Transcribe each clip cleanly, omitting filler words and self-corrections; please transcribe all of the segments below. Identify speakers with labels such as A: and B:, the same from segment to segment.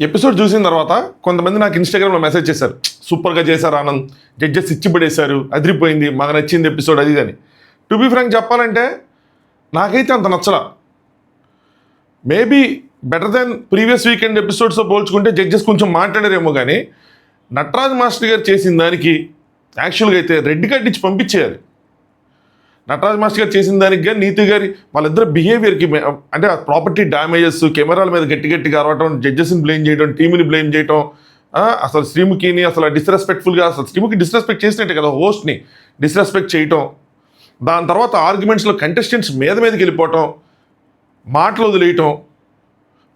A: Episode చూసిన తర్వాత కొంతమంది నాకు ఇన్స్టాగ్రామ్లో మెసేజ్ చేశారు, సూపర్గా చేశారు ఆనంద్, జడ్జెస్ ఇచ్చి పడేశారు, అదిరిపోయింది, మాకు నచ్చింది ఎపిసోడ్ అది అని. టు బీ ఫ్రాంక్ చెప్పాలంటే నాకైతే అంత నచ్చలా. Maybe better than previous weekend ఎపిసోడ్స్తో పోల్చుకుంటే జడ్జెస్ కొంచెం మాట్లాడారేమో, కానీ నటరాజ్ మాస్టర్ గారు చేసిన దానికి యాక్చువల్గా అయితే రెడ్ కార్డ్ ఇచ్చి పంపించేయాలి. నటరాజ్ మాస్టర్ గారు చేసిన దానికి కానీ నీతి గారి వాళ్ళిద్దరు బిహేవియర్కి, అంటే ప్రాపర్టీ డ్యామేజెస్, కెమెరాల మీద గట్టి గట్టిగా అరవటం, జడ్జెస్ని బ్లేమ్ చేయడం, టీంని బ్లేమ్ చేయడం, అసలు శ్రీముఖిని అసలు డిస్రెస్పెక్ట్ఫుల్గా, అసలు శ్రీముఖి డిస్రెస్పెక్ట్ చేసినట్టే కదా హోస్ట్ని డిస్రెస్పెక్ట్ చేయటం, దాని తర్వాత ఆర్గ్యుమెంట్స్లో కంటెస్టెంట్స్ మీదకి వెళ్ళిపోవటం, మాటలు వదిలేయటం.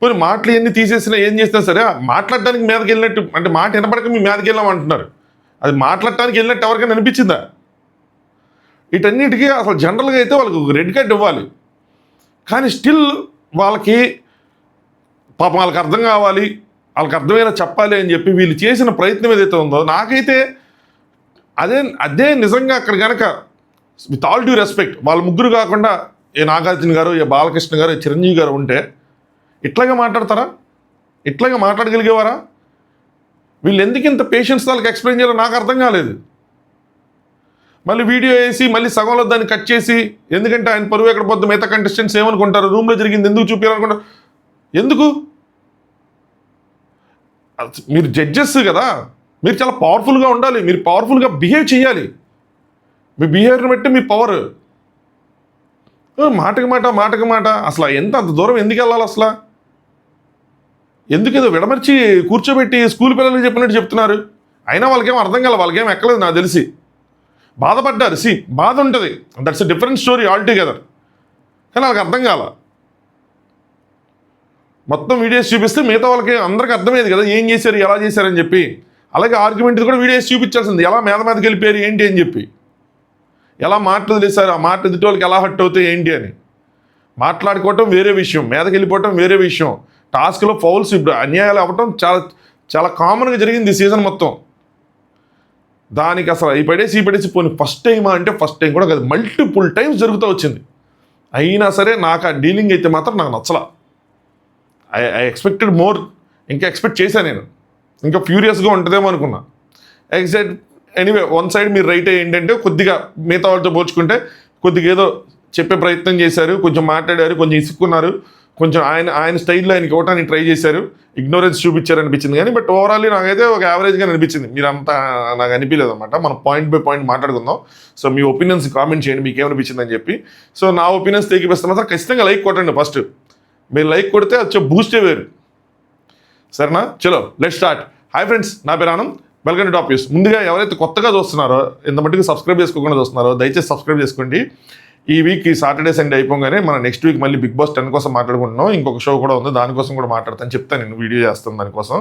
A: పోనీ మాటలు ఎన్ని తీసేసినా ఏం చేసినా సరే మాట్లాడడానికి మీదకి వెళ్ళినట్టు, అంటే మాట వినపడక మీ మీదకి వెళ్ళామంటున్నారు, అది మాట్లాడటానికి వెళ్ళినట్టు ఎవరికైనా అనిపించిందా? వీటన్నిటికీ అసలు జనరల్గా అయితే వాళ్ళకి ఒక రెడ్ కార్డ్ ఇవ్వాలి, కానీ స్టిల్ వాళ్ళకి పాపం వాళ్ళకి అర్థం కావాలి, వాళ్ళకి అర్థమయ్యేలా చెప్పాలి అని చెప్పి వీళ్ళు చేసిన ప్రయత్నం ఏదైతే ఉందో నాకైతే అదే నిజంగా అక్కడ కనుక విత్ ఆల్ డ్యూ రెస్పెక్ట్ వాళ్ళ ముగ్గురు కాకుండా ఏ నాగార్జున గారు, ఏ బాలకృష్ణ గారు, ఏ చిరంజీవి గారు ఉంటే ఇట్లాగే మాట్లాడతారా? ఇట్లాగే మాట్లాడగలిగేవారా? వీళ్ళు ఎందుకు ఇంత పేషెన్స్ వాళ్ళకి ఎక్స్ప్లెయిన్ చేయాలో నాకు అర్థం కాలేదు. మళ్ళీ వీడియో వేసి మళ్ళీ సగంలో దాన్ని కట్ చేసి, ఎందుకంటే ఆయన పరువు ఎక్కడ పోద్దు, మిగతా కంటెస్టెంట్స్ ఏమనుకుంటారు, రూమ్లో జరిగింది ఎందుకు చూపించాలనుకుంటారు, ఎందుకు? మీరు జడ్జెస్ కదా, మీరు చాలా పవర్ఫుల్గా ఉండాలి, మీరు పవర్ఫుల్గా బిహేవ్ చేయాలి, మీ బిహేవియర్ని బట్టి మీ పవర్. మాటకి మాట అసలు అంత దూరం ఎందుకు వెళ్ళాలి? అసలు ఎందుకు ఏదో విడమర్చి కూర్చోబెట్టి స్కూల్ పిల్లలకి చెప్పినట్టు చెప్తున్నారు. అయినా వాళ్ళకేం అర్థం కాల, వాళ్ళకేం ఎక్కలేదు నాకు తెలిసి. బాధపడ్డారు, బాధ ఉంటుంది, that's a different story all together, కానీ వాళ్ళకి అర్థం కాల. మొత్తం వీడియోస్ చూపిస్తే మిగతా వాళ్ళకి అందరికీ అర్థమయ్యేది కదా ఏం చేశారు, ఎలా చేశారని చెప్పి. అలాగే ఆర్గ్యుమెంట్ కూడా వీడియోస్ చూపించాల్సింది, ఎలా మీదకి వెళ్ళిపోయారు ఏంటి అని చెప్పి, ఎలా మాటలు వదిలేశారు, ఆ మాట ఎదుటి వాళ్ళకి ఎలా హట్ అవుతాయి ఏంటి అని మాట్లాడుకోవటం వేరే విషయం, మీదకి వెళ్ళిపోవటం వేరే విషయం. టాస్క్లో ఫౌల్స్, ఇప్పుడు అన్యాయాలు అవ్వటం చాలా చాలా కామన్గా జరిగింది ఈ సీజన్ మొత్తం. దానికి అసలు ఈ పడేసి పోనీ ఫస్ట్ టైమా అంటే ఫస్ట్ టైం కూడా కాదు, మల్టిపుల్ టైమ్స్ జరుగుతూ వచ్చింది. అయినా సరే నాకు ఆ డీలింగ్ అయితే మాత్రం నాకు నచ్చలా. ఐ ఎక్స్పెక్టెడ్ మోర్, ఇంకా ఎక్స్పెక్ట్ చేశాను నేను, ఇంకా ఫ్యూరియస్గా ఉంటుందేమో అనుకున్నా. ఎగ్జాక్ట్ ఎనీవే వన్ సైడ్ మీరు రైట్ ఏంటంటే కొద్దిగా మిగతా వాళ్ళతో పోల్చుకుంటే కొద్దిగా ఏదో చెప్పే ప్రయత్నం చేశారు, కొంచెం మాట్లాడారు, కొంచెం ఇసుక్కున్నారు, కొంచెం ఆయన స్టైల్లో ఆయనకి ఇవ్వడానికి ట్రై చేశారు, ఇగ్నోరెన్స్ చూపించారు అనిపించింది. కానీ బట్ ఓవరాల్లీ నాకైతే ఒక యావరేజ్గా అనిపించింది. మీరంతా నాకు అనిపించలేదు అనమాట. మనం పాయింట్ బై పాయింట్ మాట్లాడుకుందాం. సో మీ ఒపీనియన్స్ కామెంట్ చేయండి, మీకు ఏమనిపించింది అని చెప్పి. సో నా ఒపీనియన్స్ తెగిపిస్తే మాత్రం ఖచ్చితంగా లైక్ కొట్టండి. ఫస్ట్ మీరు లైక్ కొడితే అది బూస్టే వేరు, సరేనా? చలో లెట్స్ స్టార్ట్. హాయ్ ఫ్రెండ్స్, నా పేరు Anand, welcome to top news. ముందుగా ఎవరైతే కొత్తగా చూస్తున్నారో, ఇంత మట్టుకు సబ్స్క్రైబ్ చేసుకోకుండా చూస్తున్నారో దయచేసి సబ్స్క్రైబ్ చేసుకోండి. ఈ వీక్ ఈ సాటర్డే సండే అయిపోగానే మనం నెక్స్ట్ వీక్ మళ్ళీ బిగ్ బాస్ 10 కోసం మాట్లాడుకుంటున్నాం. ఇంకొక షో కూడా ఉంది, దానికోసం కూడా మాట్లాడతాను, చెప్తాను, నేను వీడియో చేస్తాను దానికోసం.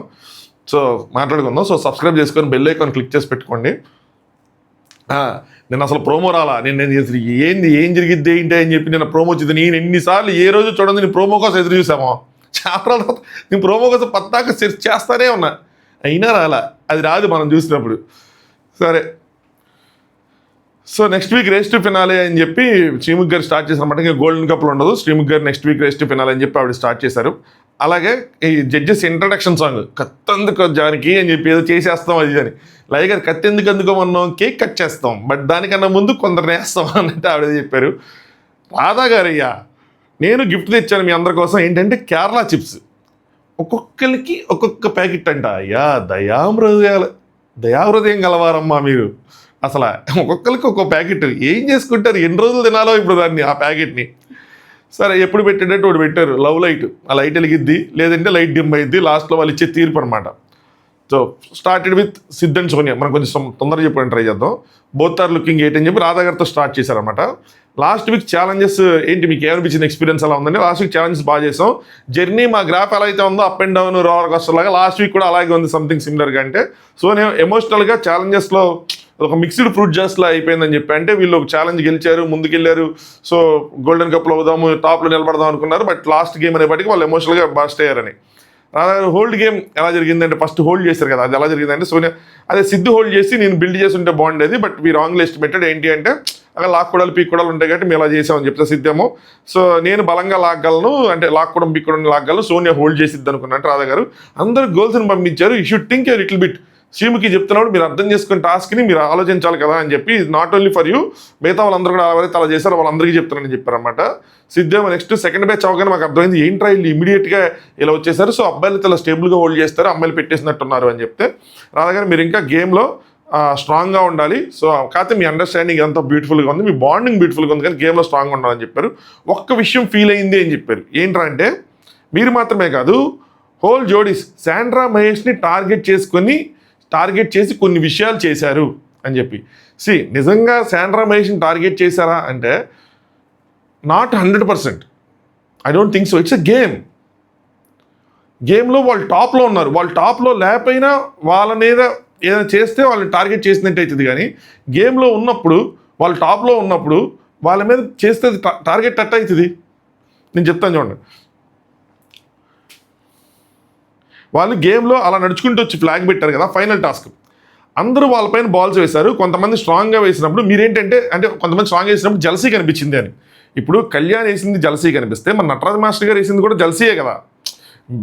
A: సో మాట్లాడుకుందాం. సో సబ్స్క్రైబ్ చేసుకొని బెల్ ఐకాన్ క్లిక్ చేసి పెట్టుకోండి. నేను అసలు ప్రోమో రాలా, నేను ఏం జరిగిద్ది ఏంటి అని చెప్పి నేను ప్రోమో వచ్చింది. నేను ఎన్నిసార్లు ఏ రోజు చూడండి నేను ప్రోమో కోసం ఎదురు చూసామో, చాలా నేను ప్రోమో కోసం పద్దాక సెర్చ్ చేస్తానే ఉన్నా, అయినా రాలా. అది రాదు మనం చూసినప్పుడు. సరే, so next week race to finale అని చెప్పి శ్రీముఖి గారు స్టార్ట్ చేశారన్నమాట. ఇంకా గోల్డెన్ కప్లు ఉండదు, శ్రీముఖి గారు next week race to finale అని చెప్పి ఆవిడ స్టార్ట్ చేశారు. అలాగే ఈ జడ్జెస్ ఇంట్రడక్షన్ సాంగ్ కత్తందుకు జానికి అని చెప్పి ఏదో చేసేస్తాం అది అని, లైక్ గారు కత్తెందుకు మనం కేక్ కట్ చేస్తాం, బట్ దానికన్నా ముందు కొందరు వేస్తాం అన్నట్టు ఆవిడ చెప్పారు. రాధా గారయ్యా, నేను గిఫ్ట్ తెచ్చాను మీ అందరి కోసం, ఏంటంటే కేరళ చిప్స్, ఒక్కొక్కరికి ఒక్కొక్క ప్యాకెట్ అంట. అయ్యా దయాహృదయం గలవారమ్మా మీరు. అసలు ఒక్కొక్కరికి ఒక్కొక్క ప్యాకెట్ ఏం చేసుకుంటారు, ఎన్ని రోజులు తినాలో ఇప్పుడు దాన్ని, ఆ ప్యాకెట్ని. సరే, ఎప్పుడు పెట్టేటట్టు ఒకటి పెట్టారు, లవ్ లైట్. ఆ లైట్ వెలిగిద్ది, లేదంటే లైట్ డిమ్ అయ్యిద్ది, లాస్ట్లో వాళ్ళు ఇచ్చే తీర్పు అనమాట. So started with Sidh and Sonia. మనం కొంచెం తొందరగా చెప్పడానికి ట్రై చేద్దాం. బోత్ ఆర్ లుకింగ్ ఎయిట్ అని చెప్పి రాధా గారితో స్టార్ట్ చేశారనమాట. లాస్ట్ వీక్ ఛాలెంజెస్ ఏంటి, మీకు ఏమనిపించిన ఎక్స్పీరియన్స్ అలా ఉందండి? లాస్ట్ వీక్ ఛాలెంజెస్ బాగా చేసాం. జర్నీ మా గ్రాఫ్ ఎలా అయితే ఉందో up and down roller coaster లాగా లాస్ట్ వీక్ కూడా అలాగే ఉంది, సంథింగ్ సిమిలర్గా. అంటే సో నేను ఎమోషనల్గా ఛాలెంజెస్లో ఒక మిక్స్డ్ ఫ్రూట్ జ్యూస్లా అయిపోయిందని చెప్పి, అంటే వీళ్ళు ఒక ఛాలెంజ్ గెలిచారు, ముందుకెళ్ళారు, సో గోల్డెన్ కప్లో అవుదాము, టాప్లో నిలబడదాం అనుకున్నారు, బట్ లాస్ట్ గేమ్ అనేప్పటికీ వాళ్ళు ఎమోషనల్గా బస్ట్ అయ్యారని. రాధా గారు హోల్డ్ గేమ్ ఎలా జరిగిందంటే ఫస్ట్ హోల్డ్ చేశారు కదా, అది ఎలా జరిగిందంటే సోనియా అదే సిద్ధు హోల్డ్ చేసి నేను బిల్డ్ చేసి ఉంటే బాగుండేది, బట్ మీ రాంగ్లీ ఎస్టిమేటెడ్ ఏంటి అంటే అక్కడ లాక్కోడాలు పీక్కోడాలు ఉంటాయి కాబట్టి మేము అలా చేసామని చెప్తే సిద్ధేమో సో నేను బలంగా లాగలను అంటే లాక్కోవడం పీక్కోవడం లాగలను సోనియా హోల్డ్ చేసిద్ది అనుకున్నట్టు రాధా గారు అందరూ గోల్స్ని పంపించారు. You should think a little bit. Sreemukhi చెప్తున్నప్పుడు మీరు అర్థం చేసుకున్న టాస్క్ని మీరు ఆలోచించాలి కదా అని చెప్పి నాట్ ఓన్లీ ఫర్ యూ, మిగతా వాళ్ళందరూ కూడా ఎవరైతే అలా చేశారో వాళ్ళందరికీ చెప్తానని చెప్పారనమాట. సిద్ధేమో నెక్స్ట్ సెకండ్ బ్యాచ్ అవగానే మాకు అర్థమైంది ఏంట్రా వీళ్ళు ఇమీడియట్గా ఇలా వచ్చేసారు, సో అబ్బాయిలు ఇలా స్టేబుల్గా హోల్డ్ చేస్తారు, అమ్మాయిలు పెట్టేసినట్టున్నారు అని చెప్తే రాధా గారు మీరు ఇంకా గేమ్లో స్ట్రాంగ్గా ఉండాలి, సో కాకపోతే మీ అండర్స్టాండింగ్ అంతా బ్యూటిఫుల్గా ఉంది, మీ బాండింగ్ బ్యూటిఫుల్గా ఉంది, కానీ గేమ్లో స్ట్రాంగ్గా ఉండాలని చెప్పారు. ఒక్క విషయం ఫీల్ అయింది అని చెప్పారు, ఏంట్రా అంటే మీరు మాత్రమే కాదు హోల్ జోడీస్ శాండ్రా మహేష్ని టార్గెట్ చేసి కొన్ని విషయాలు చేశారు అని చెప్పి. నిజంగా శాండ్రా మహేష్ని టార్గెట్ చేశారా అంటే not 100%. I don't think so. It's a గేమ్లో వాళ్ళు టాప్లో ఉన్నారు, వాళ్ళు టాప్లో లేకపోయినా వాళ్ళ మీద ఏదైనా చేస్తే వాళ్ళని టార్గెట్ చేసినట్టు అవుతుంది, కానీ గేమ్లో ఉన్నప్పుడు వాళ్ళు టాప్లో ఉన్నప్పుడు వాళ్ళ మీద చేస్తే టార్గెట్ అట్ అవుతుంది. నేను చెప్తాను చూడండి, వాళ్ళు గేమ్లో అలా నడుచుకుంటూ వచ్చి ఫ్లాగ్ పెట్టారు కదా ఫైనల్ టాస్క్, అందరూ వాళ్ళపైన బాల్స్ వేశారు. కొంతమంది స్ట్రాంగ్గా వేసినప్పుడు మీరేంటంటే అంటే కొంతమంది స్ట్రాంగ్గా వేసినప్పుడు జలసీ కనిపించింది అని. ఇప్పుడు కళ్యాణ్ వేసింది జలసీ కనిపిస్తే మన నటరాజ్ మాస్టర్ గారు వేసింది కూడా జలసీయే కదా.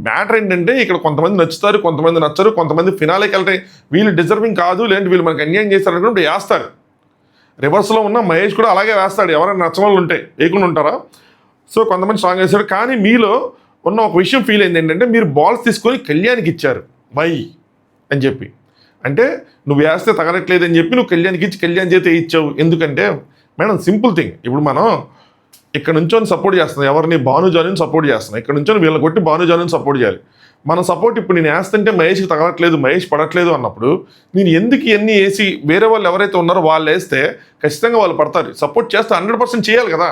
A: మ్యాటర్ ఏంటంటే ఇక్కడ కొంతమంది నచ్చుతారు, కొంతమంది నచ్చరు, కొంతమంది ఫినాలేకి వెళ్తాయి, వీళ్ళు డిజర్వింగ్ కాదు లేదంటే వీళ్ళు మనకు అన్యాయం చేస్తారు అనుకుంటే వేస్తారు. రివర్స్లో ఉన్న మహేష్ కూడా అలాగే వేస్తాడు, ఎవరైనా నచ్చని వాళ్ళు ఉంటే వేయకుండా ఉంటారా. సో కొంతమంది స్ట్రాంగ్ వేశారు, కానీ మీలో ఉన్న ఒక విషయం ఫీల్ అయింది ఏంటంటే మీరు బాల్స్ తీసుకొని కళ్యాణ్కి ఇచ్చారు వై అని చెప్పి, అంటే నువ్వు వేస్తే తగలట్లేదని చెప్పి నువ్వు కళ్యాణ్కి ఇచ్చి కళ్యాణ్ చేతే ఇచ్చావు. ఎందుకంటే మేడం సింపుల్ థింగ్, ఇప్పుడు మనం ఇక్కడ నుంచొని సపోర్ట్ చేస్తున్నాం, ఎవరిని భానుజాని సపోర్ట్ చేస్తున్నాం, ఇక్కడ నుంచొని వీళ్ళని కొట్టి భానుజాని సపోర్ట్ చేయాలి. మన సపోర్ట్ ఇప్పుడు నేను వేస్తుంటే మహేష్కి తగలట్లేదు, మహేష్ పడట్లేదు అన్నప్పుడు నేను ఎందుకు ఇవన్నీ వేసి వేరే వాళ్ళు ఎవరైతే ఉన్నారో వాళ్ళు వేస్తే ఖచ్చితంగా వాళ్ళు పడతారు. సపోర్ట్ చేస్తే 100% చేయాలి కదా,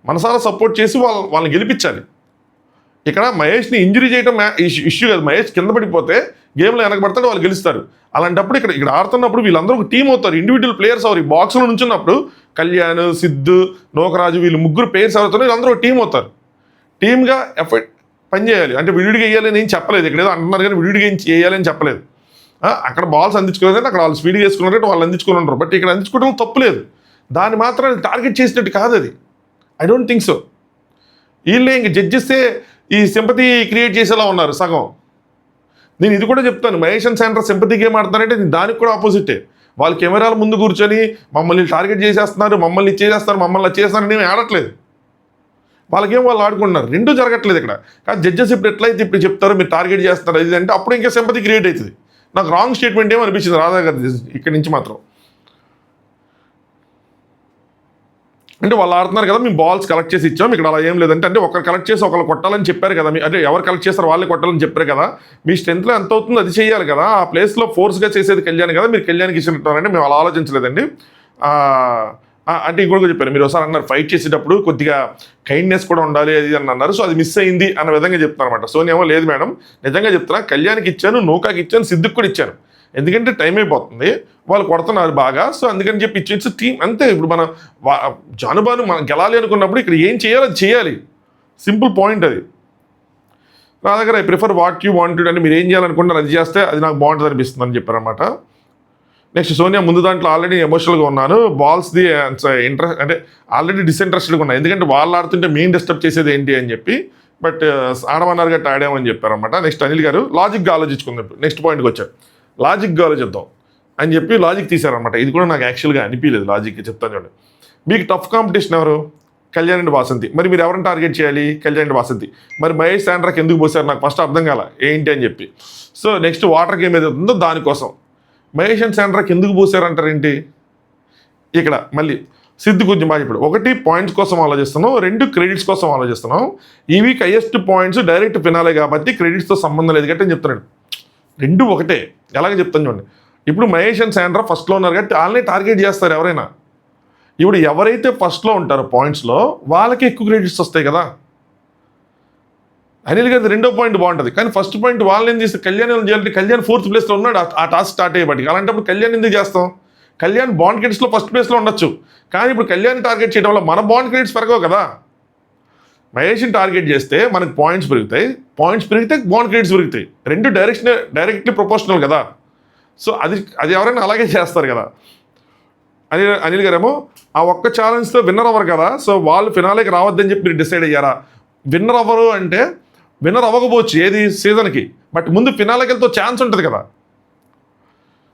A: మనసారా సపోర్ట్ చేసి వాళ్ళని గెలిపించాలి. ఇక్కడ మహేష్ని ఇంజరీ చేయడం ఇష్యూ కాదు, మహేష్ కింద పడిపోతే గేమ్లో వెనకబడతాడు, వాళ్ళు గెలుస్తారు. అలాంటప్పుడు ఇక్కడ ఆడుతున్నప్పుడు వీళ్ళందరూ ఒక టీం అవుతారు, ఇండివిజువల్ ప్లేయర్స్ అవుతారు. ఈ బాక్స్లో నుంచున్నప్పుడు కళ్యాణ్, సిద్ధు, నోకరాజు వీళ్ళు ముగ్గురు ప్లేయర్స్ అవుతారు, వీళ్ళందరూ ఒక టీం అవుతారు. టీమ్గా ఎఫర్ట్ పని చేయాలి, అంటే విడివిడిగా వేయాలని ఏం చెప్పలేదు, ఇక్కడ ఏదో అంటున్నారు కానీ విడివిడిగా ఏం చేయాలని చెప్పలేదు. అక్కడ బాల్స్ అందించుకోలేదంటే అక్కడ వాళ్ళు స్పీడ్గా వేసుకున్నారంటే వాళ్ళు అందించుకుని ఉంటారు, బట్ ఇక్కడ అందించుకోవడం తప్పులేదు. దాన్ని మాత్రం టార్గెట్ చేసినట్టు కాదు అది. I don't think so. వీళ్ళే ఇంక జడ్జెస్తే ఈ సింపతి క్రియేట్ చేసేలా ఉన్నారు సగం. నేను ఇది కూడా చెప్తాను, Mahesh and Sandra sympathy game ఆడుతున్నారంటే దానికి కూడా ఆపోజిటే. వాళ్ళు కెమెరాల ముందు కూర్చొని మమ్మల్ని టార్గెట్ చేసేస్తున్నారు, మమ్మల్ని ఇచ్చేసేస్తారు, మమ్మల్ని చేస్తున్నారు, నేను ఆడట్లేదు. వాళ్ళకేం వాళ్ళు ఆడుకుంటున్నారు, రెండూ జరగట్లేదు ఇక్కడ. కానీ జడ్జెస్ ఇప్పుడు ఎట్లయితే ఇప్పుడు చెప్తారో మీరు టార్గెట్ చేస్తున్నారు ఇది అంటే అప్పుడు ఇంకా సింపతి క్రియేట్ అవుతుంది. నాకు రాంగ్ స్టేట్మెంట్ ఏమో అనిపించింది రాధా గారి ఇక్కడి నుంచి మాత్రం. అంటే వాళ్ళు ఆడుతున్నారు కదా, మేము బాల్స్ కలెక్ట్ చేసి ఇచ్చాం, ఇక్కడ అలా ఏం లేదంటే అంటే ఒకరు కలెక్ట్ చేసి ఒకరు కొట్టాలని చెప్పారు కదా, అంటే ఎవరు కలెక్ట్ చేస్తారో వాళ్ళే కొట్టాలని చెప్పారు కదా, మీ స్ట్రెంత్లో ఎంత అవుతుందో అది చేయాలి కదా, ఆ ప్లేస్లో ఫోర్స్గా చేసేది కళ్యాణ్ కదా, మీరు కళ్యాణ్కి ఇచ్చినట్టారంటే మేము అలా ఆలోచించలేదండి. అంటే ఇంకొక చెప్పారు, మీరు ఒకసారి అన్నారు ఫైట్ చేసేటప్పుడు కొద్దిగా కైండ్నెస్ కూడా ఉండాలి అది అని అన్నారు, సో అది మిస్ అయింది అన్న విధంగా చెప్తారు అనమాట. సో నేమో లేదు మేడం నిజంగా చెప్తున్నా, కళ్యాణ్కి ఇచ్చాను, నూకాకి ఇచ్చాను, సిద్ధుకి కూడా ఇచ్చాను, ఎందుకంటే టైం అయిపోతుంది, వాళ్ళు కొడుతున్నారు బాగా, సో అందుకని చెప్పి ఇచ్చేసి టీం అంతే. ఇప్పుడు మనం జానుబాను మనం గెలాలి అనుకున్నప్పుడు ఇక్కడ ఏం చేయాలో అది చేయాలి, సింపుల్ పాయింట్ అది. నా దగ్గర I prefer what you wanted అని మీరు ఏం చేయాలనుకుంటారు అది చేస్తే అది నాకు బాగుంటుంది అనిపిస్తుంది అని చెప్పారనమాట. నెక్స్ట్ సోనియా ముందు దాంట్లో ఆల్రెడీ ఎమోషనల్గా ఉన్నాను, బాల్స్ది ఇంట్రెస్ట్ అంటే ఆల్రెడీ డిస్ఇంట్రెస్టెడ్గా ఉన్నాయి, ఎందుకంటే వాళ్ళు ఆడుతుంటే మెయిన్ డిస్టర్బ్ చేసేది ఏంటి అని చెప్పి, బట్ ఆడమన్నారు గట్టి ఆడామని చెప్పారనమాట. నెక్స్ట్ అనిల్ గారు లాజిక్గా ఆలోచించుకుందాం, నెక్స్ట్ పాయింట్కి వచ్చారు, లాజిక్గా ఆలోచిద్దాం అని చెప్పి లాజిక్ తీశారనమాట. ఇది కూడా నాకు యాక్చువల్గా అనిపించలేదు లాజిక్, చెప్తాను చూడండి. మీకు టఫ్ కాంపిటీషన్ ఎవరు? కళ్యాణ్ అండ్ వాసంతి. మరి మీరు ఎవరిని టార్గెట్ చేయాలి? కళ్యాణ్ అండ్ వాసంతి. మరి మహేష్ శాండ్రాకి ఎందుకు పోసారు నాకు ఫస్ట్ అర్థం కాల ఏంటి అని చెప్పి. సో నెక్స్ట్ వాటర్ గేమ్ ఏదైతే ఉందో దానికోసం మహేష్ అండ్ శాండ్రాకి ఎందుకు పోసారు అంటారు ఏంటి. ఇక్కడ మళ్ళీ సిద్ధు కొంచెం బాగా చెప్పాడు, ఒకటి పాయింట్స్ కోసం ఆలోచిస్తున్నాం, రెండు క్రెడిట్స్ కోసం ఆలోచిస్తున్నాం. ఈ week highest points direct finale కాబట్టి క్రెడిట్స్తో సంబంధం లేదు కాబట్టి అని చెప్తున్నాడు. రెండు ఒకటే, ఎలాగ చెప్తాను చూడండి. ఇప్పుడు మహేష్ అండ్ శాండ్రా ఫస్ట్లో ఉన్నారు కాబట్టి వాళ్ళని టార్గెట్ చేస్తారు ఎవరైనా. ఇప్పుడు ఎవరైతే ఫస్ట్లో ఉంటారో పాయింట్స్లో వాళ్ళకి ఎక్కువ క్రెడిట్స్ వస్తాయి కదా. అనిల్ గారి రెండో పాయింట్ బాగుంటుంది, కానీ ఫస్ట్ పాయింట్ వాళ్ళని ఏం చేస్తే కళ్యాణ్ చేయాలంటే కళ్యాణ్ 4th ప్లేస్లో ఉన్నాడు ఆ టాస్క్ స్టార్ట్ అయ్యేపటికి. అలాంటప్పుడు కళ్యాణ్ ఎందుకు చేస్తాం? కళ్యాణ్ బాండ్ క్రెడిట్స్లో ఫస్ట్ ప్లేస్లో ఉండొచ్చు, కానీ ఇప్పుడు కళ్యాణ్ టార్గెట్ చేయడం వల్ల మన బాండ్ క్రెడిట్స్ పెరగవు కదా. మహేష్ని టార్గెట్ చేస్తే మనకు పాయింట్స్ పెరిగితే బాండ్ క్రెడిట్స్ పెరుగుతాయి. రెండు డైరెక్ట్లీ ప్రొపోర్షనల్ కదా. సో అది ఎవరైనా అలాగే చేస్తారు కదా. అనిల్ గారేమో ఆ ఒక్క ఛాలెంజ్తో విన్నర్ అవ్వరు కదా, సో వాళ్ళు ఫినాలేకి రావద్దని చెప్పి మీరు డిసైడ్ అయ్యారా? విన్నర్ అవ్వరు అంటే విన్నర్ అవ్వకపోవచ్చు ఏది సీజన్కి, బట్ ముందు ఫినాలేకి వెళ్తే ఛాన్స్ ఉంటుంది కదా.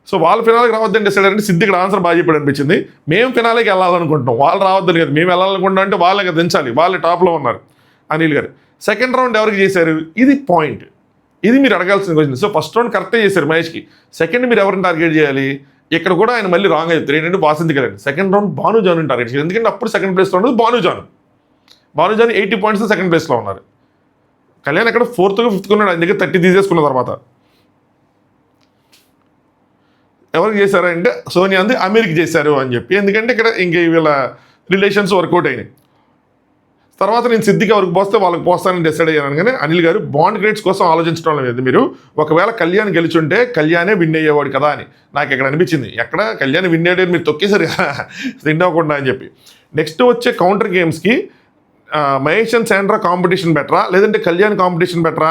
A: సో వాళ్ళు ఫినాలేకి రావద్దని డిసైడ్ అంటే సిద్ధి ఇక్కడ ఆన్సర్ బాగా చెప్పాడు అనిపించింది. మేము ఫినాలేకి వెళ్ళాలనుకుంటున్నాం, వాళ్ళు రావద్దని కదా, మేము వెళ్ళాలనుకుంటాం అంటే వాళ్ళకి దించాలి, వాళ్ళే టాప్లో ఉన్నారు. అనిల్ గారు సెకండ్ రౌండ్ ఎవరికి చేశారు? ఇది పాయింట్, ఇది మీరు అడగాల్సిన క్వశ్చన్. సో ఫస్ట్ రౌండ్ కరెక్టే చేశారు మహేష్కి, సెకండ్ మీరు ఎవరిని టార్గెట్ చేయాలి? ఇక్కడ కూడా ఆయన మళ్ళీ రాంగ్ అవుతారు. ఏంటంటే వాసంతి కదండి, సెకండ్ రౌండ్ భానుజాను టార్గెట్ చేయాలి, ఎందుకంటే అప్పుడు సెకండ్ ప్లేస్లో ఉన్నది భానుజాను 80 పాయింట్స్ సెకండ్ ప్లేస్లో ఉన్నారు. కళ్యాణ్ అక్కడ 4th 5th ఉన్నాడు, ఆయన దగ్గర 30 తీసేసుకున్న తర్వాత ఎవరికి చేశారంటే సోనియా అంది అమీర్కి చేశారు అని చెప్పి, ఎందుకంటే ఇక్కడ ఇంక వీళ్ళ రిలేషన్స్ వర్కౌట్ అయినాయి. తర్వాత నేను సిద్ధికి ఎవరికి పోస్తే వాళ్ళకి పోస్తానని డిసైడ్ అయ్యాను. కానీ అనిల్ గారు బాండ్ క్రెడిట్స్ కోసం ఆలోచించడం లేదు. మీరు ఒకవేళ కళ్యాణ్ గెలిచుంటే కళ్యాణే విన్ అయ్యేవాడు కదా అని నాకు ఇక్కడ అనిపించింది. ఎక్కడ కళ్యాణ్ విన్ అయ్యేది మీరు తొక్కేసారు విన్ అవ్వకుండా అని చెప్పి. నెక్స్ట్ వచ్చే కౌంటర్ గేమ్స్కి మహేష్ అండ్ శాండ్రా కాంపిటీషన్ బెటరా, లేదంటే కళ్యాణ్ కాంపిటీషన్ బెటరా?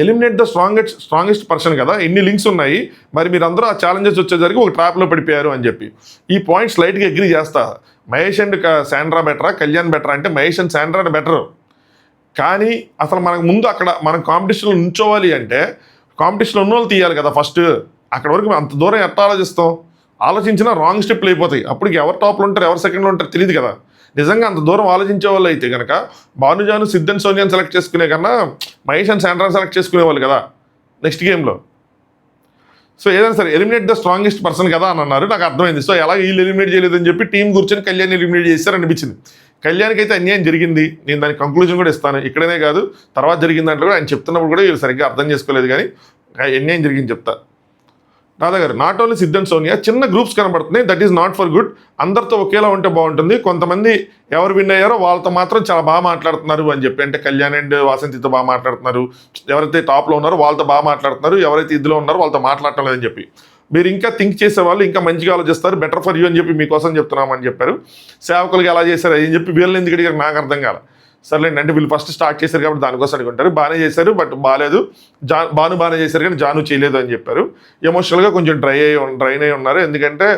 A: ఎలిమినేట్ ద స్ట్రాంగెస్ట్ పర్సన్ కదా, ఎన్ని లింక్స్ ఉన్నాయి, మరి మీరందరూ ఆ ఛాలెంజెస్ వచ్చేసరికి ఒక ట్రాప్లో పడిపోయారు అని చెప్పి. ఈ పాయింట్స్ లైట్గా అగ్రీ చేస్తా. మహేష్ అండ్ శాండ్రా బెటరా, కళ్యాణ్ బెటరా అంటే మహేష్ అండ్ శాండ్రా బెటర్. కానీ అసలు మనకు ముందు అక్కడ మనం కాంపిటీషన్లో నుంచోవాలి అంటే కాంపిటీషన్లో ఉన్న వాళ్ళు తీయాలి కదా ఫస్ట్. అక్కడ వరకు అంత దూరం ఎట్లా ఆలోచించినా రాంగ్ స్టెప్లు అయిపోతాయి. అప్పటికి ఎవరు టాప్లో ఉంటారు ఎవరు సెకండ్లో ఉంటారు తెలియదు కదా. నిజంగా అంత దూరం ఆలోచించే వాళ్ళు అయితే కనుక భానుజాను సిద్ధన్ సోనియాని సెలెక్ట్ చేసుకునే కన్నా మహేష్ అండ్ శాండ్రాని సెలెక్ట్ చేసుకునేవాళ్ళు కదా నెక్స్ట్ గేమ్లో. సో ఏదైనా సరే ఎలిమినేట్ ద స్ట్రాంగెస్ట్ పర్సన్ కదా అని అన్నారు, నాకు అర్థమైంది. సో ఎలా వీళ్ళు ఎలిమినేట్ చేయలేదని చెప్పి టీం కూర్చొని కళ్యాణ్ ఎలిమినేట్ చేస్తారనిపించింది. కళ్యాణ్కి అయితే అన్యాయం జరిగింది, నేను దానికి కంక్లూజన్ కూడా ఇస్తాను. ఇక్కడనే కాదు తర్వాత జరిగింది అంటే కూడా ఆయన చెప్తున్నప్పుడు కూడా వీళ్ళు సరిగ్గా అర్థం చేసుకోలేదు, కానీ అన్యాయం జరిగింది చెప్తా. రాధా గారు నాట్ ఓన్లీ సిద్ధన్ సోనియా, చిన్న గ్రూప్స్ కనబడుతున్నాయి, that is not for good. అందరితో ఒకేలా ఉంటే బాగుంటుంది. కొంతమంది ఎవరు విన్ అయ్యారో వాళ్ళతో మాత్రం చాలా బాగా మాట్లాడుతున్నారు అని చెప్పి, అంటే కళ్యాణ్ అండ్ వాసంతితో బాగా మాట్లాడుతున్నారు, ఎవరైతే టాప్లో ఉన్నారో వాళ్ళతో బాగా మాట్లాడుతున్నారు, ఎవరైతే ఇదిలో ఉన్నారో వాళ్ళతో మాట్లాడటం లేదని చెప్పి. మీరు ఇంకా థింక్ చేసే వాళ్ళు ఇంకా మంచిగా ఆలోచిస్తారు, బెటర్ ఫర్ యూ అని చెప్పి మీకోసం చెప్తున్నామని చెప్పారు. సేవకులుగా ఎలా చేశారు అని చెప్పి వీళ్ళని ఎందుకు అడిగారు నాకు అర్థం కాల. సర్లేండి, అంటే వీళ్ళు ఫస్ట్ స్టార్ట్ చేశారు కాబట్టి దానికోసం అడుగుంటారు. బాగానే చేశారు బట్ బాగాలేదు, భాను బాగానే చేశారు కానీ జాను చేయలేదు అని చెప్పారు. ఎమోషనల్గా కొంచెం డ్రైన్ అయి ఉన్నారు, ఎందుకంటే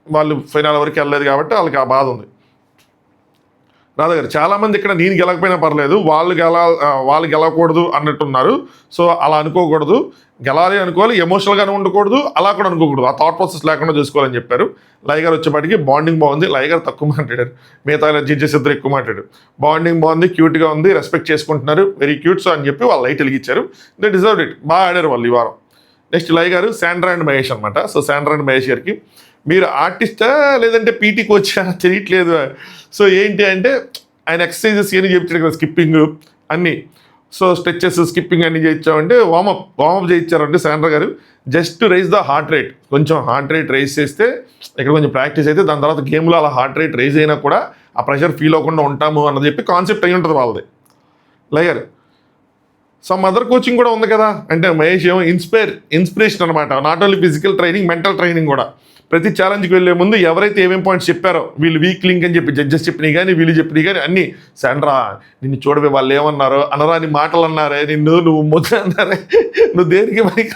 A: వాళ్ళు ఫైనల్ వరకు వెళ్ళలేదు కాబట్టి వాళ్ళకి ఆ బాధ ఉంది. రాధా గారు చాలామంది ఇక్కడ నేను గెలకపోయినా పర్లేదు వాళ్ళు గెలవకూడదు అన్నట్టున్నారు. సో అలా అనుకోకూడదు, గెలాలి అనుకోవాలి, ఎమోషనల్గానే ఉండకూడదు, అలా కూడా అనుకోకూడదు, ఆ థాట్ ప్రాసెస్ లేకుండా చూసుకోవాలని చెప్పారు. లయ గారు వచ్చేపాటికి బాండింగ్ బాగుంది, లయ గారు తక్కువ మాట్లాడారు, మిగతా జడ్జెస్ ఇద్దరు ఎక్కువ మాట్లాడారు. బాండింగ్ బాగుంది, క్యూట్గా ఉంది, రెస్పెక్ట్ చేసుకుంటున్నారు, వెరీ క్యూట్ సో అని చెప్పి వాళ్ళు లైట్ వెలిగించారు. దే డిజర్వ్ ఇట్, బాగా ఆడారు వాళ్ళు ఈ వారం. నెక్స్ట్ లయ గారు శాండ్రా అండ్ మహేష్ అనమాట. సో శాండ్రా అండ్ మహేష్ గారికి మీరు ఆర్టిస్టా లేదంటే పీటీ కోచా తెలియట్లేదు. సో ఏంటి అంటే ఆయన ఎక్సర్సైజెస్ ఏమి చెప్తాడు కదా, స్కిప్పింగ్ అన్నీ, సో స్ట్రెచెస్ స్కిప్పింగ్ అన్నీ చేయించామంటే వామప్ చేయించారంటే శాండ్రా గారు. Just raise the heart rate, కొంచెం హార్ట్ రేట్ రైజ్ చేస్తే ఇక్కడ కొంచెం ప్రాక్టీస్ అయితే దాని తర్వాత గేమ్లో అలా హార్ట్ రేట్ రైజ్ అయినా కూడా ఆ ప్రెషర్ ఫీల్ అవ్వకుండా ఉంటాము అన్నది చెప్పి కాన్సెప్ట్ అయి ఉంటుంది వాళ్ళది. లయ గారు సమ్ అదర్ కోచింగ్ కూడా ఉంది కదా అంటే మహేష్ ఏమో ఇన్స్పిరేషన్ అనమాట, not only physical training mental training కూడా. ప్రతి ఛాలెంజ్కి వెళ్ళే ముందు ఎవరైతే ఏమేమి పాయింట్స్ చెప్పారో వీళ్ళు వీక్ లింక్ అని చెప్పి జడ్జెస్ చెప్పినాయి కానీ వీళ్ళు చెప్పినాయి కానీ అన్నీ శాండ్రా నిన్ను చూడవే వాళ్ళు ఏమన్నారో అనరాని మాటలు అన్నారే, నువ్వు ముద్ద అన్నారే, నువ్వు దేనికి మరి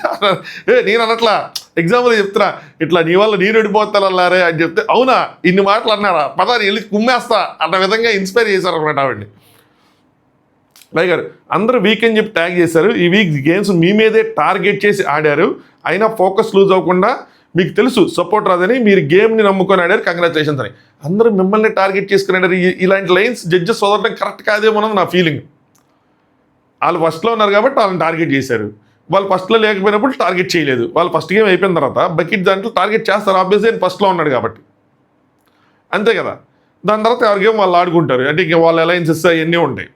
A: నేను అనట్లా ఎగ్జాంపుల్ చెప్తున్నా, ఇట్లా నీ వల్ల నేను ఓడిపోతాను అన్నారే అని చెప్తే అవునా ఇన్ని మాటలు అన్నారా పదాన్ని వెళ్ళి కుమ్మేస్తా అన్న విధంగా ఇన్స్పైర్ చేశారు అనమాట ఆవిడ్ని. లయ గారు అందరూ వీక్ అని చెప్పి ట్యాగ్ చేశారు, ఈ వీక్ గేమ్స్ మీ మీదే టార్గెట్ చేసి ఆడారు, అయినా ఫోకస్ లూజ్ అవ్వకుండా మీకు తెలుసు సపోర్ట్ రాదని మీరు గేమ్ని నమ్ముకొని ఆడారు, కంగ్రాచులేషన్స్ అని. అందరూ మిమ్మల్ని టార్గెట్ చేసుకుని ఆడారు. ఇలాంటి లైన్స్ జడ్జెస్ వదలడం కరెక్ట్ కాదేమో అన్నది నా ఫీలింగ్. వాళ్ళు ఫస్ట్లో ఉన్నారు కాబట్టి వాళ్ళని టార్గెట్ చేశారు, వాళ్ళు ఫస్ట్లో లేకపోయినప్పుడు టార్గెట్ చేయలేదు, వాళ్ళు ఫస్ట్ గేమ్ అయిపోయిన తర్వాత బకెట్ దాంట్లో టార్గెట్ చేస్తారు ఆబ్వియస్లీ, ఆయన ఫస్ట్లో ఉన్నాడు కాబట్టి అంతే కదా. దాని తర్వాత ఎవరి గేమ్ వాళ్ళు ఆడుకుంటారు, అంటే ఇంకా వాళ్ళ అలయన్సెస్ అవన్నీ ఉంటాయి.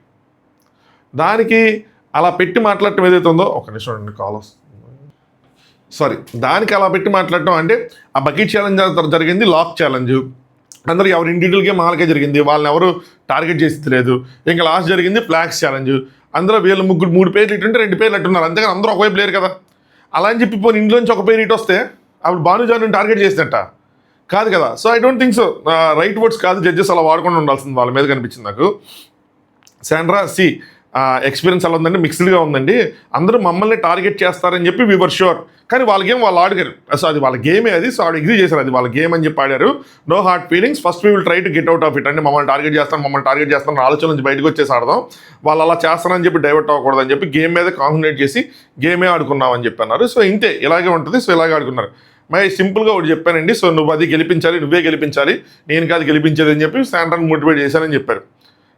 A: దానికి అలా పెట్టి మాట్లాడటం ఏదైతే ఉందో ఒక నిమిషం కాల్ వస్తుంది, సారీ, దానికి అలా పెట్టి మాట్లాడటం అంటే ఆ బకెట్ ఛాలెంజ్ జరిగింది, లాక్ ఛాలెంజ్, అందరూ ఎవరు ఇండివిజువల్ గేమ్ వాళ్ళకే జరిగింది, వాళ్ళని ఎవరు టార్గెట్ చేసేది లేదు. ఇంకా లాస్ట్ జరిగింది ఫ్లాగ్స్ ఛాలెంజ్, అందులో వీళ్ళు 3 పేర్లు ఇటుంటే 2 పేర్లు అట్టున్నారు, అంతేగాని అందరూ ఒకవైపు లేరు కదా. అలా అని చెప్పి పోనీ ఇంట్లోంచి ఒక పేరు ఇటు వస్తే అప్పుడు భానుజాను టార్గెట్ చేసినట్ట కాదు కదా. So I don't think so, right words కాదు జడ్జెస్ అలా వాడుకుండా ఉండాల్సింది వాళ్ళ మీద కనిపించింది నాకు. శాండ్రా ఎక్స్పీరియన్స్ ఎలా ఉందండి, మిక్స్డ్గా ఉందండి, అందరూ మమ్మల్ని టార్గెట్ చేస్తారని చెప్పి వీ వర్ షూర్, కానీ వాళ్ళ గేమ్ వాళ్ళు ఆడారు, సో అది వాళ్ళ గేమే అది, సో ఆవిడ అగ్రీ చేశారు అది వాళ్ళ గేమ్ అని చెప్పి ఆడారు. No heart feelings, first we will try to get out of it, అంటే మమ్మల్ని టార్గెట్ చేస్తాను ఆలోచన నుంచి బయటకు వచ్చేసి ఆడదాం, వాళ్ళు అలా చేస్తారని చెప్పి డైవర్ట్ అవ్వకూడదని చెప్పి గేమ్ మీద కాన్సన్ట్రేట్ చేసి గేమే ఆడుకున్నామని చెప్పి అన్నారు. సో ఇంతే, ఇలాగే ఉంటుంది, సో ఇలాగే ఆడుకున్నారు. మరి సింపుల్గా ఒకటి చెప్పానండి, సో నువ్వు అది గెలిపించాలి, నువ్వే గెలిపించాలి, నేను కాదు గెలిపించేది అని చెప్పి శాండ్రాని మోటివేట్ చేశానని చెప్పారు.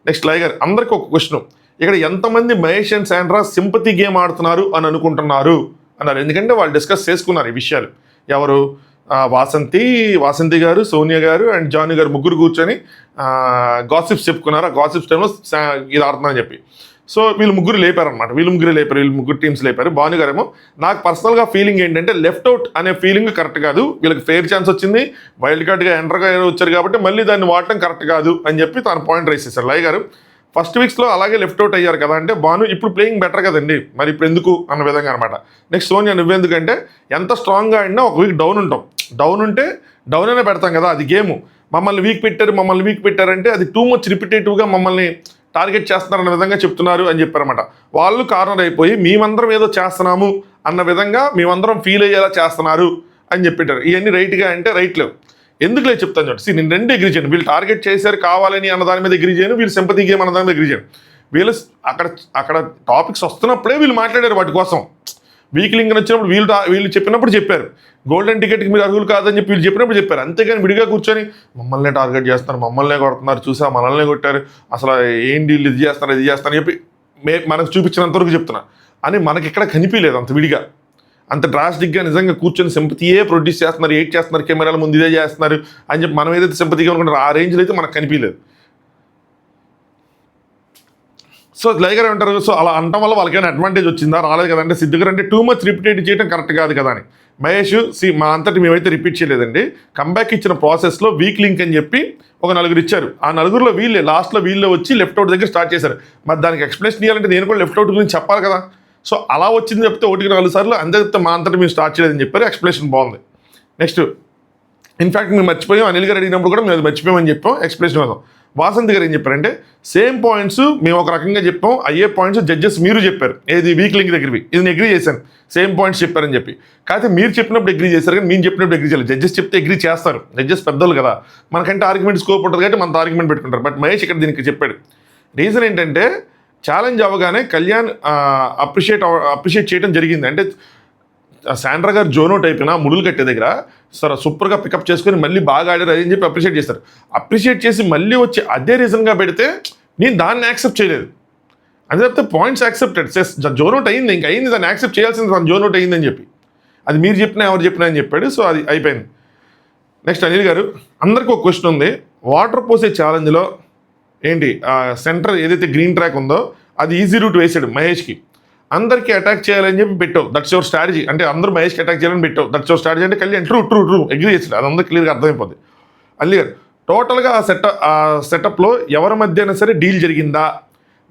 A: నెక్స్ట్ లైగర్, అందరికీ ఒక క్వశ్చన్, ఇక్కడ ఎంతమంది Mahesh and Sandra sympathy game ఆడుతున్నారు అని అనుకుంటున్నారు అన్నారు, ఎందుకంటే వాళ్ళు డిస్కస్ చేసుకున్నారు ఈ విషయాలు. ఎవరు, వాసంతి గారు, సోనియా గారు అండ్ జాను గారు ముగ్గురు కూర్చొని గాసిప్స్ చెప్పుకున్నారు. ఆ గాసిప్స్ టైంలో ఇది ఆడుతున్నారని చెప్పి, సో వీళ్ళు ముగ్గురు లేపారనమాట, వీళ్ళు ముగ్గురు టీమ్స్ లేపారు. భాను గారేమో, నాకు పర్సనల్గా ఫీలింగ్ ఏంటంటే లెఫ్ట్ అవుట్ అనే ఫీలింగ్ కరెక్ట్ కాదు, వీళ్ళకి ఫెయిర్ ఛాన్స్ వచ్చింది, వైల్డ్ కార్డ్గా ఎంటర్గా వచ్చారు కాబట్టి మళ్ళీ దాన్ని వాడటం కరెక్ట్ కాదు అని చెప్పి తన పాయింట్ రైస్ చేశారు. లై గారు, ఫస్ట్ వీక్స్లో అలాగే లెఫ్ట్ అవుట్ అయ్యారు కదా అంటే, భాను ఇప్పుడు ప్లేయింగ్ బెటర్ కదండి, మరి ఇప్పుడు ఎందుకు అన్న విధంగా అనమాట. నెక్స్ట్ సోనియా, నువ్వెందుకంటే ఎంత స్ట్రాంగ్గా ఆడినా ఒక వీక్ డౌన్ ఉంటే డౌన్ అనే పెడతాం కదా, అది గేము, మమ్మల్ని వీక్ పెట్టారంటే అది టూ మచ్ రిపిటేటివ్గా మమ్మల్ని టార్గెట్ చేస్తున్నారన్న విధంగా చెప్తున్నారు అని చెప్పారన్నమాట. వాళ్ళు కార్నర్ అయిపోయి మేమందరం ఏదో చేస్తున్నాము అన్న విధంగా మేమందరం ఫీల్ అయ్యేలా చేస్తున్నారు అని చెప్పారు. ఇవన్నీ రైట్గా అంటే రైట్ లేవు, ఎందుకు లేదు చెప్తాను చూడండి. నేను రెండు ఎగ్రీ చేయను, వీళ్ళు టార్గెట్ చేశారు కావాలని అన్న దాని మీద ఎగ్రీ చేయను, వీళ్ళు సింపతి గేమ్ అన్న దాని మీద ఎగ్రీ చేయను. వీళ్ళు అక్కడ టాపిక్స్ వస్తున్నప్పుడే వీళ్ళు మాట్లాడారు వాటి కోసం, వీక్ లింక్ వచ్చినప్పుడు వీళ్ళు చెప్పినప్పుడు చెప్పారు, గోల్డెన్ టికెట్కి మీరు అర్హులు కాదని చెప్పి వీళ్ళు చెప్పినప్పుడు చెప్పారు. అంతేగాని విడిగా కూర్చొని మమ్మల్ని టార్గెట్ చేస్తున్నారు, మమ్మల్ని కొడుతున్నారు, చూసా మనల్ని కొట్టారు, అసలు ఏంటి వీళ్ళు ఇది చేస్తారని చెప్పి మనకు చూపించినంతవరకు చెప్తున్నా అని మనకి ఇక్కడ కనిపించలేదు అంత విడిగా, అంత డ్రాస్టిక్గా నిజంగా కూర్చొని సింపతియే ప్రొడ్యూస్ చేస్తున్నారు, ఎయిట్ చేస్తున్నారు, కెమెరాల ముందు ఇదే చేస్తున్నారు అని చెప్పి మనం ఏదైతే సింపతిగా అనుకుంటారో ఆ రేంజ్లో అయితే మనకు కనిపించలేదు. సో లైగర్ ఏమంటారు, సో అలా అనటం వల్ల వాళ్ళకైనా అడ్వాంటేజ్ వచ్చిందా, రాలేదు కదంటే, సిద్ధు గారు అంటే టూ మచ్ రిపీటేట్ చేయడం కరెక్ట్ కాదు కదా అని. మహేష్, మా అంతటి మేమైతే రిపీట్ చేయలేదండి, కంబ్యాక్ ఇచ్చిన ప్రాసెస్లో వీక్ లింక్ అని చెప్పి ఒక నలుగురు ఇచ్చారు, ఆ నలుగురిలో లాస్ట్లో వీళ్ళే వచ్చి లెఫ్ట్ అవుట్ దగ్గర స్టార్ట్ చేశారు. మరి దానికి ఎక్స్ప్లెనేషన్ ఇవ్వాలంటే నేను కూడా లెఫ్ట్ అవుట్ గురించి చెప్పాలి కదా, సో అలా వచ్చింది చెప్తే 1-4 సార్లు అంతే చెప్తే మా అంతటి మేము స్టార్ట్ చేయలేదని చెప్పారు. ఎక్స్ప్లెనేషన్ బాగుంది. నెక్స్ట్, ఇన్ఫాక్ట్ మేము మర్చిపోయాం, అనిల్ గారు అడిగినప్పుడు కూడా మేము అది మర్చిపోయామని చెప్పాం, ఎక్స్ప్లెనేషన్ వద్దాం. వాసంతి గారు ఏం చెప్పారంటే, సేమ్ పాయింట్స్ మేము ఒక రకంగా చెప్పాం, అయ్యే పాయింట్స్ జడ్జెస్ మీరు చెప్పారు, ఏది వీక్ లింక్ దగ్గరవి, ఇది నేను అగ్రీ చేశాను, సేమ్ పాయింట్స్ చెప్పారని చెప్పి. కాకపోతే మీరు చెప్పినప్పుడు అగ్రీ చేశారు కానీ మేము చెప్పినప్పుడు అగ్రీ చేయాలి. జడ్జెస్ చెప్తే అగ్రీ చేస్తారు, జడ్జెస్ పెద్దలు కదా, మనకంటే ఆర్గ్యుమెంట్ స్కోప్ ఉంటుంది కాబట్టి మనతో ఆర్గ్యుమెంట్ పెట్టుకుంటారు. బట్ మహేష్ ఇక్కడ దీనికి చెప్పాడు, రీజన్ ఏంటంటే ఛాలెంజ్ అవ్వగానే కళ్యాణ్ అప్రిషియేట్ చేయడం జరిగింది. అంటే శాండ్రా గారు జోనౌట్ అయిపోయినా ముడులు కట్టే దగ్గర సరే సూపర్గా పికప్ చేసుకొని మళ్ళీ బాగా ఆడారు అని చెప్పి అప్రిషియేట్ చేస్తారు. అప్రిషియేట్ చేసి మళ్ళీ వచ్చి అదే రీజన్గా పెడితే నేను దాన్ని యాక్సెప్ట్ చేయలేదు, అది చెప్తే పాయింట్స్ యాక్సెప్టెడ్, జోనౌట్ అయింది, ఇంకా అయింది, దాన్ని యాక్సెప్ట్ చేయాల్సింది, దాని జోనౌట్ అయిందని చెప్పి అది మీరు చెప్పినా ఎవరు చెప్పినా అని చెప్పాడు. సో అది అయిపోయింది. నెక్స్ట్ అనిల్ గారు, అందరికీ ఒక క్వశ్చన్ ఉంది, వాటర్ పోసే ఛాలెంజ్లో ఏంటి సెంటర్ ఏదైతే గ్రీన్ ట్రాక్ ఉందో అది ఈజీ రూట్ వేసాడు మహేష్కి, అందరికీ అటాక్ చేయాలని చెప్పి పెట్టావు, దట్స్ యువర్ స్ట్రాటజీ, అంటే అందరూ మహేష్కి అటాక్ చేయాలని పెట్టావు, దట్స్ యువర్ స్ట్రాటజీ అంటే కళ్యాణ్ ట్రూ అగ్రీ చేసాడు, అది అందరూ క్లియర్గా అర్థమైపోద్ది. అల్లి గారు, టోటల్గా ఆ సెటప్లో ఎవరి మధ్య అయినా సరే డీల్ జరిగిందా,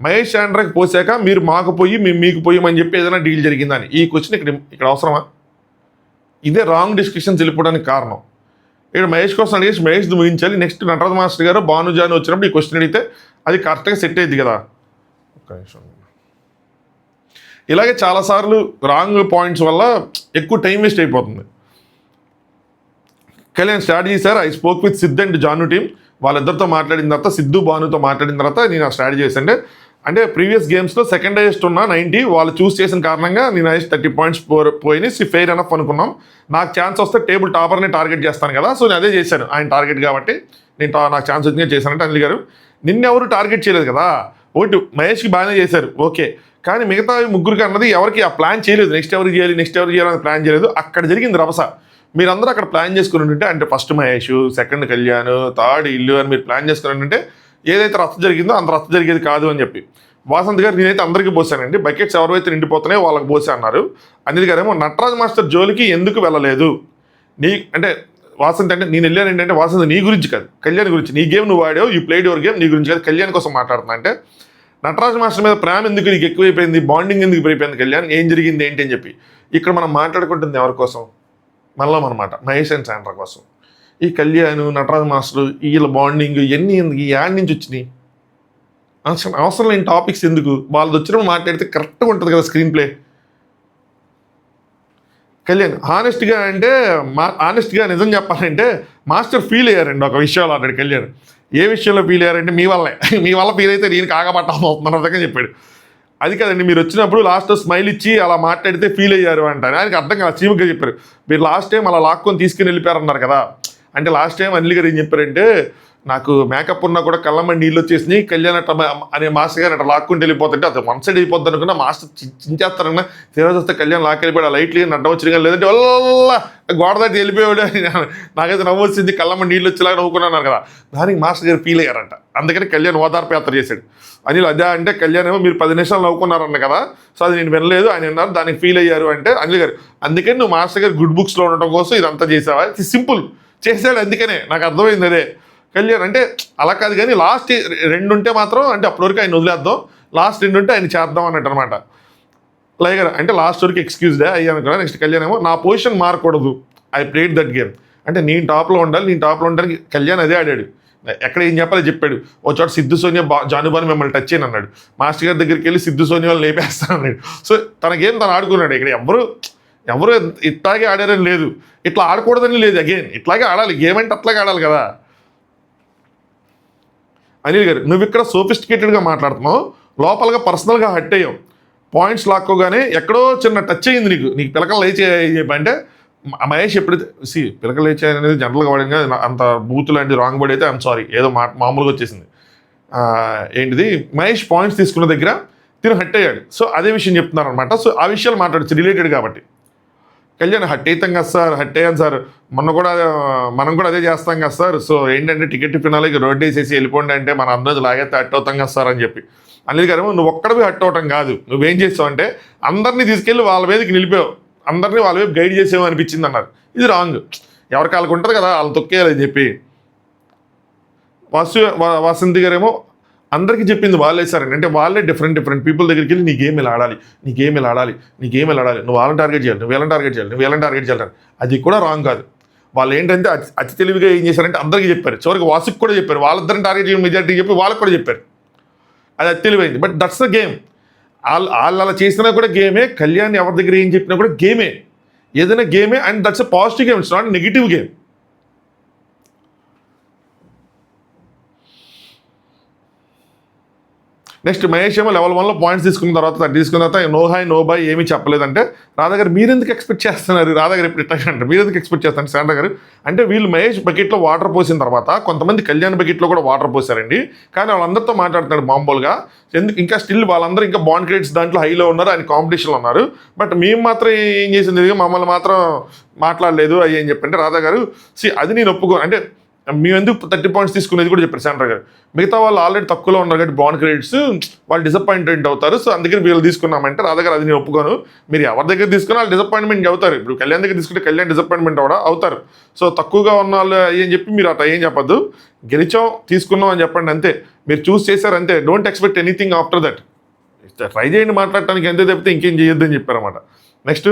A: మహేష్ శాండ్రాకి పోసాక మీరు మాకు పోయి మేము మీకు పోయామని చెప్పి ఏదైనా డీల్ జరిగిందా అని. ఈ క్వశ్చన్ ఇక్కడ అవసరమా? ఇదే రాంగ్ డిస్కషన్స్ వెళ్ళిపోవడానికి కారణం. ఇక్కడ మహేష్ కోసం అడిగేసి మహేష్ ముగించాలి, నెక్స్ట్ నటరాజ్ మాస్టర్ గారు భానుజాని వచ్చినప్పుడు ఈ క్వశ్చన్ అడిగితే అది కరెక్ట్గా సెట్ అయ్యింది కదా. ఒక్క నిమిషం. ఇలాగే చాలాసార్లు రాంగ్ పాయింట్స్ వల్ల ఎక్కువ టైం వేస్ట్ అయిపోతుంది. కళ్యాణ్ స్టార్ట్ చేశారు, I spoke with Sidh and Janu team, వాళ్ళిద్దరితో మాట్లాడిన తర్వాత సిద్ధు భానుతో మాట్లాడిన తర్వాత నేను ఆ స్ట్రాటజీ చేశాను. అంటే ప్రీవియస్ గేమ్స్లో సెకండ్ హైయెస్ట్ ఉన్న 90 వాళ్ళు చూస్ చేసిన కారణంగా నేను హైయెస్ట్ 30 పాయింట్స్ పోయినాయి, ఫెయిర్ ఎనఫ్ అనుకున్నాం. నాకు ఛాన్స్ వస్తే టేబుల్ టాపర్ని టార్గెట్ చేస్తాను కదా, సో నేను అదే చేశాను, ఆయన టార్గెట్ కాబట్టి నాకు ఛాన్స్ వచ్చిందే చేశానంటే. అనిల్ గారు, నిన్నెవరు టార్గెట్ చేయలేదు కదా, ఒకటి మహేష్కి బాగానే చేశారు ఓకే, కానీ మిగతా ముగ్గురికి అన్నది ఎవరికి ఆ ప్లాన్ చేయలేదు, నెక్స్ట్ ఎవరికి చేయాలని ప్లాన్ చేయలేదు. అక్కడ జరిగింది రభస. మీరందరూ అక్కడ ప్లాన్ చేసుకుని ఉంటే, అంటే first Mahesh, second Kalyan, third ఇల్లు అని మీరు ప్లాన్ చేసుకుని ఉంటే ఏదైతే రచ్చ జరిగిందో అంత రచ్చ జరిగేది కాదు అని చెప్పి. వాసంత్ గారు, నేనైతే అందరికీ పోసానండి, బకెట్స్ ఎవరైతే నిండిపోతున్నాయో వాళ్ళకి పోసా అన్నారు. అనిల్ గారేమో నటరాజ్ మాస్టర్ జోలికి ఎందుకు వెళ్ళలేదు అంటే వాసంత్ అంటే నేను వెళ్ళాను ఏంటంటే వాసంత్ నీ గురించి కాదు, కళ్యాణ్ గురించి, నీ గేమ్ నువ్వు ఆడావు, యూ ప్లేడ్ యువర్ గేమ్, నీ గురించి కాదు, కళ్యాణ్ కోసం మాట్లాడుతున్నా. అంటే నటరాజ్ మాస్టర్ మీద ప్రేమ ఎందుకు నీకు ఎక్కువైపోయింది, బాండింగ్ ఎందుకు అయిపోయింది కళ్యాణ్, ఏం జరిగింది ఏంటి అని చెప్పి. ఇక్కడ మనం మాట్లాడుకుంటుంది ఎవరి కోసం, మనలో అనమాట, మహేష్ అండ్ శాండ్రా కోసం. ఈ కళ్యాణ్, నటరాజ్ మాస్టర్, వీళ్ళ బాండింగ్ ఇవన్నీ ఎందుకు, ఈ యాడ్ నుంచి వచ్చినాయి, అసలు అవసరం లేని టాపిక్స్ ఎందుకు, వాళ్ళది వచ్చినప్పుడు మాట్లాడితే కరెక్ట్గా ఉంటుంది కదా స్క్రీన్ ప్లే. కళ్యాణ్ ఆనెస్ట్గా నిజం చెప్పాలంటే మాస్టర్ ఫీల్ అయ్యారండి ఒక విషయంలో అన్నాడు కళ్యాణ్. ఏ విషయంలో ఫీల్ అయ్యారంటే మీ వల్ల ఫీల్ అయితే నేను కాకపట్టాల్సి అవుతున్నట్టుగా చెప్పాడు. అది కదండి, మీరు వచ్చినప్పుడు లాస్ట్ స్మైల్ ఇచ్చి అలా మాట్లాడితే ఫీల్ అయ్యారు అంటారు. ఆయనకి అర్థం కాదు, చీముగా చెప్పారు. మీరు లాస్ట్ టైం అలా లాక్కొని తీసుకుని వెళ్ళిపోయారన్నారు కదా. అంటే లాస్ట్ టైం అనిల్ గారు ఏం చెప్పారంటే, నాకు మేకప్ ఉన్నా కూడా కళ్ళమ్మ నీళ్ళు వచ్చేసినాయి, కళ్యాణ్ అట్ట అనే మాస్టర్ గారు అట్లా లాక్కుంటూ వెళ్ళిపోతుంటే అది వన్ సైడ్ అయిపోద్ది అనుకున్నా, మాస్టర్ చించేస్తారన్నా తీరా వస్తే కళ్యాణ్ లాక్ వెళ్ళిపోయాడు. లైట్లు అడ్డం వచ్చిన కానీ లేదంటే వల్ల గోడ దాటి వెళ్ళిపోయాడు. నాకైతే నవ్వు వచ్చింది, కళ్ళమ్మ నీళ్ళు వచ్చేలాగా నవ్వుకున్నాను కదా. దానికి మాస్టర్ గారు ఫీల్ అయ్యారంట. అందుకని కళ్యాణ్ ఓదార్పు యాత్ర చేశాడు. అనిల్ అదే అంటే కళ్యాణ్ ఏమో మీరు 10 నిమిషాలు నవ్వుకున్నారన్న కదా, సో అది నేను వినలేదు ఆయన అన్నారు, దానికి ఫీల్ అయ్యారు అంటే అనిల్ గారు అందుకని నువ్వు మాస్టర్ గారు గుడ్ బుక్స్లో ఉండటం కోసం ఇదంతా చేసావా, సింపుల్ చేశాడు. అందుకనే నాకు అర్థమైంది అదే. కళ్యాణ్ అంటే అలా కాదు కానీ లాస్ట్ 2 ఉంటే మాత్రం అంటే అప్పటివరకు ఆయన వదిలేద్దాం, లాస్ట్ 2 ఉంటే ఆయన చేద్దాం అన్నట్టు అనమాట. లైగర్ అంటే లాస్ట్ వరకు ఎక్స్క్యూజ్డే అయ్యాను అనుకున్నా. నెక్స్ట్ కళ్యాణ్ ఏమో నా పొజిషన్ మారకూడదు, ఐ ప్లేడ్ దట్ గేమ్. అంటే నేను టాప్లో ఉండాలి, నేను టాప్లో ఉండడానికి కళ్యాణ్ అదే ఆడాడు. ఎక్కడ ఏం చెప్పాలో చెప్పాడు. ఓ చోట సిద్ధు సోనియా జానుబాని మిమ్మల్ని టచ్ చేయను అన్నాడు. మాస్టర్ గారి దగ్గరికి వెళ్ళి సిద్ధు సోనియా వాళ్ళు లేపేస్తాను అన్నాడు. సో తన గేమ్ తను ఆడుకున్నాడు. ఇక్కడ ఎవరు ఇట్లాగే ఆడారని లేదు, ఇట్లా ఆడకూడదని లేదు. అగైన్ ఇట్లాగే ఆడాలి, గేమ్ అంటే అట్లాగే ఆడాలి కదా. అనిల్ గారు నువ్వు ఇక్కడ సోఫిస్టికేటెడ్గా మాట్లాడుతున్నావు, లోపలగా పర్సనల్గా హట్ అయ్యావు. పాయింట్స్ లాక్కోగానే ఎక్కడో చిన్న టచ్ అయ్యింది నీకు పిలకలు లేచి అంటే మహేష్ ఎప్పుడైతే పిలకలు లేచి అనేది జనరల్గా వాడింది కదా, అంత బూత్ లాంటి రాంగ్ వర్డ్ అయితే ఐఎమ్ సారీ, ఏదో మామూలుగా వచ్చేసింది. ఏంటిది మహేష్ పాయింట్స్ తీసుకున్న దగ్గర తిను హట్ అయ్యాడు. సో అదే విషయం చెప్తున్నారు అనమాట. సో ఆ విషయాలు మాట్లాడచ్చు రిలేటెడ్ కాబట్టి. కళ్యాణ్ హట్ అవుతాం కదా సార్, హట్ అయ్యాను సార్, మనం కూడా అదే చేస్తాం కదా సార్. సో ఏంటంటే టికెట్ ఫినాలకి రోడ్ వేసేసి వెళ్ళిపోండి అంటే మన అందరూ లాగైతే హట్ అవుతాం కదా సార్ అని చెప్పి. అనిల్ గారు నువ్వు ఒక్కడవి హట్ అవటం కాదు, నువ్వేం చేస్తావు అంటే అందరినీ తీసుకెళ్ళి వాళ్ళ మీదకి నిలిపావు, అందరినీ వాళ్ళ వైపు గైడ్ చేసేవో అనిపించింది అన్నారు. ఇది రాంగ్. ఎవరికి వాళ్ళకి ఉంటుంది కదా, వాళ్ళు తొక్కేయాలని చెప్పి. వాసంతి గారేమో అందరికీ చెప్పింది వాళ్ళే సార్ అంటే వాళ్ళే డిఫరెంట్ పీపుల్ దగ్గరికి వెళ్ళి నీ గేమ్ ఇలా ఆడాలి, నువ్వు వాళ్ళని టార్గెట్ చేయాలి, నువ్వు వీళ్ళని టార్గెట్ చేయాలి. అది కూడా రాంగ్ కాదు. వాళ్ళు ఏంటంటే అతి తెలివిగా ఏం చేశారంటే అందరికీ చెప్పారు, చివరికి వాసుకి కూడా చెప్పారు, వాళ్ళిద్దరిని టార్గెట్ చేయడం మెజారిటీ చెప్పి వాళ్ళకి కూడా చెప్పారు. అది అతి తెలివైంది. But that's the game. వాళ్ళు అలా చేసినా కూడా గేమే, కళ్యాణ్ ఎవరి దగ్గర ఏం చెప్పినా కూడా గేమే, ఏదైనా గేమే. And that's a positive game, it's not negative game. Next Mahesh ఏమో లెవెల్ 1లో పాయింట్స్ తీసుకున్న తర్వాత నో హాయ్ నో బాయ్ ఏమీ చెప్పలేదంటే రాధా గారు మీరెందుకు ఎక్స్పెక్ట్ చేస్తున్నారు, రాధా గారు ఇప్పుడు ఇట్లా అంటే మీరెందుకు ఎక్స్పెక్ట్ చేస్తారు శాండ్రా గారు అంటే వీళ్ళు మహేష్ బకెట్లో వాటర్ పోసిన తర్వాత కొంతమంది కళ్యాణ్ బకెట్లో కూడా వాటర్ పోసారండి. కానీ వాళ్ళందరితో మాట్లాడుతున్నాడు మామూలుగా. ఎందుకు ఇంకా స్టిల్ వాళ్ళందరూ ఇంకా బాండ్ క్రియేట్స్ దాంట్లో హైలో ఉన్నారు, ఆయన కాంపిటీషన్లో ఉన్నారు. బట్ మేము మాత్రం ఏం చేసింది, మమ్మల్ని మాత్రం మాట్లాడలేదు అయ్యి అని చెప్పంటే రాధా గారు అది నేను ఒప్పుకోను అంటే మేము ఎందుకు 30 పాయింట్స్ తీసుకునేది కూడా చెప్పారు శాండ్రా గారు. మిగతా వాళ్ళు ఆల్రెడీ తక్కువలో ఉన్నారు కాబట్టి బాండ్ క్రెడిట్స్ వాళ్ళు డిసప్పాయింటెడ్ అవుతారు. సో అందుకని వీళ్ళు తీసుకున్నామంటే రాధా గారు అది నేను ఒప్పుకోను. మీరు ఎవరి దగ్గర తీసుకున్నా వాళ్ళు డిసప్పాయింట్మెంట్ అవుతారు. ఇప్పుడు కళ్యాణ్ దగ్గర తీసుకుంటే కళ్యాణ్ డిసప్పాయింట్మెంట్ అవుతారు. సో తక్కువగా ఉన్న వాళ్ళు ఏం చెప్పి మీరు అట్లా ఏం చెప్పద్దు, గెలిచాం తీసుకున్నాం అని చెప్పండి అంతే. మీరు చూస్ చేశారు అంతే, don't expect anything after that. Try చేయండి మాట్లాడటానికి, అంతే తప్పితే ఇంకేం చేయొద్దని చెప్పారన్నమాట. నెక్స్ట్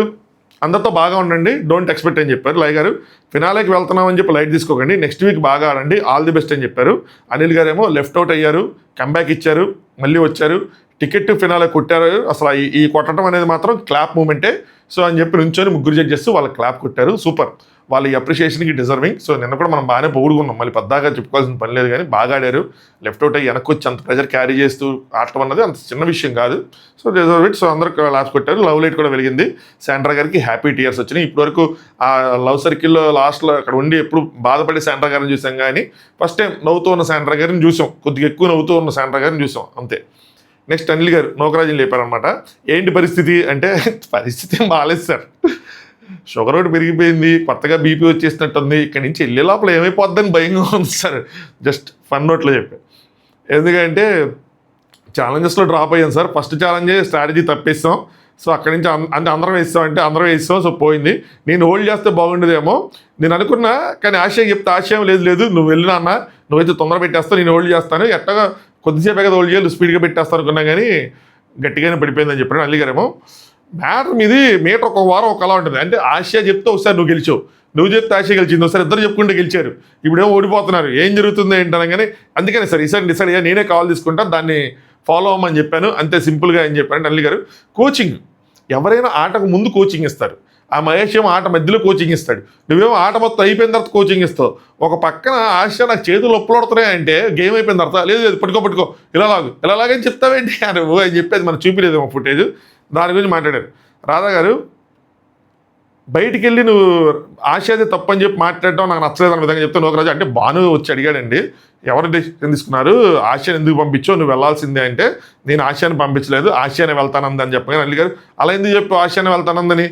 A: అందరితో బాగా ఉండండి, డోంట్ ఎక్స్పెక్ట్ అని చెప్పారు. లై గారు ఫినాలేకి వెళ్తున్నామని చెప్పి లైట్ తీసుకోకండి, నెక్స్ట్ వీక్ బాగా ఆడండి, ఆల్ ది బెస్ట్ అని చెప్పారు. అనిల్ గారు ఏమో లెఫ్ట్ అవుట్ అయ్యారు, కంబ్యాక్ ఇచ్చారు, మళ్ళీ వచ్చారు, టికెట్ ఫినాలే కొట్టారు. అసలు ఈ కొట్టడం అనేది మాత్రం క్లాప్ మూమెంటే. సో అని చెప్పి నుంచొని ముగ్గురు జడ్జెస్ వాళ్ళకి క్లాప్ కొట్టారు. సూపర్, వాళ్ళ ఈ అప్రిషియేషన్కి డిజర్వింగ్. సో నిన్న కూడా మనం బాగానే పొగుడుకున్నాం, మళ్ళీ పెద్దగా చెప్పుకోవాల్సిన పని లేదు. కానీ బాగా ఆడారు, లెఫ్ట్ అవుట్ అయ్యి వెనక్కి వచ్చి అంత ప్రెజర్ క్యారీ చేస్తూ ఆడటం అన్నది అంత చిన్న విషయం కాదు. So deserve it. సో అందరూ క్లాప్స్ కొట్టారు, లవ్ లైట్ కూడా వెలిగింది. శాండ్రా గారికి హ్యాపీ టీయర్స్ వచ్చినాయి. ఇప్పటివరకు ఆ లవ్ సర్కిల్లో లాస్ట్లో అక్కడ ఉండి ఎప్పుడు బాధపడే శాండ్రా గారిని చూసాం, కానీ ఫస్ట్ టైం నవ్వుతూ ఉన్న శాండ్రా గారిని చూసాం, కొద్దిగా ఎక్కువ నవ్వుతూ ఉన్న శాండ్రా గారిని చూసాం అంతే. నెక్స్ట్ అనిల్ గారు నోకరాజుని లేపారనమాట. ఏంటి పరిస్థితి అంటే పరిస్థితి బాగాలేదు సార్, షుగర్ ఒకటి పెరిగిపోయింది, కొత్తగా బీపీ వచ్చేసినట్టుంది, ఇక్కడి నుంచి వెళ్ళే లోపల ఏమైపోద్దని భయంగా ఉంది సార్. జస్ట్ ఫన్ నోట్లో చెప్పాను. ఎందుకంటే ఛాలెంజెస్లో డ్రాప్ అయ్యాను సార్. ఫస్ట్ ఛాలెంజే స్ట్రాటజీ తప్పేస్తాం. సో అక్కడి నుంచి అందరం వేస్తాం. సో పోయింది. నేను హోల్డ్ చేస్తే బాగుండేదేమో నేను అనుకున్నా, కానీ ఆశయం చెప్తే ఆశయం లేదు నువ్వు వెళ్ళినా అన్న, నువ్వైతే తొందర పెట్టేస్తావు, నేను హోల్డ్ చేస్తాను, ఎట్టగా కొద్దిసేపే కదా హోల్డ్ చేయాలి, స్పీడ్గా పెట్టేస్తాను అనుకున్నా, కానీ గట్టిగానే పడిపోయిందని చెప్పాను. అల్లి గారేమో మీటర్ ఒక వారం ఒకలా ఉంటుంది. అంటే ఆసియా చెప్తే ఒకసారి నువ్వు గెలిచావు, నువ్వు చెప్తే ఆశ గెలిచింది, ఒకసారి ఇద్దరు చెప్పుకుంటే గెలిచారు, ఇప్పుడేమో ఓడిపోతున్నారు, ఏం జరుగుతుంది ఏంటనగానే అందుకని సార్ ఈసారి డిసైడ్ అయ్యా, నేనే కాల్ తీసుకుంటాను, దాన్ని ఫాలో అవ్వమని చెప్పాను, అంతే సింపుల్గా ఏం చెప్పాను. అల్లి గారు కోచింగ్, ఎవరైనా ఆటకు ముందు కోచింగ్ ఇస్తారు, ఆ మహేష్ ఏమో ఆట మధ్యలో కోచింగ్ ఇస్తాడు, నువ్వేమో ఆట మొత్తం అయిపోయిన తర్వాత కోచింగ్ ఇస్తావు. ఒక పక్కన ఆశ నాకు చేతులు ఒప్పులాడుతున్నాయి అంటే గేమ్ అయిపోయిన తర్వాత లేదు లేదు పట్టుకో ఇలాగని చెప్తావేంటి నువ్వు అని చెప్పేది మనం చూపిలేదేమో ఫుటేజ్, దాని గురించి మాట్లాడారు. రాధా గారు బయటికి వెళ్ళి నువ్వు ఆశయాది తప్పని చెప్పి మాట్లాడటం నాకు నచ్చలేదు అన్న విధంగా చెప్తే నోకరాజు అంటే భాను వచ్చి అడిగాడండి, ఎవరు డెసిషన్ తీసుకున్నారు, ఆశయాన్ని ఎందుకు పంపించో, నువ్వు వెళ్ళాల్సిందే అంటే నేను ఆశయాన్ని పంపించలేదు, ఆశయాన్ని వెళ్తానందని చెప్పగానే అల్లి గారు అలా ఎందుకు చెప్పు ఆశయాన్ని వెళ్తానందని,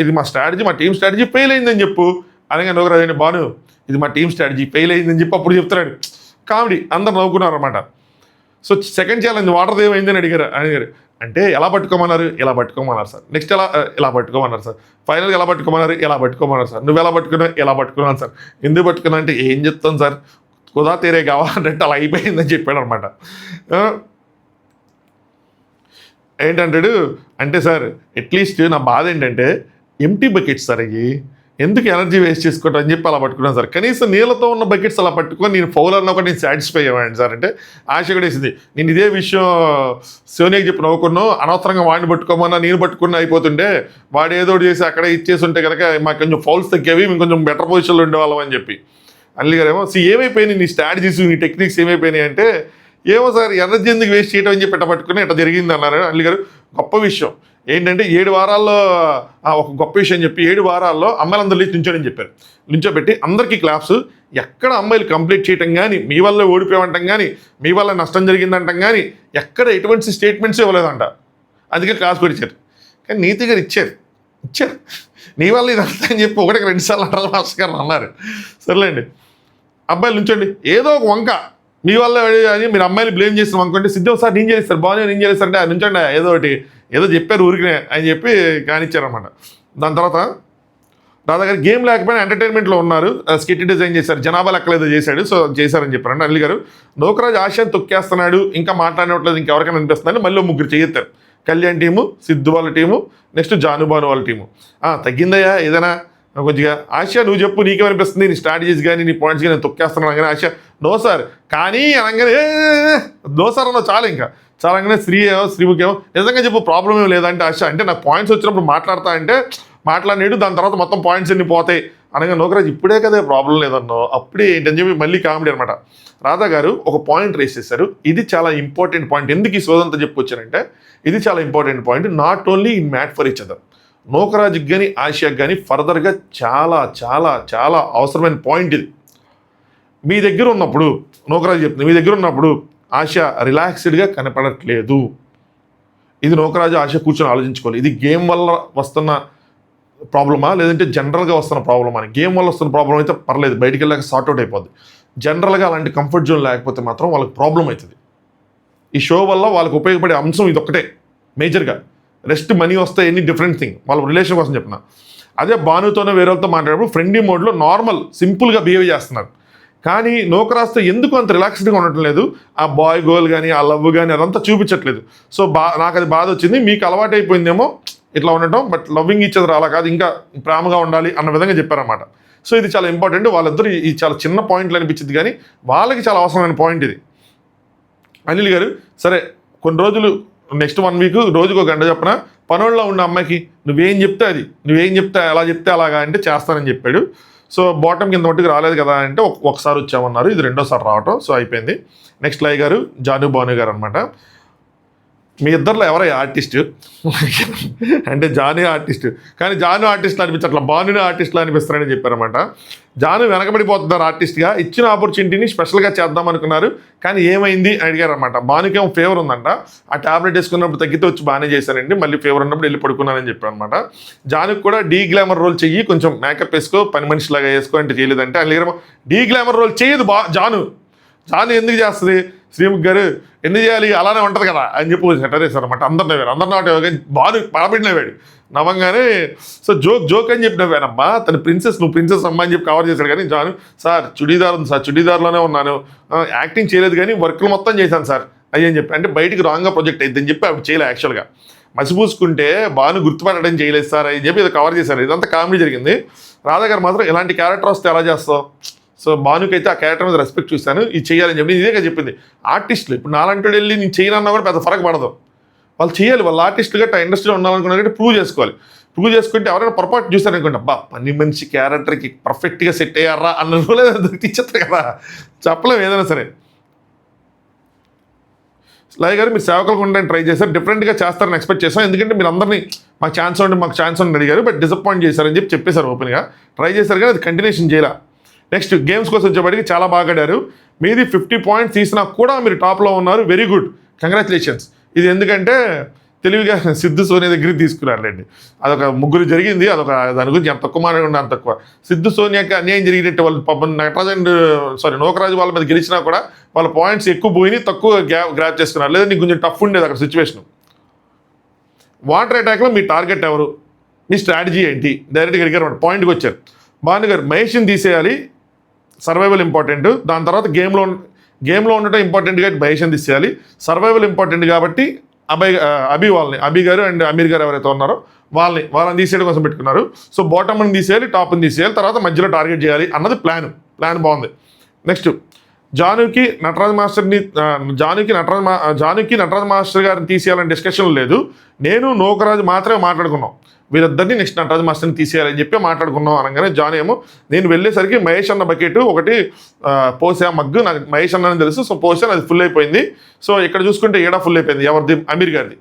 A: ఇది మా స్ట్రాటజీ, మా టీం స్ట్రాటజీ ఫెయిల్ అయిందని చెప్పు అనగా నోకరాజు అంటే భాను ఇది మా టీం స్ట్రాటజీ ఫెయిల్ అయిందని చెప్పి అప్పుడు చెప్తున్నాడు. కామెడీ, అందరు నవ్వుకున్నారు అనమాట. సో సెకండ్ ఛాలెంజ్ వాటర్ ఏమైందని అడిగారు. అంటే ఎలా పట్టుకోమన్నారు, ఇలా పట్టుకోమన్నారు సార్, నెక్స్ట్ ఇలా పట్టుకోమన్నారు సార్, ఫైనల్గా ఎలా పట్టుకోమన్నారు, ఇలా పట్టుకోమన్నారు సార్, నువ్వు ఎలా పట్టుకున్నావు, ఎలా పట్టుకున్నాను సార్, ఎందుకు పట్టుకున్నా అంటే ఏం చెప్తాను సార్, కుదా తీరే కావాలంటే అలా అయిపోయిందని చెప్పాడు అనమాట. ఏంటంటాడు అంటే సార్ అట్లీస్ట్ నా బాధ ఏంటంటే ఎంటీ బకెట్స్ సార్ అయ్యి ఎందుకు ఎనర్జీ వేస్ట్ చేసుకోవటం అని చెప్పి అలా పట్టుకున్నాను సార్, కనీసం నీళ్ళతో ఉన్న బకెట్స్ అలా పట్టుకొని నేను ఫౌల్ అన్న ఒకటి నేను సాటిస్ఫై అయ్యాను సార్ అంటే ఆశ కూడా వేసింది. నేను ఇదే విషయం సోనియాకి చెప్పి నవ్వుకున్నాను, అనవసరంగా వాడిని పట్టుకోమన్నా నేను పట్టుకున్నా అయిపోతుండే, వాడు ఏదో చేసి అక్కడ ఇచ్చేసి ఉంటే కనుక మాకు కొంచెం ఫౌల్స్ తగ్గేవి, మేము కొంచెం బెటర్ పొజిషన్లో ఉండేవాళ్ళం అని చెప్పి. అల్లి గారేమో ఏమైపోయినాయి నీ స్ట్రాటజీస్ నీ టెక్నిక్స్ ఏమైపోయినాయి అంటే ఏమో సార్ ఎనర్జీ ఎందుకు వేస్ట్ చేయడం అని చెప్పి ఇట్లా పట్టుకుని ఇట్లా జరిగింది అన్నారు. అల్లి గారు గొప్ప విషయం ఏంటంటే 7 వారాల్లో ఒక గొప్ప విషయం చెప్పి 7 వారాల్లో అమ్మాయిలందరూ లేచి నుంచోని చెప్పారు, నుంచోబెట్టి అందరికీ క్లాప్స్, ఎక్కడ అమ్మాయిలు కంప్లీట్ చేయటం కానీ, మీ వల్ల ఓడిపోయామంటాం కానీ, మీ వల్ల నష్టం జరిగిందంటాం కానీ ఎక్కడ ఎటువంటి స్టేట్మెంట్స్ ఇవ్వలేదంట, అందుకే క్లాస్ కూడా ఇచ్చారు. కానీ నీతి గారు ఇచ్చారు నీ వల్ల ఇది అంతా అని చెప్పి 1-2 సార్లు అంటారు మాస్టర్ గారు అన్నారు. సర్లేండి అబ్బాయిలు నుంచోండి, ఏదో ఒక వంక మీ వల్ల అని మీరు అమ్మాయిలు బ్లేమ్ చేసిన అనుకోండి, సిద్ధం సార్ నేను చేస్తారు బాగా నేను చేస్తారంటే అది నుంచండి ఏదో ఒకటి ఏదో చెప్పారు ఊరికినే అని చెప్పి కానిచ్చారన్నమాట. దాని తర్వాత రాధా గారు గేమ్ లేకపోయినా ఎంటర్టైన్మెంట్లో ఉన్నారు, స్కిట్ డిజైన్ చేశారు, జనాభా లెక్కలేదో చేశాడు, సో చేశారని చెప్పారండి. అల్లి గారు నోకరాజు ఆశయాన్ని తొక్కేస్తున్నాడు, ఇంకా మాట్లాడట్లేదు, ఇంకెవరికైనా అనిపిస్తుందని మళ్ళీ 3 చేయొత్తారు, కళ్యాణ్ టీము, సిద్ధు వాళ్ళ టీము, నెక్స్ట్ జానుబాను వాళ్ళ టీము. తగ్గిందయ్యా ఏదైనా కొద్దిగా ఆశ నువ్వు చెప్పు నీకేమనిపిస్తుంది, నీ స్ట్రాటజీస్ కానీ నీ పాయింట్స్ కానీ నేను తొక్కేస్తున్నాను కానీ ఆశ నో సార్ కానీ అనగానే నో సార్ అన్న చాలా అనగానే శ్రీముఖేమో నిజంగా చెప్పు ప్రాబ్లం ఏం లేదంటే ఆశ అంటే నాకు పాయింట్స్ వచ్చినప్పుడు మాట్లాడతా అంటే మాట్లాడినాడు, దాని తర్వాత మొత్తం పాయింట్స్ అన్ని పోతాయి అనగా నోకరాజు ఇప్పుడే కదా ప్రాబ్లం లేదన్నో అప్పుడే ఏంటని చెప్పి మళ్ళీ కామెడీ అనమాట. రాధా గారు ఒక పాయింట్ రేస్ చేశారు, ఇది చాలా ఇంపార్టెంట్ పాయింట్, ఎందుకు ఈ సోదంతా చెప్పుకొచ్చారంటే ఇది చాలా important point, not only in made for each other, నోకరాజుకి కానీ ఆసియాకి కానీ ఫర్దర్గా చాలా చాలా చాలా అవసరమైన పాయింట్ ఇది. మీ దగ్గర ఉన్నప్పుడు నోకరాజు చెప్తుంది, మీ దగ్గర ఉన్నప్పుడు ఆశ రిలాక్స్డ్గా కనపడట్లేదు, ఇది నోకరాజు ఆశ కూర్చొని ఆలోచించుకోవాలి, ఇది గేమ్ వల్ల వస్తున్న ప్రాబ్లమా లేదంటే జనరల్గా వస్తున్న ప్రాబ్లమా అని. గేమ్ వల్ల వస్తున్న ప్రాబ్లం అయితే పర్లేదు బయటికి వెళ్ళాక సార్ట్అవుట్ అయిపోద్ది, జనరల్గా అలాంటి కంఫర్ట్ జోన్ లేకపోతే మాత్రం వాళ్ళకి ప్రాబ్లం అవుతుంది. ఈ షో వల్ల వాళ్ళకి ఉపయోగపడే అంశం ఇది ఒక్కటే మేజర్గా, రెస్ట్ మనీ వస్తే ఎనీ డిఫరెంట్ థింగ్, వాళ్ళ రిలేషన్ కోసం చెప్తున్నా. అదే భానుతోనే వేరే వాళ్ళతో మాట్లాడేటప్పుడు ఫ్రెండ్లీ మోడ్లో నార్మల్ సింపుల్గా బిహేవ్ చేస్తున్నారు, కానీ నోకరాజుతో ఎందుకు అంత రిలాక్స్డ్గా ఉండటం లేదు, ఆ బాయ్ గోల్ కానీ ఆ లవ్ కానీ అదంతా చూపించట్లేదు. సో నాకు అది బాధ వచ్చింది, మీకు అలవాటు అయిపోయిందేమో ఇట్లా ఉండటం, బట్ లవ్వింగ్ ఈచ్ అదర్ అలా కాదు, ఇంకా ప్రేమగా ఉండాలి అన్న విధంగా చెప్పారన్నమాట. సో ఇది చాలా ఇంపార్టెంట్, వాళ్ళిద్దరు ఈ చాలా చిన్న పాయింట్లు అనిపించింది కానీ వాళ్ళకి చాలా అవసరమైన పాయింట్ ఇది. అనిల్ గారు సరే కొన్ని రోజులు నెక్స్ట్ 1 వీక్ రోజుకు 1 గంట చెప్పిన పనుల్లో ఉన్న అమ్మాయికి నువ్వేం చెప్తే ఎలా చెప్తే అలాగా అంటే చేస్తానని చెప్పాడు. సో బాటమ్ కింద మట్టుకు రాలేదు కదా అంటే ఒకసారి వచ్చామన్నారు, ఇది 2వ సారి రావటం, సో అయిపోయింది. నెక్స్ట్ లై గారు జాను భాను గారు అనమాట. మీ ఇద్దరిలో ఎవరై ఆర్టిస్ట్ అంటే జాను ఆర్టిస్ట్, కానీ జాను ఆర్టిస్ట్లో అనిపించట్లా భానుని ఆర్టిస్ట్లో అనిపిస్తారని చెప్పారన్నమాట. జాను వెనకబడిపోతున్నారు ఆర్టిస్ట్గా, ఇచ్చిన ఆపర్చునిటీని స్పెషల్గా చేద్దాం అనుకున్నారు కానీ ఏమైంది అని అడిగారు అనమాట. భానుకేమో ఫీవర్ ఉందంట, ఆ ట్యాబ్లెట్ వేసుకున్నప్పుడు తగ్గితే వచ్చి బాగానే చేశానండి, మళ్ళీ ఫీవర్ ఉన్నప్పుడు వెళ్ళి పడుకున్నానని చెప్పారు అనమాట. జానుకి కూడా డీ గ్లామర్ రోల్ చెయ్యి, కొంచెం మేకప్ వేసుకో, పని మనిషిలాగా వేసుకో అంటే చేయలేదంటే అలాగేమో డీ గ్లామర్ రోల్ చేయదు జాను ఎందుకు చేస్తుంది, శ్రీముఖ్ గారు ఎందుకు చేయాలి అలానే ఉంటుంది కదా అని చెప్పి సెటరేసారు అనమాట. అందరు నవ్వారు, బాను పడబడి నవ్వాడు, నవ్వంగానే సో జోక్ అని చెప్పి నవ్వానమ్మా, తన నువ్వు ప్రిన్సెస్ అమ్మ అని చెప్పి కవర్ చేశాడు. కానీ జాను సార్ చుడీదార్ ఉంది సార్, చుడీదార్లోనే ఉన్నాను, యాక్టింగ్ చేయలేదు కానీ వర్క్లు మొత్తం చేశాను సార్ అయ్యని చెప్పి, అంటే బయటికి రాంగ్గా ప్రొజెక్ట్ అయ్యిందని చెప్పి అవి చేయలే యాక్చువల్గా. మసిపూసుకుంటే బాను గుర్తుపట్టడం చేయలేదు సార్ అని చెప్పి ఇది కవర్ చేశారు. ఇదంతా కామెడీ జరిగింది. రాధా గారు మాత్రం ఇలాంటి క్యారెక్టర్ వస్తే ఎలా చేస్తావు, సో భానుకి అయితే ఆ క్యారెక్టర్ మీద రెస్పెక్ట్ చూశాను, ఇది చేయాలని చెప్పి ఇదేగా చెప్పింది. ఆర్టిస్టులు ఇప్పుడు నాలంటి వెళ్ళి నేను చేయనన్నా కూడా పెద్ద ఫరక పడదు, వాళ్ళు చేయాలి. వాళ్ళు ఆర్టిస్టులుగా ఇండస్ట్రీలో ఉండాలనుకున్నా ప్రూవ్ చేసుకోవాలి. ప్రూవ్ చేసుకుంటే ఎవరైనా పొరపాటు చూస్తారనుకోండి, అబ్బా పని మనిషి క్యారెక్టర్కి పర్ఫెక్ట్గా సెట్ అయ్యారా అన్న తెచ్చేస్తారు కదా, చెప్పలేము ఏదైనా సరే. లయ గారు మీరు సేవకులకు ఉండడానికి ట్రై చేశారు, డిఫరెంట్గా చేస్తారని ఎక్స్పెక్ట్ చేస్తాం, ఎందుకంటే మీరు అందరినీ మాకు ఛాన్స్ ఉండి అడిగారు, బట్ డిసప్పాయింట్ చేశారని చెప్పేశారు ఓపెన్గా. ట్రై చేశారు కానీ అది కంటిన్యూషన్ చేయాల. నెక్స్ట్ గేమ్స్ కోసం వచ్చేప్పటికి చాలా బాగా ఆడారు. మీది 50 పాయింట్స్ తీసినా కూడా మీరు టాప్లో ఉన్నారు, వెరీ గుడ్, కంగ్రాచులేషన్స్. ఇది ఎందుకంటే తెలివిగా సిద్ధు సోనియా దగ్గరికి తీసుకున్నారులేండి. అదొక ముగ్గురు జరిగింది, అదొక దాని గురించి ఎంత తక్కువ మాట్లాడి అంత తక్కువ. సిద్ధు సోనియాకి అన్యాయం జరిగినట్టు వాళ్ళు పాపం నూకరాజు వాళ్ళ మీద గెలిచినా కూడా వాళ్ళ పాయింట్స్ ఎక్కువ పోయి తక్కువ గ్రాప్ చేసుకున్నారు, లేదా నీకు కొంచెం టఫ్ ఉండేది అక్కడ సిచ్యువేషన్. వాటర్ అటాక్లో మీ టార్గెట్ ఎవరు, మీ స్ట్రాటజీ ఏంటి, డైరెక్ట్గా అడిగారు, పాయింట్కి వచ్చారు. భాను గారు మహేష్ని తీసేయాలి, సర్వైవల్ ఇంపార్టెంట్, దాని తర్వాత గేమ్లో ఉండటం ఇంపార్టెంట్ కాబట్టి మహేష్ని తీసేయాలి, సర్వైవల్ ఇంపార్టెంట్ కాబట్టి అభి గారు అండ్ అమీర్ గారు ఎవరైతే ఉన్నారో వాళ్ళని తీసేయడం కోసం పెట్టుకున్నారు. సో బాటమ్ని తీసేయాలి, టాప్ని తీసేయాలి, తర్వాత మధ్యలో టార్గెట్ చేయాలి అన్నది ప్లాన్ బాగుంది. నెక్స్ట్ జానుకి నటరాజ్ మాస్టర్ గారిని తీసేయాలని డిస్కషన్ లేదు, నేను నూకరాజు మాత్రమే మాట్లాడుకున్నాం, వీరిద్దరిని నెక్స్ట్ నటరాజ్ మాస్టర్ని తీసేయాలని చెప్పి మాట్లాడుకున్నాం అనగానే జాన్ ఏమో నేను వెళ్ళేసరికి మహేష్ అన్న బకెట్ ఒకటి పోసా మగ్గు, నాకు మహేష్ అన్న తెలుసు, సో పోసాను, అది ఫుల్ అయిపోయింది. సో ఇక్కడ చూసుకుంటే ఏడా ఫుల్ అయిపోయింది, ఎవరిది అమీర్ గారిది,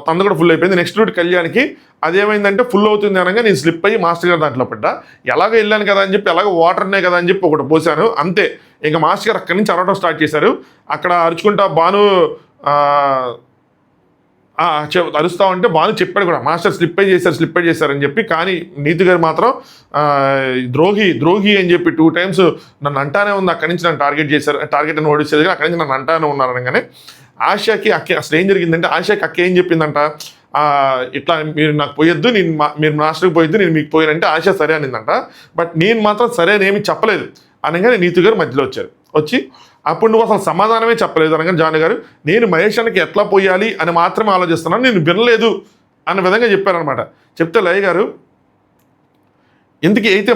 A: తంద కూడా ఫుల్ అయిపోయింది. నెక్స్ట్ రూట్ కళ్యాణ్కి అదేమైందంటే ఫుల్ అవుతుంది అనగా నేను స్లిప్ అయ్యి మాస్టర్ గారు దాంట్లో పడ్డా, ఎలాగో వెళ్ళాను కదా అని చెప్పి ఎలాగో వాటర్నే కదా అని చెప్పి ఒకటి పోసాను అంతే. ఇంకా మాస్టర్ గారు అక్కడి నుంచి అరవడం స్టార్ట్ చేశారు. అక్కడ అరుచుకుంటా భాను అరుస్తా ఉంటే భాను చెప్పాడు కూడా, మాస్టర్ స్లిప్ చేశారని చెప్పి. కానీ నీతి గారు మాత్రం ద్రోహి అని చెప్పి 2 times నన్ను అంటానే ఉంది, అక్కడి నుంచి నన్ను టార్గెట్ అని ఓడిచేది కానీ అక్కడి నుంచి నన్ను అంటానే ఉన్నారనగానే ఆశాకి అసలు ఏం జరిగిందంటే, ఆశాకి అక్క ఏం చెప్పిందంట, ఇట్లా మీరు నాకు పోయొద్దు, మీరు మాస్టర్కి పోయొద్దు, నేను మీకు పోయానంటే ఆశ సరే అనిందంట. బట్ నేను మాత్రం సరే అని ఏమి చెప్పలేదు అనగానే నీతి గారు మధ్యలో వచ్చి అప్పుడు నువ్వు అసలు సమాధానమే చెప్పలేదు అనగానే జాను గారు నేను మహేష్ అన్నకి ఎట్లా పోయాలి అని మాత్రమే ఆలోచిస్తున్నాను, నేను వినలేదు అన్న విధంగా చెప్పారనమాట. చెప్తే లయ గారు ఎందుకు అయితే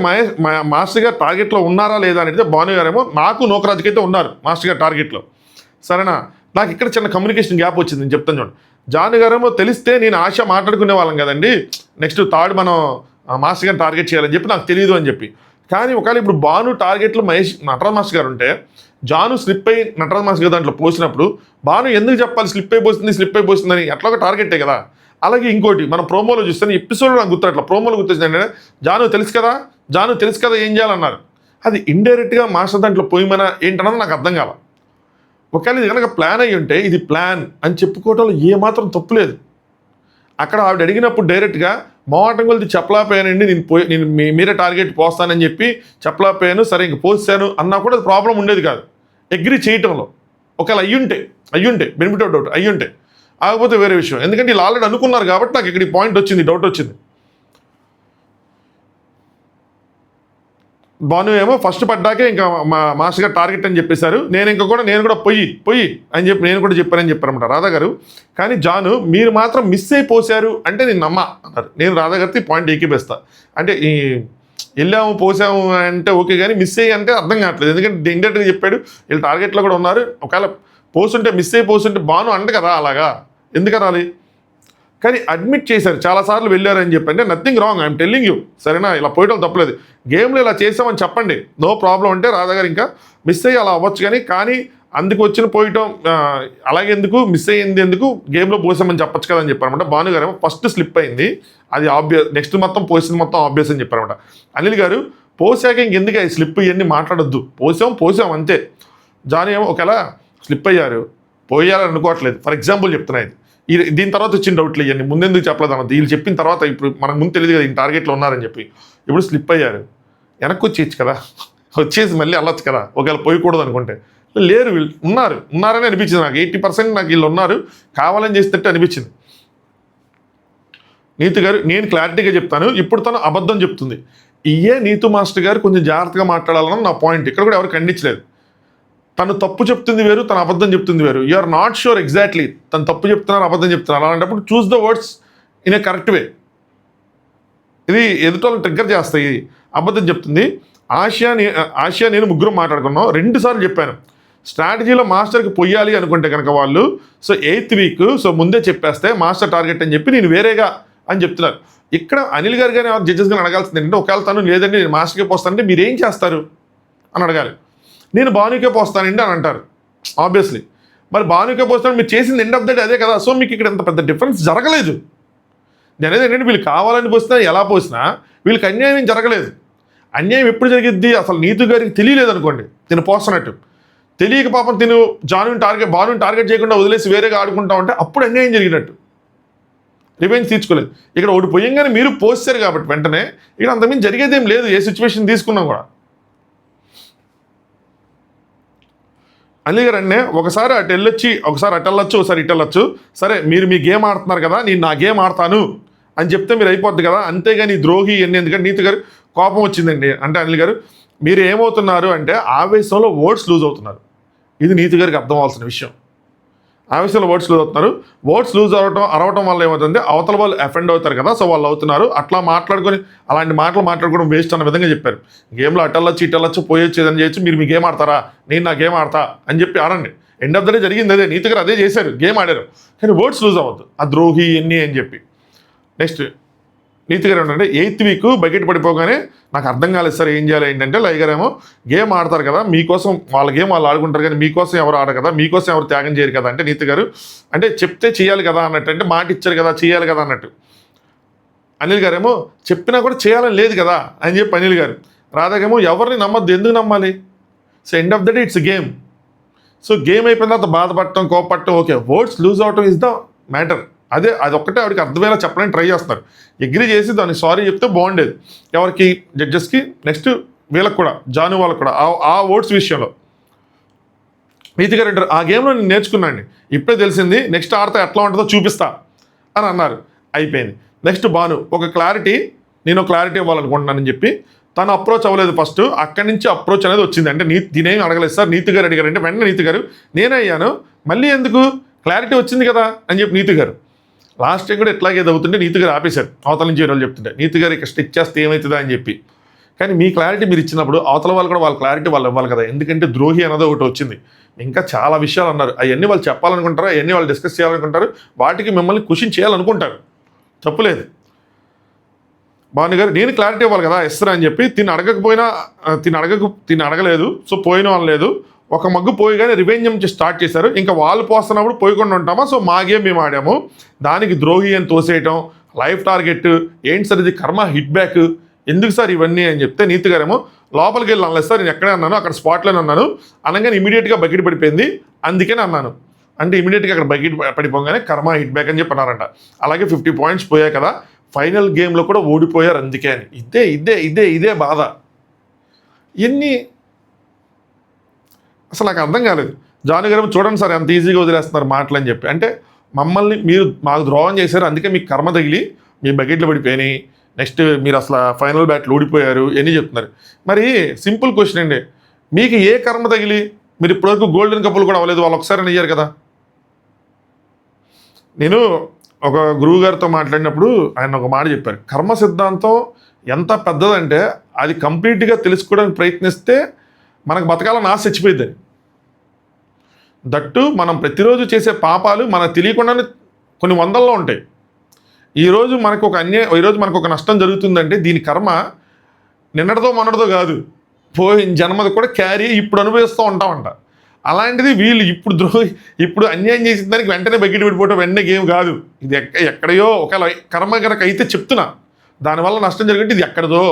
A: మాస్టర్ గారు టార్గెట్లో ఉన్నారా లేదా అని అడిగితే భాను గారేమో నాకు నూకరాజుకి అయితే ఉన్నారు మాస్టర్ గారు టార్గెట్లో, సరేనా. నాకు ఇక్కడ చిన్న కమ్యూనికేషన్ గ్యాప్ వచ్చింది, నేను చెప్తాను చూడండి. జాను గారేమో తెలిస్తే నేను ఆశ మాట్లాడుకునే వాళ్ళం కదండి, నెక్స్ట్ థర్డ్ మనం మాస్టర్ గారిని టార్గెట్ చేయాలని చెప్పి నాకు తెలియదు అని చెప్పి. కానీ ఒకవేళ ఇప్పుడు భాను టార్గెట్లో నటరాజ్ మాస్టర్ గారు ఉంటే జాను స్లిప్ అయ్యి నటరాజ్ మాస్టర్ గారు దాంట్లో పోసినప్పుడు భాను ఎందుకు చెప్పాలి స్లిప్ అయిపోతుందని, ఎట్లా ఒక టార్గెటే కదా. అలాగే ఇంకోటి మన ప్రోమోలో చూస్తే ఎపిసోడ్లో నాకు గుర్తు ప్రోమోలో గుర్తొచ్చిందంటే జాను తెలుసు కదా ఏం చేయాలన్నారు, అది ఇండైరెక్ట్గా మాస్టర్ దాంట్లో పోయిమనా ఏంటన్నది నాకు అర్థం కాల. ఒకవేళ ఇది కనుక ప్లాన్ అయ్యి ఉంటే ఇది ప్లాన్ అని చెప్పుకోవడంలో ఏమాత్రం తప్పు లేదు. అక్కడ ఆవిడ అడిగినప్పుడు డైరెక్ట్గా మోహటం కొలిది చెప్పలేకపోయానండి, నేను మీరే టార్గెట్ పోస్తానని చెప్పి చెప్పలేకపోయాను, సరే ఇంక పోస్తాను అన్నా కూడా అది ప్రాబ్లం ఉండేది కాదు అగ్రీ చేయటంలో. ఒకవేళ అయ్యుంటే బెనిఫిట్ ఆఫ్ డౌట్ అయ్యుంటే, కాకపోతే వేరే విషయం. ఎందుకంటే వీళ్ళు ఆల్రెడీ అనుకున్నారు కాబట్టి నాకు ఇక్కడ పాయింట్ వచ్చింది, డౌట్ వచ్చింది. భాను ఏమో ఫస్ట్ పడ్డాకే ఇంకా మాస్టర్ గారు టార్గెట్ అని చెప్పేశారు, నేను కూడా పొయ్యి అని చెప్పి నేను కూడా చెప్పానని చెప్పారన్నమాట రాధా గారు. కానీ జాను మీరు మాత్రం మిస్ అయిపోసారు అంటే నేను నమ్మా అన్నారు. నేను రాధా గారితో పాయింట్ ఏకీపిస్తా, అంటే వెళ్ళాము పోసాము అంటే ఓకే, కానీ మిస్ అయ్యి అంటే అర్థం కావట్లేదు. ఎందుకంటే ఇండైరెక్ట్గా చెప్పాడు వీళ్ళు టార్గెట్లో కూడా ఉన్నారు, ఒకవేళ పోస్తుంటే మిస్ అయిపోతుంటే భాను అంట కదా, అలాగా ఎందుకు రాలి. కానీ అడ్మిట్ చేశారు చాలాసార్లు వెళ్ళారని చెప్పి, అంటే nothing wrong, I'm telling you, సరేనా. ఇలా పోయటం తప్పలేదు, గేమ్లో ఇలా చేసామని చెప్పండి, నో ప్రాబ్లం. అంటే రాధా గారు ఇంకా మిస్ అయ్యి అలా అవ్వచ్చు కానీ అందుకు వచ్చిన పోయటం అలాగే ఎందుకు, మిస్ అయ్యింది ఎందుకు, గేమ్లో పోసామని చెప్పచ్చు కదా అని చెప్పారనమాట. భాను గారు ఏమో ఫస్ట్ స్లిప్ అయింది, అది ఆబ్వియస్, నెక్స్ట్ మొత్తం పోసింది మొత్తం ఆబ్వియస్ అని చెప్పారనమాట. అనిల్ గారు పోసాక ఇంకెందుకు ఈ స్లిప్ ఇవన్నీ మాట్లాడొద్దు, పోసాం అంతే. జాను ఏమో ఒకవేళ స్లిప్ అయ్యారు పోయాలని అనుకోవట్లేదు, ఫర్ ఎగ్జాంపుల్ చెప్తున్నా, ఇది దీని తర్వాత వచ్చిన డౌట్లు ఇవన్నీ ముందెందుకు చెప్పలేదు అన్నది, వీళ్ళు చెప్పిన తర్వాత ఇప్పుడు మనకు ముందు తెలియదు కదా ఈ టార్గెట్లో ఉన్నారని చెప్పి. ఇప్పుడు స్లిప్ అయ్యారు, వెనక్కి వచ్చేయచ్చు కదా, వచ్చేసి మళ్ళీ వెళ్ళొచ్చు కదా ఒకవేళ పోయకూడదు అనుకుంటే. లేరు, వీళ్ళు ఉన్నారని అనిపించింది నాకు, 80% నాకు వీళ్ళు ఉన్నారు కావాలని చేసినట్టు అనిపించింది. నీతు గారు నేను క్లారిటీగా చెప్తాను, ఇప్పుడు తను అబద్ధం చెప్తుంది, నీతు మాస్టర్ గారు కొంచెం జాగ్రత్తగా మాట్లాడాలని నా పాయింట్. ఇక్కడ కూడా ఎవరు ఖండించలేదు. తను తప్పు చెప్తుంది వేరు, తను అబద్ధం చెప్తుంది వేరు. You are not sure exactly తను తప్పు చెప్తున్నారు, అబద్ధం చెప్తున్నారు. అలాంటప్పుడు choose the words in a correct way. ఇది ఎదుటోళ్ళని ట్రిగ్గర్ చేస్తాయి. అబద్ధం చెప్తుంది. ఆసియా నేను ముగ్గురు మాట్లాడుకున్నాం. 2 సార్లు చెప్పాను, స్ట్రాటజీలో మాస్టర్కి పొయ్యాలి అనుకుంటే కనుక వాళ్ళు సో 8th వీక్ సో ముందే చెప్పేస్తే మాస్టర్ టార్గెట్ అని చెప్పి నేను వేరేగా అని చెప్తున్నారు. ఇక్కడ అనిల్ గారు కానీ జడ్జెస్ కానీ అడగాల్సింది ఏంటంటే, ఒకవేళ తను లేదండి నేను మాస్టర్కే పోస్తానంటే మీరు ఏం చేస్తారు అని అడగాలి. నేను భానుకే పోస్తానండి అని అంటారు. ఆబ్వియస్లీ మరి భానుకే పోస్తాను, మీరు చేసింది ఎండ్ ఆఫ్ ద డే అదే కదా. సో మీకు ఇక్కడ ఎంత పెద్ద డిఫరెన్స్ జరగలేదు. నేను అనేది ఏంటంటే, వీళ్ళు కావాలని పోసినా ఎలా పోసినా వీళ్ళకి అన్యాయం జరగలేదు. అన్యాయం ఎప్పుడు జరిగిద్ది, అసలు నీతు గారికి తెలియలేదు అనుకోండి తిను పోస్తున్నట్టు. తెలియక పాపం తిను భానుని టార్గెట్ చేయకుండా వదిలేసి వేరేగా ఆడుకుంటా ఉంటే అప్పుడు అన్యాయం జరిగినట్టు. రివెంజ్ తీర్చుకోలేదు. ఇక్కడ ఒకటి పోయంగానే మీరు పోస్తారు కాబట్టి వెంటనే ఇక్కడ అంతమంది జరిగేదేం లేదు. ఏ సిచ్యువేషన్ తీసుకున్నా కూడా అనిల్ గారు అన్నే ఒకసారి అటు వెళ్ళొచ్చి ఒకసారి అటు వెళ్ళొచ్చు, ఒకసారి ఇటు వెళ్ళొచ్చు. సరే మీరు మీ గేమ్ ఆడుతున్నారు కదా, నేను నా గేమ్ ఆడతాను అని చెప్తే మీరు అయిపోద్ది కదా. అంతేగాని ద్రోహి ఎన్ని ఎందుకంటే నీతి గారు కోపం వచ్చిందండి అంటే అనిల్ గారు మీరు ఏమవుతున్నారు అంటే ఆవేశంలో ఓట్స్ లూజ్ అవుతున్నారు. ఇది నీతి గారికి అర్థం అవ్వాల్సిన విషయం. ఆవేశంలో ఓట్స్ లూజ్ అవుతున్నారు. ఓట్స్ లూజ్ అరవటం వల్ల ఏమవుతుంది, అవతల వాళ్ళు అఫెండ్ అవుతారు కదా, సో వాళ్ళు అవుతున్నారు. అట్లా మాట్లాడుకొని అలాంటి మాటలు మాట్లాడుకోవడం వేస్ట్ అన్న విధంగా చెప్పారు. గేమ్లో అటెళ్ళొచ్చు ఇటెళ్ళొచ్చు పోయొచ్చు ఏదని చేయొచ్చు, మీరు మీ గేమ్ ఆడతారా, నేను నా గేమ్ ఆడతా అని చెప్పి ఆడండి. ఎండ్ ఆఫ్ ద డే జరిగింది అదే. నీతి గారు అదే చేశారు, గేమ్ ఆడారు. కానీ ఓట్స్ లూజ్ అవ్వద్దు, ఆ ద్రోహి ఎన్ని అని చెప్పి. నెక్స్ట్ నీతి గారు ఏంటంటే 8th వీక్ బకెట్ పడిపోగానే నాకు అర్థం కాలేదు సార్ ఏం చేయాలి ఏంటంటే, లై గారు ఏమో గేమ్ ఆడతారు కదా మీకోసం, వాళ్ళ గేమ్ వాళ్ళు ఆడుకుంటారు కానీ మీకోసం ఎవరు ఆడరు కదా, మీకోసం ఎవరు త్యాగం చేయరు కదా అంటే నీతి గారు అంటే చెప్తే చేయాలి కదా అన్నట్టు, అంటే మాట ఇచ్చారు కదా చేయాలి కదా అన్నట్టు. అనిల్ గారేమో చెప్పినా కూడా చేయాలని లేదు కదా అని చెప్పి అనిల్ గారు. రాధాకేమో ఎవరిని నమ్మద్దు, ఎందుకు నమ్మాలి, so end of the day it's game. So game అయిపోయిన తర్వాత బాధపడటం కోపడటం ఓకే, వర్డ్స్ లూజ్ అవటం ఇస్ ద మ్యాటర్. అదే అది ఒక్కటే ఆవిడకి అర్థమయ్యేలా చెప్పడానికి ట్రై చేస్తున్నారు. అగ్రీ చేసి దాన్ని సారీ చెప్తే బాగుండేది ఎవరికి, జడ్జెస్కి, నెక్స్ట్ వీళ్ళకి కూడా, జాను వాళ్ళకి కూడా ఆ వర్డ్స్ విషయంలో. నీతి గారు అంటారు ఆ గేమ్లో నేను నేర్చుకున్నాండి, ఇప్పుడే తెలిసింది, నెక్స్ట్ ఆడితే ఎట్లా ఉంటుందో చూపిస్తా అని అన్నారు. అయిపోయింది. నెక్స్ట్ భాను ఒక క్లారిటీ, నేను క్లారిటీ ఇవ్వాలనుకుంటున్నానని చెప్పి తను అప్రోచ్ అవ్వలేదు. ఫస్ట్ అక్కడి నుంచి అప్రోచ్ అనేది వచ్చింది. అంటే దీనేమి అడగలేదు సార్, నీతి గారు అడిగారు అంటే వెంటనే నీతి గారు నేనే అయ్యాను, మళ్ళీ ఎందుకు క్లారిటీ వచ్చింది కదా అని చెప్పి నీతి గారు. లాస్ట్ టైం కూడా ఎట్లాగే అవుతుంటే నీతి గారు ఆపేశారు, అవతల నుంచి వాళ్ళు చెప్తుంటే నీతి గారు ఇక్కడ స్టిక్ చేస్తే ఏమవుతుందా అని చెప్పి. కానీ మీ క్లారిటీ మీరు ఇచ్చినప్పుడు అవతల వాళ్ళు కూడా వాళ్ళ క్లారిటీ వాళ్ళు ఇవ్వాలి కదా. ఎందుకంటే ద్రోహి అన్నది ఒకటి వచ్చింది, ఇంకా చాలా విషయాలు అన్నారు, అవన్నీ వాళ్ళు చెప్పాలనుకుంటారు, అవన్నీ వాళ్ళు డిస్కస్ చేయాలనుకుంటారు, వాటికి మిమ్మల్ని క్వశ్చన్ చేయాలనుకుంటారు, తప్పులేదు. భాను గారు నేను క్లారిటీ ఇవ్వాలి కదా ఇస్తారా అని చెప్పి తిని అడగలేదు. సో పోయిన వాళ్ళు లేదు, ఒక మగ్గు పోయిగానే రివెంజ్ నుంచి స్టార్ట్ చేశారు. ఇంకా వాళ్ళు పోస్తున్నప్పుడు పోయకుండా ఉంటామా, సో మా గేమ్ మేము ఆడాము, దానికి ద్రోహి అని తోసేయటం, లైఫ్ టార్గెట్ ఏంటి సార్ ఇది, కర్మ హిట్ బ్యాక్ ఎందుకు సార్ ఇవన్నీ అని చెప్తే నీతి గారేమో లోపలికి వెళ్ళి అనలేదు సార్, నేను ఎక్కడే అన్నాను అక్కడ స్పాట్లోనే అన్నాను, అనగానే ఇమీడియట్గా బకెట్ పడిపోయింది అందుకని అన్నాను. అంటే ఇమీడియట్గా అక్కడ బకెట్ పడిపోగానే కర్మ హిట్ బ్యాక్ అని చెప్పన్నారంట. అలాగే 50 పాయింట్స్ పోయాయి కదా, ఫైనల్ గేమ్లో కూడా ఓడిపోయారు అందుకే అని. ఇదే బాధ. ఎన్ని అసలు నాకు అర్థం కాలేదు. జాను గారు చూడండి సార్ ఎంత ఈజీగా వదిలేస్తున్నారు మాటలు అని చెప్పి. అంటే మమ్మల్ని మీరు మాకు ద్రోహం చేశారు అందుకే మీకు కర్మ తగిలి మీ బకెట్లు పడిపోయినాయి, నెక్స్ట్ మీరు అసలు ఫైనల్ బ్యాట్లు ఓడిపోయారు ఎన్ని చెప్తున్నారు. మరి సింపుల్ క్వశ్చన్ అండి, మీకు ఏ కర్మ తగిలి మీరు ఇప్పటివరకు గోల్డెన్ కప్పులు కూడా అవ్వలేదు, వాళ్ళు ఒకసారి అయ్యారు కదా. నేను ఒక గురువు గారితో మాట్లాడినప్పుడు ఆయన ఒక మాట చెప్పారు, కర్మ సిద్ధాంతం ఎంత పెద్దదంటే అది కంప్లీట్గా తెలుసుకోవడానికి ప్రయత్నిస్తే మనకు బతకాలని ఆశ చచ్చిపోయిద్దని. దట్టు మనం ప్రతిరోజు చేసే పాపాలు మనకు తెలియకుండానే కొన్ని వందల్లో ఉంటాయి. ఈరోజు మనకు ఒక నష్టం జరుగుతుందంటే దీని కర్మ నిన్నటితో మొన్నటితో కాదు, పోయిన జన్మది కూడా క్యారీ ఇప్పుడు అనుభవిస్తూ ఉంటామంట. అలాంటిది వీళ్ళు ఇప్పుడు అన్యాయం చేసిన దానికి వెంటనే బకెట్ పడిపోవటం వెంటనే గేమ్ కాదు. ఇది ఎక్కడయో ఒకవేళ కర్మ కనుక అయితే చెప్తున్నా దానివల్ల నష్టం జరిగితే ఇది ఎక్కడదో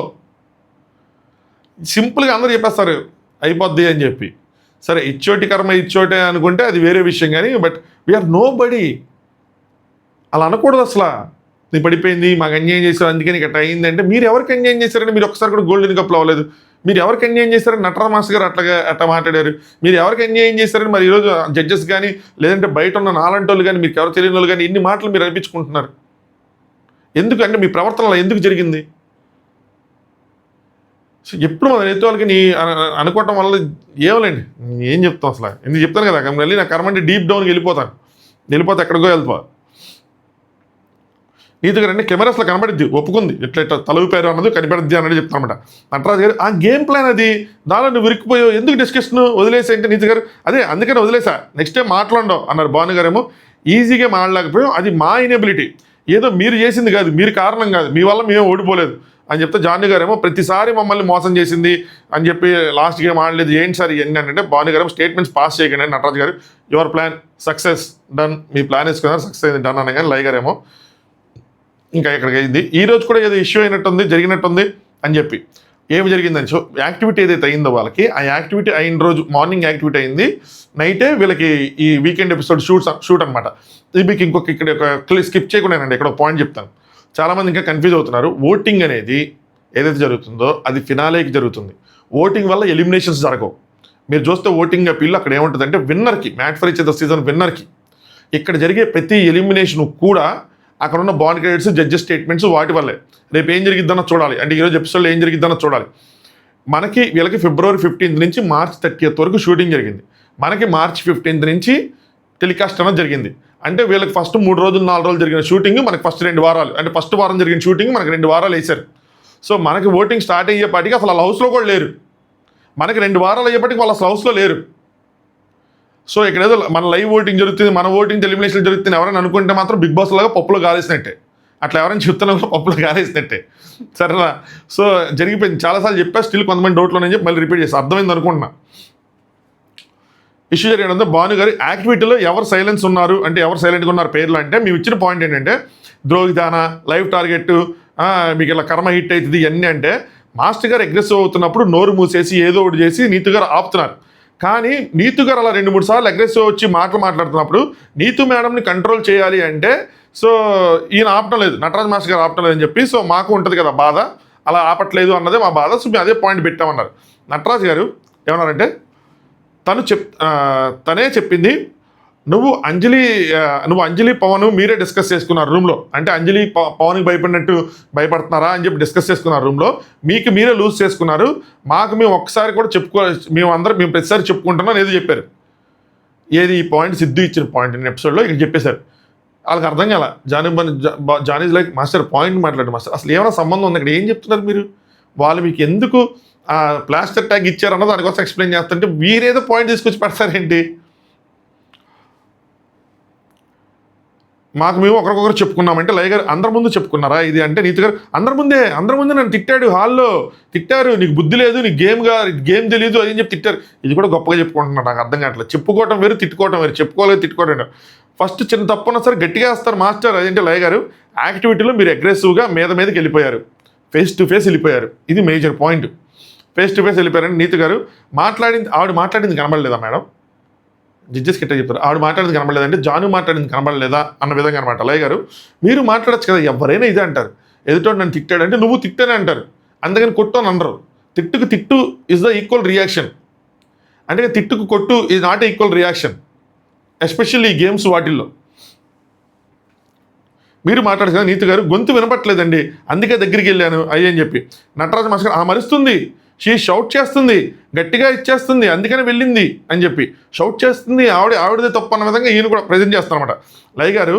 A: సింపుల్గా అందరూ చెప్పేస్తారు అయిపోద్ది అని చెప్పి. సరే ఇచ్చోటి కర్మ ఇచ్చోటే అనుకుంటే అది వేరే విషయం కానీ, బట్ వీఆర్ నో బడీ అలా అనకూడదు. అసలు నీ పడిపోయింది మాకు అన్యాయం చేశారు అందుకని ఇక్కడ అయిందంటే మీరు ఎవరికి అన్యాయం చేశారని మీరు ఒకసారి కూడా గోల్డెన్ కప్లో అవ్వలేదు. మీరు ఎవరికి అన్యాయం చేశారని నటరాజ్ మాస్టర్ గారు అట్లా మాట్లాడారు. మీరు ఎవరికి అన్యాయం చేశారని మరి ఈరోజు జడ్జెస్ కానీ లేదంటే బయట ఉన్న నాలంటి వాళ్ళు కానీ మీకు ఎవరు తెలియని వాళ్ళు కానీ ఇన్ని మాటలు మీరు అనిపించుకుంటున్నారు. ఎందుకంటే మీ ప్రవర్తనలో ఎందుకు జరిగింది? సో ఎప్పుడు మన ఎత్తు వాళ్ళకి నీ అనుకోవటం వల్ల ఏమలేండి, ఏం చెప్తాం అసలు, ఎందుకు చెప్తాను కదా, మళ్ళీ నా కర్మంటే డీప్ డౌన్కి వెళ్ళిపోతే ఎక్కడికో వెళ్తా. నీతి గారు అంటే కెమెరాస్లో కనబడిద్ది, ఒప్పుకుంది, ఇట్లా ఇట్లా తల ఊపారు అన్నది కనిపడిద్ది అన్నది చెప్తానమాట. నటరాజు గారు ఆ గేమ్ ప్లాన్ అది, దానిలో నువ్వు విరికిపోయావు, ఎందుకు డిస్కషన్ వదిలేసా అంటే నీతి గారు అదే అందుకని వదిలేసా, నెక్స్ట్ టైం మాట్లాడవు అన్నారు. భాను గారేమో ఈజీగా మాట్లాడలేకపోయాం, అది మా ఇనేబిలిటీ, ఏదో మీరు చేసింది కాదు, మీరు కారణం కాదు, మీ వల్ల మేము ఓడిపోలేదు అని చెప్తే జాను గారేమో ప్రతిసారి మమ్మల్ని మోసం చేసింది అని చెప్పి లాస్ట్ గేమ్ ఆడలేదు ఏంటి సార్ ఇవన్నీ అంటే భాను గారు స్టేట్మెంట్స్ పాస్ చేయకండి నటరాజు గారు, your plan success done, me plan వేసుకున్నారు సక్సెస్ అయింది డన్ అనే కానీ లై గారేమో ఇంకా ఇక్కడికి అయింది. ఈ రోజు కూడా ఏదో ఇష్యూ అయినట్టుంది, జరిగినట్టుంది అని చెప్పి ఏమి జరిగిందని. సో యాక్టివిటీ ఏదైతే అయిందో వాళ్ళకి, ఆ యాక్టివిటీ అయిన రోజు మార్నింగ్ యాక్టివిటీ అయింది, నైటే వీళ్ళకి ఈ వీకెండ్ ఎపిసోడ్ షూట్ అనమాట. ఇది మీకు ఇంకొక ఇక్కడ ఒక స్కిప్ చేయకుండానండి ఇక్కడ ఒక పాయింట్ చెప్తాను. చాలామంది ఇంకా కన్ఫ్యూజ్ అవుతున్నారు. ఓటింగ్ అనేది ఏదైతే జరుగుతుందో అది ఫినాలేకి జరుగుతుంది. ఓటింగ్ వల్ల ఎలిమినేషన్స్ జరగవు. మీరు చూస్తే ఓటింగ్ అప్పీల్ అక్కడ ఏముంటుందంటే విన్నర్కి, made for each other season విన్నర్కి, ఇక్కడ జరిగే ప్రతి ఎలిమినేషన్ కూడా అక్కడ ఉన్న బాండ్ క్రెడిట్స్, జడ్జెస్ స్టేట్మెంట్స్ వాటి వల్లే. రేపు ఏం జరిగిద్దన్న చూడాలి, అంటే ఈరోజు ఎపిసోడ్లో ఏం జరిగిద్దన్న చూడాలి. మనకి వీళ్ళకి ఫిబ్రవరి 15 నుంచి మార్చ్ 30 వరకు షూటింగ్ జరిగింది, మనకి మార్చ్ 15 నుంచి టెలికాస్ట్ అనేది జరిగింది. అంటే వీళ్ళకి ఫస్ట్ 3 రోజులు 4 రోజులు జరిగిన షూటింగ్ మనకి ఫస్ట్ 2 వారాలు, అంటే ఫస్ట్ వారం జరిగిన షూటింగ్ మనకి 2 వారాలు వేశారు. సో మనకి ఓటింగ్ స్టార్ట్ అయ్యేపాటికి అసలు వాళ్ళ హౌస్లో కూడా లేరు, మనకి 2 వారాలు అయ్యేపాటికి వాళ్ళ అసలు హౌస్లో లేరు. సో ఇక్కడ ఏదో మన లైవ్ ఓటింగ్ జరుగుతుంది, మన ఓటింగ్ ఎలిమినేషన్ జరుగుతుంది ఎవరైనా అనుకుంటే మాత్రం బిగ్ బాస్ లాగా పప్పులో గాలేసినట్టే, అట్లా ఎవరైనా చెప్తున్నా పప్పులో గాలేసినట్టే, సరేనా. సో జరిగిపోయింది, చాలాసార్లు చెప్పా, స్టిల్ కొంతమంది డౌట్లోనే చెప్పి మళ్ళీ రిపీట్ చేసి అర్థమైంది అనుకుంటున్నా. ఇష్యూ జరిగినందుకు భాను గారు యాక్టివిటీలో ఎవరు సైలెన్స్ ఉన్నారు అంటే ఎవరు సైలెంట్గా ఉన్నారు పేర్లు అంటే మేము ఇచ్చిన పాయింట్ ఏంటంటే ద్రోహిదాన, లైవ్ టార్గెట్, మీకు ఇలా కర్మ హిట్ అవుతుంది ఇవన్నీ అంటే మాస్టర్ గారు అగ్రెసివ్ అవుతున్నప్పుడు నోరు మూసేసి ఏదో ఒకటి చేసి నీతు గారు ఆపుతున్నారు. కానీ నీతు గారు అలా 2-3 సార్లు అగ్రెసివ్ వచ్చి మాట్లాడుతున్నప్పుడు నీతు మేడంని కంట్రోల్ చేయాలి అంటే సో ఈయన ఆపటం లేదు, నటరాజ్ మాస్టర్ గారు ఆపటం లేదని చెప్పి సో మాకు ఉంటుంది కదా బాధ, అలా ఆపట్లేదు అన్నదే మా బాధ. సో మేము అదే పాయింట్ పెట్టామన్నారు. నటరాజ్ గారు ఏమన్నారంటే తనే చెప్పింది, నువ్వు అంజలి పవన్ మీరే డిస్కస్ చేసుకున్నారు రూమ్లో, అంటే అంజలి పవన్కి భయపడుతున్నారా అని చెప్పి డిస్కస్ చేసుకున్నారు రూమ్లో, మీకు మీరే లూజ్ చేసుకున్నారు, మాకు మేము ఒక్కసారి కూడా మేము ప్రతిసారి చెప్పుకుంటున్నాం ఏదో చెప్పారు. ఏది ఈ పాయింట్ సిద్ధు ఇచ్చిన పాయింట్ నేను ఎపిసోడ్లో ఇక్కడ చెప్పేశారు. వాళ్ళకి అర్థం కాల. జానీస్ లైక్ మాస్టర్ పాయింట్ మాట్లాడు మాస్టర్, అసలు ఏమైనా సంబంధం ఉంది ఇక్కడ, ఏం చెప్తున్నారు మీరు, వాళ్ళు మీకు ఎందుకు ప్లాస్టర్ ట్యాగ్ ఇచ్చారన్న దానికోసం ఎక్స్ప్లెయిన్ చేస్తుంటే వీరేదో పాయింట్ తీసుకొచ్చి పెడతారేంటి. మాకు మేము ఒకరికొకరు చెప్పుకున్నామంటే లై గారు అందరి ముందు చెప్పుకున్నారా ఇది అంటే నీతి గారు అందరి ముందే నన్ను తిట్టాడు, హాల్లో తిట్టారు, నీకు బుద్ధి లేదు, నీకు గేమ్ తెలియదు అని చెప్పి తిట్టారు. ఇది కూడా గొప్పగా చెప్పుకుంటున్నారు, నాకు అర్థం కావట్లేదు. చెప్పుకోవటం వేరు, తిట్టుకోవటం వేరు. చెప్పుకోలేదు తిట్టుకోవడం ఫస్ట్ చిన్న తప్పున్నా సరే గట్టిగా వేస్తారు మాస్టర్. అదేంటే లై గారు యాక్టివిటీలో మీరు అగ్రెసివ్గా మీదకి వెళ్ళిపోయారు, ఫేస్ టు ఫేస్ వెళ్ళిపోయారు, ఇది major point. Face to face వెళ్ళిపోయారని నీతి గారు ఆవిడ మాట్లాడింది కనబడలేదా మేడం, జడ్జెస్ కిట్ట చెప్తారు ఆవిడ మాట్లాడింది కనబడలేదంటే జాను మాట్లాడింది కనబడలేదా అన్న విధంగా అనమాట. లై గారు మీరు మాట్లాడచ్చు కదా, ఎవరైనా ఇదే అంటారు, ఎదుటోడు నన్ను తిట్టాడంటే నువ్వు తిట్టానే అంటారు, అందుకని కొట్టు అని అనరు. తిట్టుకు తిట్టు ఇస్ ద ఈక్వల్ రియాక్షన్, అంటే తిట్టుకు కొట్టు is not equal reaction, especially ఈ గేమ్స్ వాటిల్లో. మీరు మాట్లాడారు కదా నీతి గారు గొంతు వినపట్లేదండి అందుకే దగ్గరికి వెళ్ళాను అయ్యని చెప్పి. నటరాజు మాస్టర్ మరుస్తుంది, షీ షౌట్ చేస్తుంది, గట్టిగా ఇచ్చేస్తుంది అందుకని వెళ్ళింది అని చెప్పి షౌట్ చేస్తుంది, ఆవిడదే తప్పు అన్న విధంగా ఈయన కూడా ప్రజెంట్ చేస్తారన్నమాట. లై గారు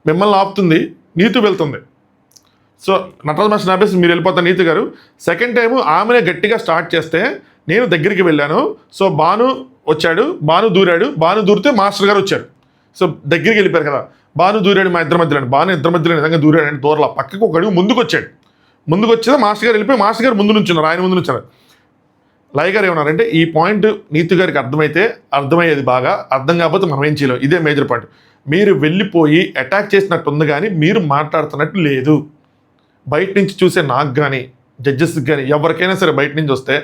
A: మిమ్మల్ని ఆపుతుంది, నీతు వెళ్తుంది. సో నటరాజ్ మాస్టర్ ఆపేసి మీరు వెళ్ళిపోతారు. నీతి గారు సెకండ్ టైము ఆమెనే గట్టిగా స్టార్ట్ చేస్తే నేను దగ్గరికి వెళ్ళాను, సో భాను వచ్చాడు, భాను దూరితే మాస్టర్ గారు వచ్చాడు, సో దగ్గరికి వెళ్ళిపోయారు కదా. భాను దూరాడు మా ఇద్దరి మధ్యలో, భాను ఇద్దరి మధ్యలో నిజంగా దూరాడు అంటే దూరలా పక్కకు ఒక అడుగు ముందుకు వచ్చేదా మాస్టర్ గారు వెళ్ళిపోయి మాస్టర్ గారు ముందు నుంచున్నారు, ఆయన ముందు నుంచున్నారు. లై గారు ఏమన్నారంటే ఈ పాయింట్ నీతి గారికి అర్థమయ్యేది బాగా, అర్థం కాకపోతే మనం ఏం చేయలేం, ఇదే మేజర్ పాయింట్. మీరు వెళ్ళిపోయి అటాక్ చేసినట్టు ఉంది కానీ మీరు మాట్లాడుతున్నట్టు లేదు. బయట నుంచి చూసే నాకు కానీ జడ్జెస్కి కానీ ఎవరికైనా సరే బయట నుంచి వస్తే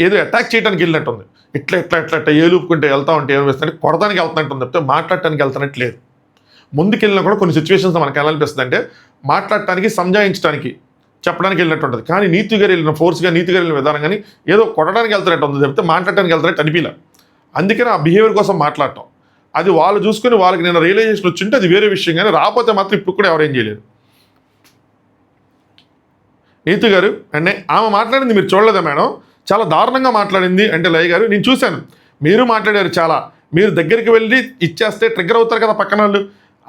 A: ఏదో అటాక్ చేయడానికి వెళ్ళినట్టుంది, ఇట్లా ఏలుపుకుంటే వెళ్తా ఉంటే ఏమనిపిస్తుంది అంటే కొడతానికి వెళ్తున్నట్టుంది తప్పితే మాట్లాడటానికి వెళ్తున్నట్టు లేదు. ముందుకెళ్ళినా కూడా కొన్ని సిచ్యువేషన్స్ మనకు ఎలా అనిపిస్తుంది అంటే మాట్లాడటానికి సంజాయించడానికి చెప్పడానికి వెళ్ళినట్టు ఉంటుంది, కానీ నీతి గారు వెళ్ళిన ఫోర్స్గా నీతి గారు వెళ్ళిన విధానం కానీ ఏదో కొట్టడానికి వెళ్తున్నట్టు ఉంది తప్పితే మాట్లాడటానికి వెళ్తున్నట్టు అనిపించలే. అందుకని ఆ బిహేవియర్ కోసం మాట్లాడటం అది వాళ్ళు చూసుకొని వాళ్ళకి నేను రియలైజేషన్ వచ్చింటే అది వేరే విషయం, కానీ రాకపోతే మాత్రం ఇప్పుడు కూడా ఎవరేం చేయలేదు. నీతు గారు అంటే ఆమె మాట్లాడింది మీరు చూడలేదా మేడం? చాలా దారుణంగా మాట్లాడింది అంటే లయ గారు నేను చూశాను. మీరు మాట్లాడారు చాలా. మీరు దగ్గరికి వెళ్ళి ఇచ్చేస్తే ట్రిగ్గర్ అవుతారు కదా పక్కన వాళ్ళు.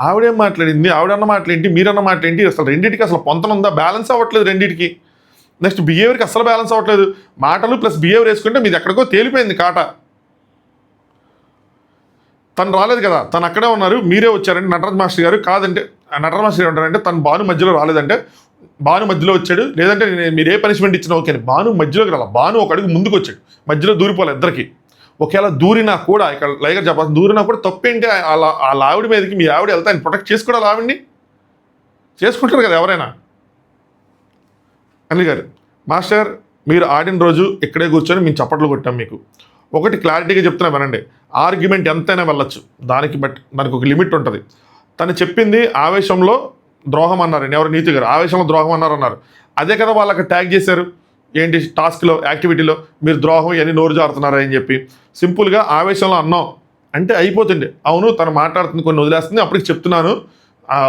A: ఆవిడేం మాట్లాడింది, ఆవిడన్న మాటలేంటి, మీరన్న మాటలేంటి, అసలు రెండింటికి అసలు పొంతన ఉందా? బ్యాలెన్స్ అవ్వట్లేదు రెండింటికి. నెక్స్ట్ బిహేవియర్కి అసలు బ్యాలెన్స్ అవ్వట్లేదు. మాటలు ప్లస్ బిహేవియర్ వేసుకుంటే మీది ఎక్కడికో తేలిపోయింది కాట. తను రాలేదు కదా, తను అక్కడే ఉన్నారు, మీరే వచ్చారంటే నటరాజ్ మాస్టర్ గారు. కాదంటే నటరాజ్ మాస్టర్ గారు ఉంటారంటే తను భాను మధ్యలో రాలేదంటే భాను మధ్యలో వచ్చాడు, లేదంటే మీరు ఏ పనిష్మెంట్ ఇచ్చినా ఓకే అని. భాను మధ్యలోకి రాల, భాను ఒక అడుగు ముందుకు వచ్చాడు, మధ్యలో దూరిపోవాలి ఇద్దరికి. ఒకవేళ దూరినా కూడా ఇక్కడ లైగర్ చెప్పాలి, దూరినా కూడా తప్పేంటి? వాళ్ళ ఆవిడ మీదకి మీ ఆవిడ వెళ్తా ఆయన ప్రొటెక్ట్ చేసుకోవడాలి, ఆవిడ్ని చేసుకుంటారు కదా ఎవరైనా. అనిల్ గారు మాస్టర్ మీరు ఆడిన రోజు ఇక్కడే కూర్చొని మేము చప్పట్లు కొట్టాం. మీకు ఒకటి క్లారిటీగా చెప్తున్నా వినండి, ఆర్గ్యుమెంట్ ఎంతైనా వెళ్ళచ్చు, దానికి ఒక లిమిట్ ఉంటుంది. తను చెప్పింది ఆవేశంలో ద్రోహం అన్నారండి, ఎవరు నీతి గారు ఆవేశంలో ద్రోహం అన్నారు. అదే కదా వాళ్ళకి ట్యాగ్ చేశారు ఏంటి టాస్క్లో యాక్టివిటీలో, మీరు ద్రోహం ఇవన్నీ నోరు జారుతున్నారు అని చెప్పి. సింపుల్గా ఆవేశంలో అన్నాం అంటే అయిపోతుంది. అవును తను మాట్లాడుతుంది కొన్ని వదిలేస్తుంది, అప్పటికి చెప్తున్నాను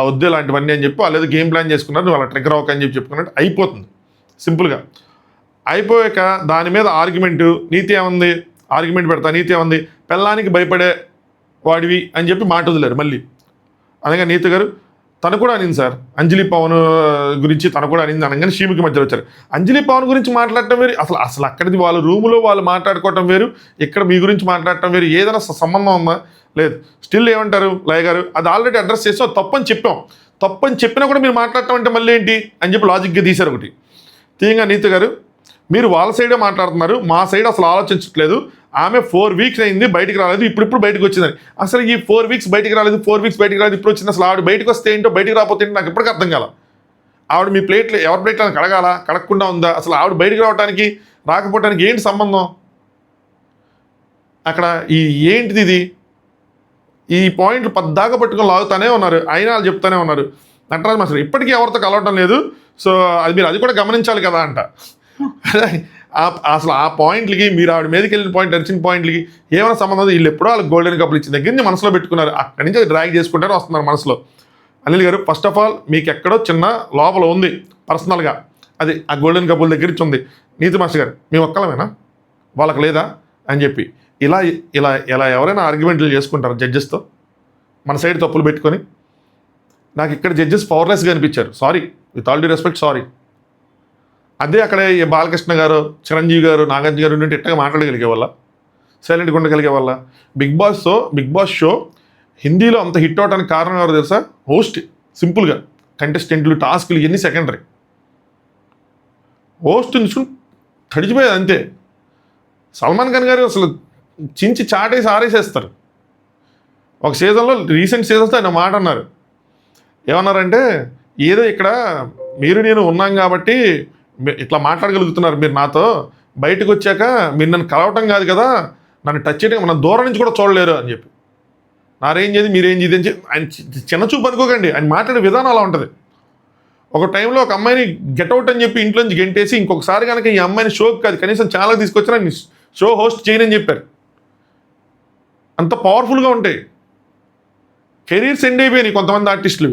A: వద్దే లాంటివన్నీ అని చెప్పి వాళ్ళు ఏదో గేమ్ ప్లాన్ చేసుకున్నారు, నువ్వు వాళ్ళ ట్రిగ్గర్ అవ్వక అని చెప్పి చెప్పుకున్నట్టు అయిపోతుంది. సింపుల్గా అయిపోయాక దాని మీద ఆర్గ్యుమెంట్ నీతి ఏముంది, ఆర్గ్యుమెంట్ పెడతా నీతి ఏముంది, పెళ్ళానికి భయపడే వాడివి అని చెప్పి మాట వదిలేరు మళ్ళీ. అనగా నీతి గారు తను కూడా అనింది సార్, అంజలి పవన్ గురించి తను కూడా అనింది అనగానే షీమికి మధ్యలో వచ్చారు. అంజలి పవన్ గురించి మాట్లాడటం వేరు, అసలు అక్కడిది వాళ్ళ రూములో వాళ్ళు మాట్లాడుకోవటం వేరు, ఇక్కడ మీ గురించి మాట్లాడటం వేరు. ఏదైనా సంబంధం ఉందా? లేదు. స్టిల్ ఏమంటారు లయ గారు, అది ఆల్రెడీ అడ్రస్ చేసాం, తప్పని చెప్పాం, తప్పని చెప్పినా కూడా మీరు మాట్లాడటం అంటే మళ్ళీ ఏంటి అని చెప్పి లాజిక్గా తీశారు ఒకటి. తీయంగా నీతి గారు మీరు వాళ్ళ సైడే మాట్లాడుతున్నారు, మా సైడ్ అసలు ఆలోచించట్లేదు. ఆమె 4 వీక్స్ అయింది బయటికి రాలేదు, ఇప్పుడు బయటకు వచ్చిందని. అసలు ఈ 4 వీక్స్ బయటికి రాలేదు, 4 వీక్స్ బయటికి రాలేదు, ఇప్పుడు వచ్చింది. అసలు ఆవిడ బయటకు వస్తే ఏంటో బయటికి రాకపోతే ఏంటో నాకు ఇప్పటికీ అర్థం కాల. ఆవిడ మీ ప్లేట్లు ఎవరి ప్లేట్లను కడగాలా, కడగకుండా ఉందా? అసలు ఆవిడ బయటికి రావడానికి రాకపోవడానికి ఏంటి సంబంధం అక్కడ? ఏంటిది ఇది? ఈ పాయింట్లు పద్దాకా పట్టుకొని లాగుతానే ఉన్నారు, అయినా వాళ్ళు చెప్తానే ఉన్నారు. నటరాజ్ మాస్టర్ ఇప్పటికీ ఎవరితో కలవటం లేదు, సో అది కూడా గమనించాలి కదా అంట. అసలు ఆ పాయింట్లకి మీరు ఆవిడ మీదకి వెళ్ళిన పాయింట్ నచ్చిన పాయింట్లకి ఏమైనా సంబంధం? వీళ్ళు ఎప్పుడో వాళ్ళకి గోల్డెన్ కప్పులు ఇచ్చిన దగ్గర నుంచి మనసులో పెట్టుకున్నారు, అక్కడి నుంచి డ్రాగ్ చేసుకుంటారు వస్తున్నారు మనసులో. అనిల్ గారు ఫస్ట్ ఆఫ్ ఆల్ మీకు ఎక్కడో చిన్న లోపల ఉంది పర్సనల్గా, అది ఆ గోల్డెన్ కప్పుల దగ్గర నుంచి ఉంది. నీతి మాస్టర్ గారు మేము ఒక్కలమేనా, వాళ్ళకి లేదా అని చెప్పి ఇలా ఇలా ఇలా ఎవరైనా ఆర్గ్యుమెంట్లు చేసుకుంటారు జడ్జెస్తో మన సైడ్ తప్పులు పెట్టుకొని? నాకు ఇక్కడ జడ్జెస్ పవర్లెస్గా అనిపించారు, sorry with all due respect, sorry. అదే అక్కడ బాలకృష్ణ గారు, చిరంజీవి గారు, నాగార్జున గారు నుండి ఇట్టగా మాట్లాడగలిగే వాళ్ళ, సైలెంట్గా ఉండగలిగే వాళ్ళ. బిగ్ బాస్ షో హిందీలో అంత హిట్ అవడానికి కారణం ఎవరు తెలుసా? హోస్ట్. సింపుల్గా కంటెస్టెంట్లు టాస్కులు ఇవన్నీ సెకండరీ, హోస్ట్ చూసుకుని తడిచిపోయేది అంతే. సల్మాన్ ఖాన్ గారు అసలు చించి చాటేసి ఆరేసేస్తారు. ఒక సీజన్లో రీసెంట్ సీజన్స్తో ఆయన మాట అన్నారు, ఏమన్నారంటే ఏదో ఇక్కడ మీరు నేను ఉన్నాం కాబట్టి ఇట్లా మాట్లాడగలుగుతున్నారు మీరు నాతో, బయటకు వచ్చాక మీరు నన్ను కలవటం కాదు కదా, నన్ను టచ్ చేయడం, మన దూరం నుంచి కూడా చూడలేరు అని చెప్పి. నా రేంజ్ ఏది మీరేం చేది అని చెప్పి ఆయన చిన్న చూపు అనుకోకండి, ఆయన మాట్లాడే విధానం అలా ఉంటుంది. ఒక టైంలో ఒక అమ్మాయిని గెట్అవుట్ అని చెప్పి ఇంట్లో నుంచి గెంటేసి ఇంకొకసారి కనుక ఈ అమ్మాయిని షోకి కాదు కనీసం చాలా తీసుకొచ్చినా షో హోస్ట్ చేయనని చెప్పారు. అంత పవర్ఫుల్గా ఉంటాయి, కెరీర్స్ ఎండ్ అయిపోయినాయి కొంతమంది ఆర్టిస్టులు.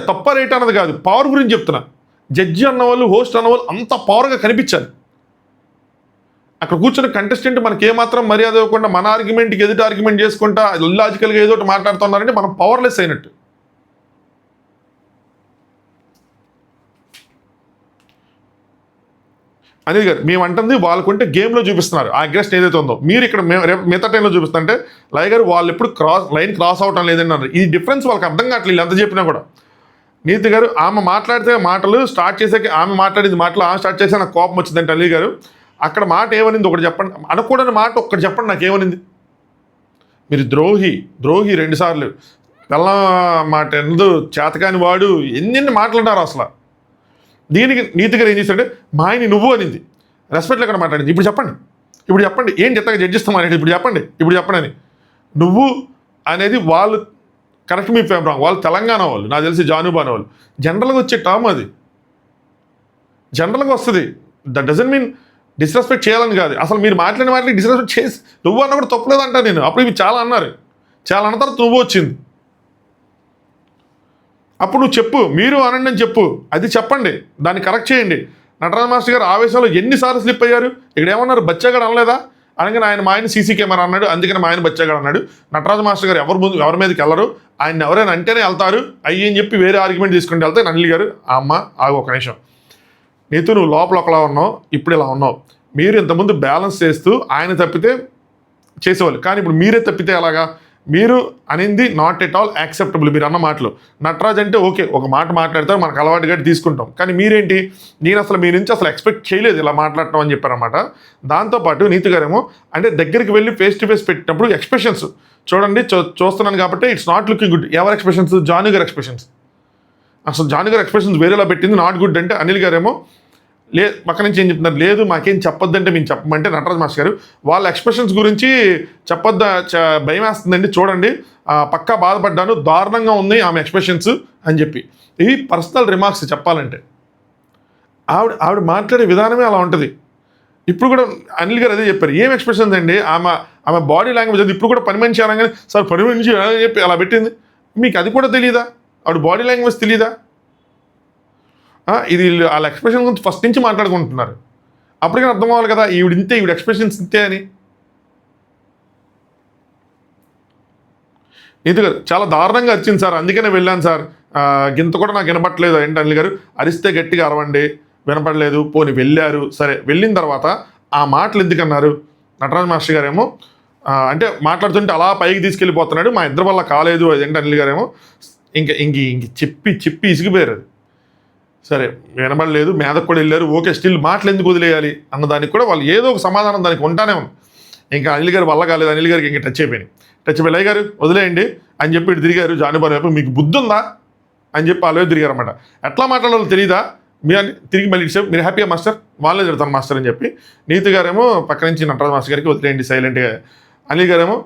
A: తప్ప రేట్ అన్నది కాదు, పవర్ గురించి చెప్తున్నా. జడ్జి అన్నవాళ్ళు, హోస్ట్ అన్నవాళ్ళు అంత పవర్గా కనిపించాలి. అక్కడ కూర్చొని కంటెస్టెంట్ మనకి ఏమాత్రం మర్యాద ఇవ్వకుండా మన ఆర్గ్యుమెంట్కి ఎదుటి ఆర్గ్యుమెంట్ చేసుకుంటా ఇల్లాజికల్గా ఏదో ఒకటి మాట్లాడుతున్నారంటే మనం పవర్లెస్ అయినట్టు. అనిల్ గారు మేము అంటుంది వాళ్ళకుంటే గేమ్లో చూపిస్తున్నారు ఆ అగ్రెషన్ ఏదైతే ఉందో, మీరు ఇక్కడ మిగతా టైంలో చూపిస్తుంటే లయ గారు వాళ్ళు ఎప్పుడు లైన్ క్రాస్ అవటం లేదని అన్నారు. ఈ డిఫరెన్స్ వాళ్ళకి అర్థం కావట్లేదు ఎంత చెప్పినా కూడా. నీతి గారు ఆమె మాట్లాడితే మాటలు స్టార్ట్ చేసాక ఆమె మాట్లాడింది మాటలు ఆమె స్టార్ట్ చేసే నాకు కోపం వచ్చిందంటే అనిల్ గారు అక్కడ మాట ఏమనింది ఒకటి చెప్పండి, అనకూడని మాట ఒక్కటి చెప్పండి నాకు ఏమనింది. మీరు ద్రోహి 2 సార్లు, పిల్ల మాట ఎందు చేతకాని వాడు, ఎన్ని మాట్లాడారు అసలు. దీనికి నీతి గారు ఏం చేశాడంటే మా ఆయన్ని నువ్వు అనింది, రెస్పెక్ట్ లేకుండా మాట్లాడింది. ఇప్పుడు చెప్పండి ఏం చెత్తగా జడ్జిస్తాం అనేది, ఇప్పుడు చెప్పండి అని. నువ్వు అనేది వాళ్ళు కరెక్ట్, మీ ఫేవరెట్ వాళ్ళు తెలంగాణ వాళ్ళు, నాకు తెలిసి జానుబాన్ వాళ్ళు. జనరల్గా వచ్చే టర్మ్ అది, జనరల్గా వస్తుంది. దట్ డజంట్ మీన్ డిస్రెస్పెక్ట్ చేయాలని కాదు, అసలు మీరు మాట్లాడిన మాటలకి డిస్రెస్పెక్ట్ చేసి నువ్వు అన్న కూడా తప్పలేదు అంటా నేను. అప్పుడు ఇవి చాలా అన్నారు, చాలా అన్న తర్వాత నువ్వు వచ్చింది. అప్పుడు నువ్వు చెప్పు, మీరు అనండి అని చెప్పు, అది చెప్పండి, దాన్ని కరెక్ట్ చేయండి. నటరాజ్ మాస్టర్ గారు ఆవేశంలో ఎన్నిసార్లు స్లిప్ అయ్యారు. ఇక్కడ ఏమన్నారు, బచ్చాగాడు అనలేదా? అనగానే ఆయన మా ఆయన సీసీ కెమెరా అన్నాడు, అందుకని మా ఆయన బచ్చాగాడు అన్నాడు. నటరాజ్ మాస్టర్ గారు ఎవరి మీదకి వెళ్ళరు, ఆయన ఎవరైనా అంటేనే వెళ్తారు అయ్యి అని చెప్పి వేరే ఆర్గ్యుమెంట్ తీసుకుంటూ వెళ్తే అనిల్ గారు, ఆ అమ్మ ఆగు ఒక నిమిషం, నీతో నువ్వు లోపల ఒకలా ఉన్నావు, ఇప్పుడు ఇలా ఉన్నావు. మీరు ఇంతకుముందు బ్యాలెన్స్ చేస్తూ ఆయన తప్పితే చేసేవాళ్ళు, కానీ ఇప్పుడు మీరే తప్పితే అలాగా? మీరు అనింది నాట్ ఎట్ ఆల్ యాక్సెప్టబుల్. మీరు అన్న మాటలు నటరాజ్ అంటే ఓకే, ఒక మాట మాట్లాడతారు, మనకు అలవాటు గట్టి తీసుకుంటాం, కానీ మీరేంటి, నేను అసలు మీ నుంచి అసలు ఎక్స్పెక్ట్ చేయలేదు ఇలా మాట్లాడటం అని చెప్పారన్నమాట. దాంతోపాటు నీతి గారేమో అంటే దగ్గరికి వెళ్ళి ఫేస్ టు ఫేస్ పెట్టినప్పుడు ఎక్స్ప్రెషన్స్ చూడండి, చూస్తున్నాను కాబట్టి ఇట్స్ నాట్ లుకింగ్ గుడ్. ఎవరి ఎక్స్ప్రెషన్స్? జాను గారి ఎక్స్ప్రెషన్స్. అసలు జాను గారి ఎక్స్ప్రెషన్స్ వేరేలా పెట్టింది, నాట్ గుడ్ అంటే అనిల్ గారేమో పక్క నుంచి ఏం చెప్తున్నారు, లేదు మాకేం చెప్పొద్దంటే మేము చెప్పమంటే నటరాజ్ మాస్టర్ గారు వాళ్ళ ఎక్స్ప్రెషన్స్ గురించి చెప్పొద్దా, భయం వేస్తుందండి చూడండి, పక్కా బాధపడ్డాను, దారుణంగా ఉంది ఆమె ఎక్స్ప్రెషన్స్ అని చెప్పి. ఇవి పర్సనల్ రిమార్క్స్ చెప్పాలంటే. ఆవిడ మాట్లాడే విధానమే అలా ఉంటుంది. ఇప్పుడు కూడా అనిల్ గారు అదే చెప్పారు, ఏం ఎక్స్ప్రెషన్స్ అండి, ఆమె బాడీ లాంగ్వేజ్ అది. ఇప్పుడు కూడా పని మనిషి అనగానే సార్ పని మనిషి అని చెప్పి అలా పెట్టింది. మీకు అది కూడా తెలియదా? ఆవిడ బాడీ లాంగ్వేజ్ తెలియదా? ఇది వాళ్ళ ఎక్స్ప్రెషన్ గురించి ఫస్ట్ నుంచి మాట్లాడుకుంటున్నారు. అప్పటికే అర్థం అవ్వాలి కదా ఈవిడ ఎక్స్ప్రెషన్స్ ఇంతే అని. నీతి గారు చాలా దారుణంగా వచ్చింది సార్, అందుకనే వెళ్ళాను సార్, గింత కూడా నాకు వినపట్లేదు. ఏంటి అనిల్ గారు, అరిస్తే గట్టిగా అరవండి, వినపడలేదు, పోని వెళ్ళారు, సరే వెళ్ళిన తర్వాత ఆ మాటలు ఎందుకన్నారు? నటరాజ్ మాస్టర్ గారేమో అంటే మాట్లాడుతుంటే అలా పైకి తీసుకెళ్ళిపోతున్నాడు, మా ఇద్దరి వల్ల కాలేదు అదేంటి అనిల్ గారేమో ఇంక చెప్పి ఇసిగిపోయారు. సరే వినబడలేదు, మీదకు కూడా వెళ్ళారు, ఓకే, స్టిల్ మాటలు ఎందుకు వదిలేయాలి అన్నదానికి కూడా వాళ్ళు ఏదో ఒక సమాధానం దానికి ఉంటానే ఉంది. ఇంకా అనిల్ గారు వల్ల కాలేదు, అనిల్ గారికి ఇంకా టచ్ అయిపోయి లై గారు వదిలేయండి అని చెప్పి ఇటు తిరిగారు. జానుబారు వైపు మీకు బుద్ధి ఉందా అని చెప్పి వాళ్ళు తిరిగారు అనమాట. ఎట్లా మాట్లాడాలో తెలియదా మీ అని తిరిగి మళ్ళీ ఇటు మీరు హ్యాపీగా మాస్టర్, వాళ్ళే తిడతాను మాస్టర్ అని చెప్పి. నీతి గారేమో పక్క నుంచి నటరాజ్ మాస్టర్ గారికి వదిలేయండి సైలెంట్గా. అనిల్ గారేమో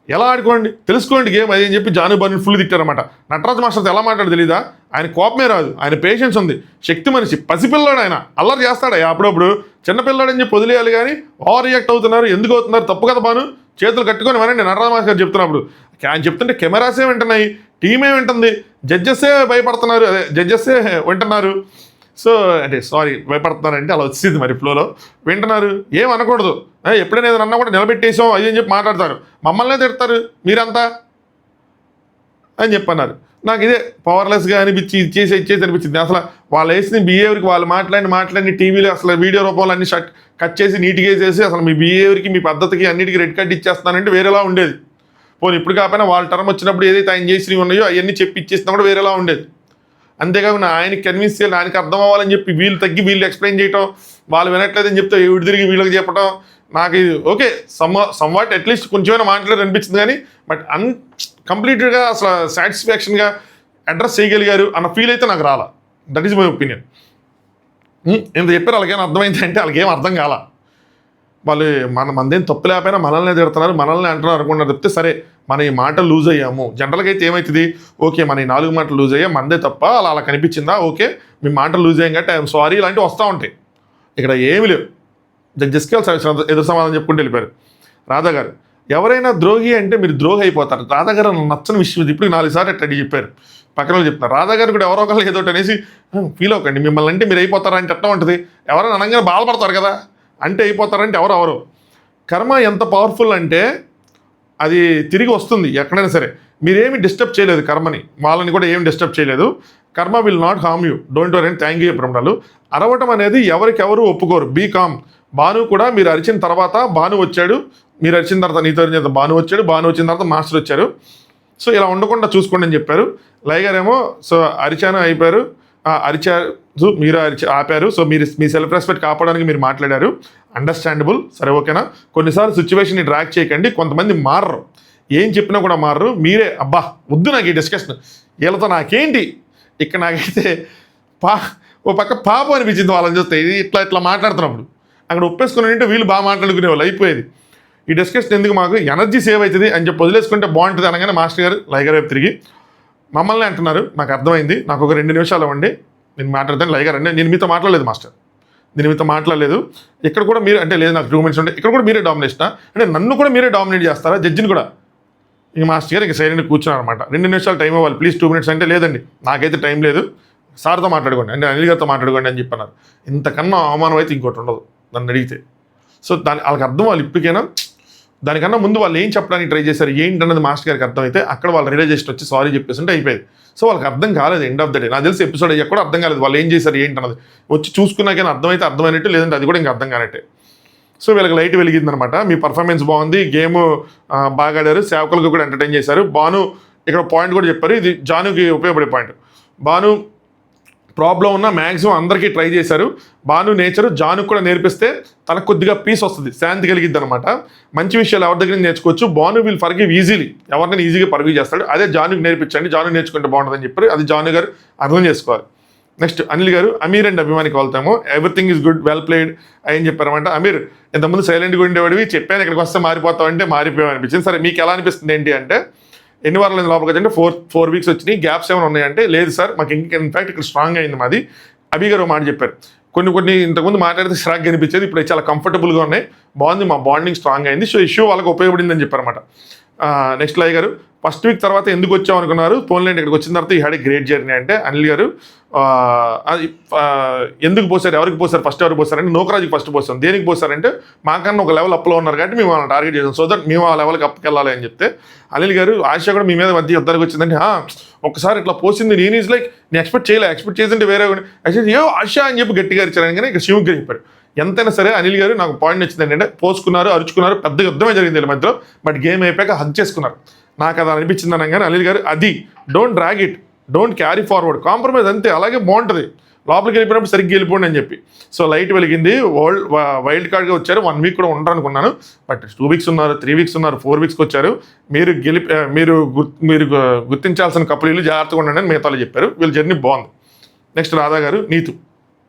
A: ఎలా ఆడుకోండి, తెలుసుకోండి గేమ్ అది అని చెప్పి జానుబారిని ఫుల్ తిట్టారన్నమాట. నటరాజ్ మాస్టర్తో ఎలా మాట్లాడు తెలీదా? ఆయన కోపమే రాదు, ఆయన పేషెన్స్ ఉంది, శక్తి మనిషి, పసిపిల్లాడు, ఆయన అల్లరి చేస్తాడు అప్పుడప్పుడు, చిన్నపిల్లాడని చెప్పి వదిలేయాలి. కానీ ఓవర్ రియాక్ట్ అవుతున్నారు, ఎందుకు అవుతున్నారు, తప్పు కదా బాను, చేతులు కట్టుకొని వినండి. నటరాజ్ మాస్టర్ గారు చెప్తున్నప్పుడు ఆయన చెప్తుంటే కెమెరాసే వింటున్నాయి, టీమే వింటుంది, జడ్జెస్సే భయపడుతున్నారు, అదే జడ్జెస్సే వింటున్నారు. సో అంటే సారీ భయపడుతున్నారంటే అలా వచ్చింది మరి ఫ్లోలో వింటున్నారు. ఏం అనకూడదు, ఎప్పుడైనా ఏదైనా అన్నా కూడా నిలబెట్టేసాం అది అని చెప్పి మాట్లాడతారు, మమ్మల్నే తిడతారు మీరంతా అని చెప్పన్నారు. నాకు ఇదే పవర్లెస్గా అనిపించి ఇచ్చేసి అనిపించింది. అసలు వాళ్ళు వేసిన బిహేవియర్కి వాళ్ళు మాట్లాడి టీవీలో అసలు వీడియో రూపంలో అన్ని కట్ చేసి నీట్గా వేసేసి అసలు మీ బిహేవియర్కి మీ పద్ధతికి అన్నిటికీ రెడ్ కార్డ్ ఇచ్చేస్తానంటే వేరేలా ఉండేది. పోనీ ఇప్పుడు కాకపోయినా వాళ్ళ టర్మ్ వచ్చినప్పుడు ఏదైతే ఆయన చేసినవి ఉన్నాయో అవన్నీ చెప్పి ఇచ్చేసినా కూడా వేరేలా ఉండేది. అంతేకాకుండా ఆయనకి కన్విన్స్ చేయాలి, ఆయనకి అర్థం అవ్వాలని చెప్పి వీళ్ళు తగ్గి వీళ్ళు ఎక్స్ప్లెయిన్ చేయటం, వాళ్ళు వినట్లేదని చెప్తే వీడు తిరిగి వీళ్ళకి చెప్పడం, నాకు ఇది ఓకే సమ్వాట్ అట్లీస్ట్ కొంచెమైనా మాట్లాడారు అనిపించింది. కానీ బట్ కంప్లీట్గా అసలు సాటిస్ఫాక్షన్గా అడ్రస్ చేయగలిగారు అన్న ఫీల్ అయితే నాకు రాలా. That is my opinion. ఇంత చెప్పారు వాళ్ళకేం అర్థమైంది అంటే వాళ్ళకేం అర్థం కాల. వాళ్ళు మనదేం తప్పు లేకపోయినా మనల్ని తిడుతున్నారు, మనల్ని అంటున్నారు అనుకున్నారు చెప్తే సరే మన ఈ మాటలు లూజ్ అయ్యాము. జనరల్గా అయితే ఏమవుతుంది, ఓకే మన ఈ 4 మాటలు లూజ్ అయ్యా, మనదే తప్ప అలా కనిపించిందా, ఓకే మీ మాటలు లూజ్ అయ్యాం కాబట్టి ఐఎమ్ సారీ ఇలాంటివి వస్తూ ఉంటాయి. ఇక్కడ ఏమి లేవు, జడ్జెస్కి ఎదురు సమాధానం చెప్పుకుంటూ వెళ్ళిపోయారు. రాధా గారు ఎవరైనా ద్రోహి అంటే మీరు ద్రోహి అయిపోతారు. రాధా గారు నచ్చని విషయం ఇది, ఇప్పుడు 4 సార్లు అట్లా చెప్పారు, పక్కన చెప్తున్నారు. రాధా గారు కూడా ఎవరో ఒకళ్ళు ఏదో అనేసి ఫీల్ అవ్వకండి, మిమ్మల్ని అంటే మీరు అయిపోతారా అంటే ఎట్లా ఉంటుంది, ఎవరైనా అనగానే బాధపడతారు కదా, అంటే అయిపోతారంటే ఎవరు. కర్మ ఎంత పవర్ఫుల్ అంటే అది తిరిగి వస్తుంది ఎక్కడైనా సరే. మీరేమి డిస్టర్బ్ చేయలేదు కర్మని, వాళ్ళని కూడా ఏమి డిస్టర్బ్ చేయలేదు. కర్మ will not harm you, don't worry and thank you చెప్పడం. అరవటం అనేది ఎవరికెవరు ఒప్పుకోరు, బీ కామ్. భాను కూడా మీరు అరిచిన తర్వాత భాను వచ్చాడు, మీరు అరిచిన తర్వాత నీతో భాను వచ్చాడు, భాను వచ్చిన తర్వాత మాస్టర్ వచ్చారు. సో ఇలా ఉండకుండా చూసుకోండి అని చెప్పారు. లై గారేమో సో అరిచాను అయిపోయారు, అరిచారు మీరు ఆపారు. సో మీరు మీ సెల్ఫ్ రెస్పెక్ట్ కాపాడడానికి మీరు మాట్లాడారు, అండర్స్టాండబుల్, సరే ఓకేనా. కొన్నిసార్లు సిచ్యువేషన్ని డ్రాక్ చేయకండి, కొంతమంది మారరు, ఏం చెప్పినా కూడా మారరు. మీరే అబ్బా వద్దు నాకు ఈ డిస్కషన్ వీళ్ళతో నాకేంటి, ఇక్కడ నాకైతే ఓ పక్క పాపం అనిపించింది వాళ్ళని చూస్తే. ఇది ఇట్లా మాట్లాడుతున్నప్పుడు అక్కడ ఒప్పేసుకుని ఉంటే వీళ్ళు బాగా మాట్లాడుకునే వాళ్ళు అయిపోయేది. ఈ డిస్కషన్ ఎందుకు, మాకు ఎనర్జీ సేవ్ అవుతుంది అని చెప్పి వదిలేసుకుంటే బాగుంటుంది అనగానే మాస్టర్ గారు లై గారు వైపు తిరిగి మమ్మల్ని అంటున్నారు, నాకు అర్థమైంది, నాకు ఒక 2 నిమిషాలు ఇవ్వండి నేను మాట్లాడతాను. లై గారు అంటే నేను మీతో మాట్లాడలేదు మాస్టర్, నేను మీతో మాట్లాడలేదు, ఇక్కడ కూడా మీరు అంటే లేదు నాకు 2 minutes ఉంటే ఇక్కడ కూడా మీరే డామినేషనా అంటే నన్ను కూడా మీరే డామినేట్ చేస్తారా, జడ్జిని కూడా ఇంక మాస్టర్ గారు ఇంక సైలెంట్ కూర్చున్నారు అనమాట. 2 నిమిషాలు టైం ఇవ్వాలి ప్లీజ్, 2 minutes అంటే లేదండి నాకైతే టైం లేదు, సార్తో మాట్లాడుకోండి అంటే అనిల్ గారితో మాట్లాడుకోండి అని చెప్పన్నారు. ఇంతకన్నా అవమానం అయితే ఇంకోటి ఉండదు నన్ను అడిగితే. సో వాళ్ళకి అర్థం వాళ్ళు ఇప్పటికైనా దానికన్నా ముందు వాళ్ళు ఏం చెప్పడానికి ట్రై చేశారు ఏంటన్నది మాస్టర్ గారికి అర్థమైతే అక్కడ వాళ్ళు రియలైజేషన్ వచ్చి సారీ చెప్పేసి ఉంటే అయిపోయింది. సో వాళ్ళకి అర్థం కాలేదు ఎండ్ ఆఫ్ ద డే. నాకు తెలిసి ఎపిసోడ్ అయ్యా కూడా అర్థం కాలేదు వాళ్ళు ఏం చేశారు ఏంటన్నది. వచ్చి చూసుకున్నాకైనా అర్థమైతే అర్థమైనట్టు, లేదంటే అది కూడా ఇంకా అర్థం కానట్టే. సో వీళ్ళకి లైట్ వెలిగిందనమాట. మీ పర్ఫార్మెన్స్ బాగుంది, గేమ్ బాగా ఆడారు, సేవకులకు కూడా ఎంటర్టైన్ చేశారు. భాను ఇక్కడ పాయింట్ కూడా చెప్పారు, ఇది జానుకి ఉపయోగపడే పాయింట్. భాను ప్రాబ్లం ఉన్న మ్యాక్సిమం అందరికీ ట్రై చేశారు. భాను నేచరు జానుకు కూడా నేర్పిస్తే తనకు కొద్దిగా పీస్ వస్తుంది, శాంతి కలిగిద్ది అనమాట. మంచి విషయాలు ఎవరి దగ్గర నేర్చుకోవచ్చు. భాను వీళ్ళు ఫర్గివ్ ఈజీలీ, ఎవరినైనా ఈజీగా ఫర్గివ్ చేస్తాడు. అదే జానుకి నేర్పించండి, జాను నేర్చుకుంటే బాగుంటుందని చెప్పారు. అది జాను గారు అర్థం చేసుకోవాలి. నెక్స్ట్ అనిల్ గారు అమీర్ అండ్ అభిమానికి వెళ్తాము. Everything is good, well played అని చెప్పారన్నమాట. అమీర్ ఇంతకుముందు సైలెంట్గా ఉండేవాడివి, చెప్పాను ఇక్కడికి వస్తే మారిపోతావు అంటే మారిపోయావు అనిపించింది. సరే మీకు ఎలా అనిపిస్తుంది ఏంటి అంటే, ఎన్ని వారాలు లోపలికి అంటే 4 weeks వచ్చినాయి, గ్యాప్స్ ఏమైనా ఉన్నాయంటే లేదు సార్ మాకు ఇంకా ఇన్ఫాక్ట్ ఇక్కడ స్ట్రాంగ్ అయింది మాది. అభి గారు మాట చెప్పారు, కొన్ని ఇంతకుముందు మాట్లాడితే స్ట్రాంగ్ అనిపించేది, ఇప్పుడు చాలా కంఫర్టబుల్గా ఉన్నాయి, బాగుంది, మా బాండింగ్ స్ట్రాంగ్ అయింది. సో ఇష్యూ వాళ్ళకి ఉపయోగపడిందని చెప్పారన్నమాట. నెక్స్ట్ లై గారు ఫస్ట్ వీక్ తర్వాత ఎందుకు వచ్చాం అనుకున్నారు, పోన్లేండి ఇక్కడికి వచ్చిన తర్వాత ఈ హ్యాడ్ ఏ గ్రేట్ జర్నీ అంటే అనిల్ గారు ఎందుకు పోసారు, ఎవరికి పోసారు, ఫస్ట్ ఎవరికి పోసారంటే నోకరాజుకి ఫస్ట్ పోసాం. దేనికి పోసారంటే మాకన్నా ఒక లెవెల్ అప్లో ఉన్నారు కాబట్టి మేము వాళ్ళని టార్గెట్ చేసాం, సో దట్ మేము ఆ లెవెల్కి అప్పకెళ్ళాలి అని చెప్తే అనిల్ గారు ఆశ కూడా మీ మీద మధ్య యుద్ధానికి వచ్చిందంటే ఒకసారి ఇట్లా పోసింది నేను ఈజ్ లైక్ నేను ఎక్స్పెక్ట్ చేసింటే వేరే ఏ ఆశ అని చెప్పి గట్టిగా ఇచ్చారని కానీ ఇక శివుకి చెప్పారు. ఎంతైనా సరే అనిల్ గారు నాకు పాయింట్ వచ్చింది ఏంటంటే పోసుకున్నారు, అరుచుకున్నారు, పెద్ద యుద్ధమే జరిగింది వీళ్ళ మధ్యలో, బట్ గేమ్ అయిపోయాక హగ్ చేసుకున్నారు. నాకు అది అనిపించింది అనగానే అనిల్ గారు అది don't drag it, don't carry forward, compromise అంతే, అలాగే బాగుంటుంది, లోపలికి వెళ్ళిపోయినప్పుడు సరిగ్గా వెళ్ళిపోండి అని చెప్పి. సో లైట్ వెలిగింది. వైల్డ్ కార్డ్గా వచ్చారు, 1 week కూడా ఉండరు అనుకున్నాను, బట్ 2 weeks ఉన్నారు, 3 weeks ఉన్నారు, 4 weeks వచ్చారు. మీరు గుర్తించాల్సిన కపులీలు జాగ్రత్తగా ఉండండి అని మిగతాలు చెప్పారు. వీళ్ళ జర్నీ బాగుంది. నెక్స్ట్ రాధా గారు నీతు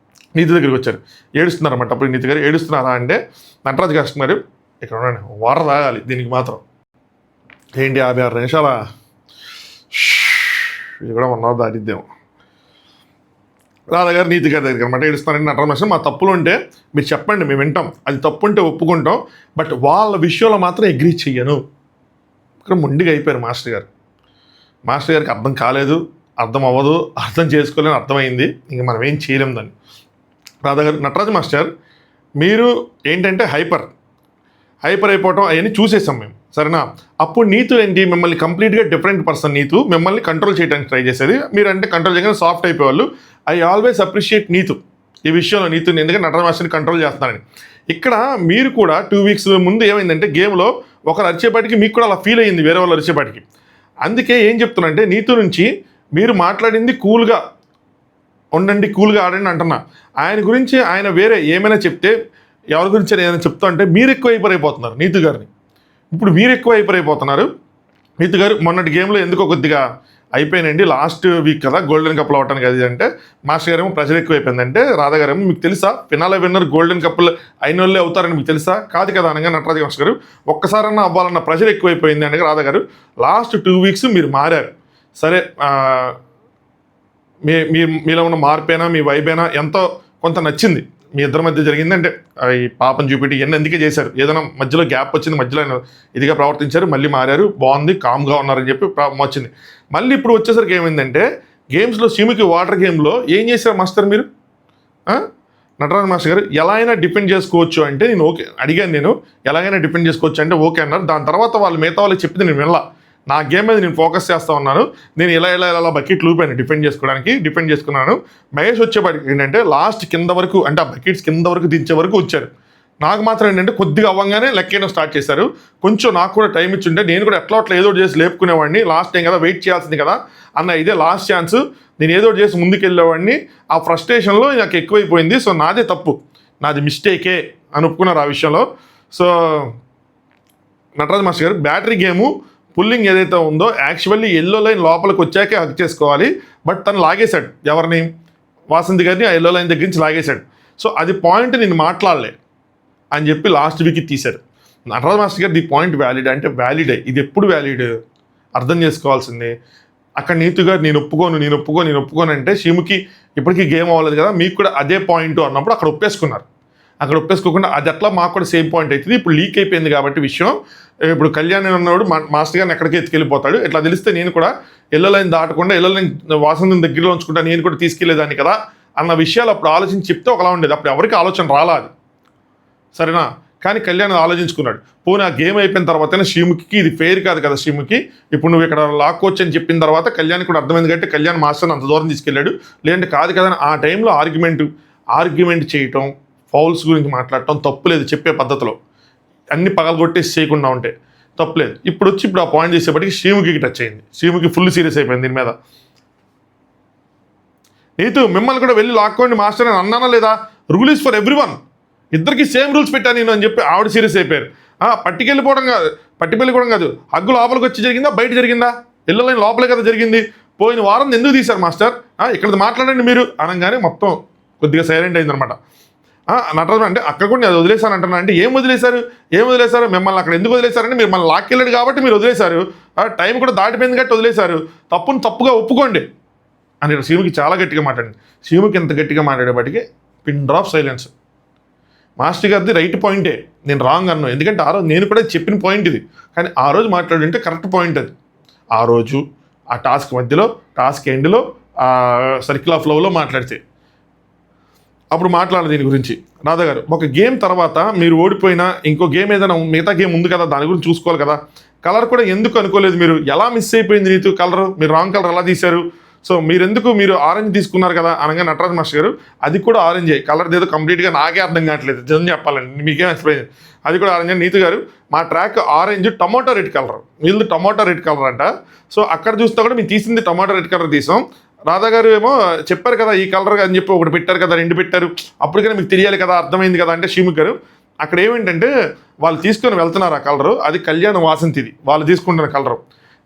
A: దగ్గరికి వచ్చారు, ఏడుస్తున్నారన్నమాట. అప్పుడు నీతి గారు ఏడుస్తున్నారా అంటే నటరాజు గారు ఇక్కడ ఉండండి, వాటర్ తాగాలి దీనికి మాత్రం ఏంటి 56 నిమిషాల ఇది కూడా 1 hour దాటిద్దాం. రాధా గారు నీతి గారి దగ్గర అనమాట ఏడుస్తున్నారంటే నటరాజు మా తప్పులు ఉంటే మీరు చెప్పండి మేము వింటాం, అది తప్పు ఉంటే ఒప్పుకుంటాం, బట్ వాళ్ళ విషయంలో మాత్రం అగ్రీ చెయ్యను. ఇక్కడ ముందుగా అయిపోయారు మాస్టర్ గారికి అర్థం కాలేదు, అర్థం అవ్వదు, అర్థం చేసుకోలేని అర్థమైంది, ఇంక మనం ఏం చేయలేం దాన్ని. రాధా గారు నటరాజు మాస్టర్ మీరు ఏంటంటే హైపర్ అయిపోవటం అవన్నీ చూసేసాం మేము, సరేనా. అప్పుడు నీతు ఏంటి, మిమ్మల్ని కంప్లీట్గా డిఫరెంట్ పర్సన్. నీతు మిమ్మల్ని కంట్రోల్ చేయడానికి ట్రై చేసేది, మీరు అంటే కంట్రోల్ చేయగానే సాఫ్ట్ అయిపోయేవాళ్ళు. ఐ ఆల్వేస్ అప్రిషియేట్ నీతు ఈ విషయంలో, నీతుని ఎందుకంటే నటరాజు మాస్టర్ని కంట్రోల్ చేస్తున్నారని. ఇక్కడ మీరు కూడా 2 weeks ముందు ఏమైందంటే గేమ్లో ఒకరు అరిచేపాటికి మీకు కూడా అలా ఫీల్ అయ్యింది వేరే వాళ్ళు అరిచేపాటికి. అందుకే ఏం చెప్తున్నా అంటే నీతు నుంచి మీరు మాట్లాడింది కూల్గా ఉండండి, కూల్గా ఆడండి అంటున్నా. ఆయన గురించి ఆయన వేరే ఏమైనా చెప్తే ఎవరి గురించి ఏదైనా చెప్తా అంటే మీరు ఎక్కువ అయిపోతున్నారు నీతు గారిని. ఇప్పుడు మీరు ఎక్కువ అయిపోతున్నారు. నీతు గారు మొన్నటి గేమ్లో ఎందుకో కొద్దిగా అయిపోయినండి, లాస్ట్ వీక్ కదా గోల్డెన్ కప్లో అవటానికి అది అంటే మాస్టర్ గారేమో ప్రెషర్ ఎక్కువ అయిపోయిందంటే రాధా గారేమో మీకు తెలుసా ఫినాలే విన్నర్ గోల్డెన్ కప్లు అయిన వాళ్ళే అవుతారని మీకు తెలుసా, కాదు కదా అనగా నటరాజు మాస్టర్ గారు ఒక్కసారన్నా అవ్వాలన్న ప్రెషర్ ఎక్కువైపోయింది అనగా రాధా గారు లాస్ట్ 2 weeks మీరు మారారు. సరే మీలో ఉన్న మార్పైనా మీ వైబైనా ఎంతో కొంత నచ్చింది, మీ ఇద్దరి మధ్య జరిగింది అంటే ఈ పాపం చూపెట్టి ఇవన్నీ ఎందుకే చేశారు, ఏదైనా మధ్యలో గ్యాప్ వచ్చింది, మధ్యలో ఇదిగా ప్రవర్తించారు, మళ్ళీ మారారు, బాగుంది, కామ్గా ఉన్నారని చెప్పి వచ్చింది. మళ్ళీ ఇప్పుడు వచ్చేసరికి ఏమైందంటే గేమ్స్లో సిమికి వాటర్ గేమ్లో ఏం చేశారు మాస్టర్ మీరు, నటరాజు మాస్టర్ గారు ఎలా అయినా డిపెండ్ చేసుకోవచ్చు అంటే నేను ఓకే అడిగాను, నేను ఎలాగైనా డిపెండ్ చేసుకోవచ్చు అంటే ఓకే అన్నారు. దాని తర్వాత వాళ్ళు మిగతా వాళ్ళకి చెప్పింది నేను వినలా, నా గేమ్ మీద నేను ఫోకస్ చేస్తూ ఉన్నాను, నేను ఇలా బకెట్లు ఊపాను డిపెండ్ చేసుకున్నాను. మహేష్ వచ్చేపాటికి ఏంటంటే లాస్ట్ కింద వరకు అంటే ఆ బకెట్స్ కింద వరకు దించే వరకు వచ్చారు. నాకు మాత్రం ఏంటంటే కొద్దిగా అవ్వగానే లెక్కేయడం స్టార్ట్ చేశారు. కొంచెం నాకు కూడా టైం ఇచ్చుంటే నేను కూడా ఎట్లా ఏదో చేసి లేపుకునేవాడిని, లాస్ట్ టైం కదా వెయిట్ చేయాల్సింది కదా అన్న, ఇదే లాస్ట్ ఛాన్స్, నేను ఏదో చేసి ముందుకెళ్ళేవాడిని, ఆ ఫ్రస్ట్రేషన్లో నాకు ఎక్కువైపోయింది, సో నాదే తప్పు, నాది మిస్టేకే అని ఒప్పుకున్నారు ఆ విషయంలో. సో నటరాజు మాస్టర్ గారు బ్యాటరీ గేము పుల్లింగ్ ఏదైతే ఉందో యాక్చువల్లీ ఎల్లో లైన్ లోపలికి వచ్చాకే హక్ చేసుకోవాలి, బట్ తను లాగేశాడు ఎవరిని, వాసంతి గారిని ఆ ఎల్లో లైన్ దగ్గర నుంచి లాగేశాడు. సో అది పాయింట్ నేను మాట్లాడలే అని చెప్పి లాస్ట్ వీక్ తీశారు. నటరాజు మాస్టర్ గారు ది పాయింట్ వ్యాలిడ్ అంటే వ్యాలిడే, ఇది ఎప్పుడు వ్యాలిడ్ అర్థం చేసుకోవాల్సిందే. అక్కడ నీతు గారు నేను ఒప్పుకోను అంటే షిముకి ఇప్పటికీ గేమ్ అవ్వలేదు కదా, మీకు కూడా అదే పాయింట్ అన్నప్పుడు అక్కడ ఒప్పేసుకున్నారు. అక్కడ ఒప్పేసుకోకుండా అది అట్లా మాకు కూడా సేమ్ పాయింట్ అవుతుంది. ఇప్పుడు లీక్ అయిపోయింది కాబట్టి విషయం, ఇప్పుడు కళ్యాణ్ అన్నవాడు మాస్టర్ గారిని ఎక్కడికి ఎత్తుకెళ్ళిపోతాడు, ఇట్లా తెలిస్తే నేను కూడా ఎల్లలైన్ దాటకుండా ఎల్లలైన్ వాసన దగ్గరలో ఉంచుకుంటా నేను కూడా తీసుకెళ్లేదాన్ని కదా అన్న విషయాలు అప్పుడు ఆలోచించి చెప్తే ఒకలా ఉండేది. అప్పుడు ఎవరికి ఆలోచన రాలా అది, సరేనా? కానీ కళ్యాణ్ ఆలోచించుకున్నాడు. పోనీ ఆ గేమ్ అయిపోయిన తర్వాతనే శ్రీముఖికి ఇది ఫెయిర్ కాదు కదా, శ్రీముఖి ఇప్పుడు నువ్వు ఇక్కడ లాక్కోవచ్చు అని చెప్పిన తర్వాత కళ్యాణ్ కూడా అర్థమైంది కాబట్టి కళ్యాణ్ మాస్టర్ని అంత దూరం తీసుకెళ్ళాడు. లేదంటే కాదు కదా ఆ టైంలో ఆర్గ్యుమెంట్ చేయటం, ఫౌల్స్ గురించి మాట్లాడటం తప్పులేదు చెప్పే పద్ధతిలో, అన్ని పగలగొట్టేసి చేయకుండా ఉంటే తప్పులేదు. ఇప్పుడు ఆ పాయింట్ చేసేప్పటికి శ్రీముఖికి టచ్ అయింది. శ్రీముఖి ఫుల్ సీరియస్ అయిపోయింది దీని మీద. నీతు మిమ్మల్ని కూడా వెళ్ళి లాక్కోండి మాస్టర్ అని అన్నానా లేదా? రూల్ ఈజ్ ఫర్ ఎవ్రీవన్, ఇద్దరికి సేమ్ రూల్స్ పెట్టాను నేను అని చెప్పి ఆవిడ సీరియస్ అయిపోయారు. పట్టికెళ్ళిపోవడం కాదు, హగ్గు లోపలికి వచ్చి జరిగిందా బయట జరిగిందా? ఇళ్ళని లోపలే కదా జరిగింది. పోయిన వారం ఎందుకు తీశారు మాస్టర్, ఇక్కడ మాట్లాడండి మీరు అనగానే మొత్తం కొద్దిగా సైలెంట్ అయిందనమాట. నటరాజు అంటే అక్కడ కూడా నేను వదిలేశాను అంటున్నా. అంటే ఏం వదిలేశారు మిమ్మల్ని అక్కడ ఎందుకు వదిలేశారంటే మీరు మళ్ళీ లాక్కెళ్ళాడు కాబట్టి మీరు వదిలేశారు, టైం కూడా దాటిపోయింది కాబట్టి వదిలేశారు, తప్పును తప్పుగా ఒప్పుకోండి అని శ్రీముఖి చాలా గట్టిగా మాట్లాడింది. శ్రీముఖి ఎంత గట్టిగా మాట్లాడేపటికి పిన్ డ్రాప్ సైలెన్స్. మాస్టర్ గారిది రైట్ పాయింటే, నేను రాంగ్ అన్నాను. ఎందుకంటే ఆ రోజు నేను కూడా చెప్పిన పాయింట్ ఇది, కానీ ఆ రోజు మాట్లాడుంటే కరెక్ట్ పాయింట్ అది. ఆ రోజు ఆ టాస్క్ మధ్యలో, టాస్క్ ఎండ్లో, సర్కిల్ ఆఫ్ లవ్లో మాట్లాడితే అప్పుడు మాట్లాడాలి దీని గురించి. రాధా గారు, ఒక గేమ్ తర్వాత మీరు ఓడిపోయినా ఇంకో గేమ్ ఏదైనా మిగతా గేమ్ ఉంది కదా, దాని గురించి చూసుకోవాలి కదా. కలర్ కూడా ఎందుకు అనుకోలేదు మీరు? ఎలా మిస్ అయిపోయింది నీతో కలర్? మీరు రాంగ్ కలర్ ఎలా తీశారు? సో మీరు ఆరెంజ్ తీసుకున్నారు కదా అనగా నటరాజ్ మాస్టర్ గారు, అది కూడా ఆరెంజే కలర్, ఏదో కంప్లీట్గా నాకే అర్థం కావట్లేదు నిజం చెప్పాలండి, మీకేం ఎక్స్ప్లెయిన్. అది కూడా ఆరెంజ్. నీతు గారు, మా track orange tomato red colour, వీళ్ళు టమాటో రెడ్ కలర్ అంట. సో అక్కడ చూస్తే కూడా మేము తీసింది టమాటో రెడ్ కలర్ తీసాం. రాధా గారు ఏమో చెప్పారు కదా ఈ కలర్ అని చెప్పి ఒకటి పెట్టారు కదా, రెండు పెట్టారు, అప్పటికైనా మీకు తెలియాలి కదా, అర్థమైంది కదా అంటే శ్రీముఖి గారు అక్కడ ఏమిటంటే వాళ్ళు తీసుకొని వెళ్తున్నారు ఆ కలరు, అది కళ్యాణ వాసంతిది, వాళ్ళు తీసుకుంటున్న కలరు.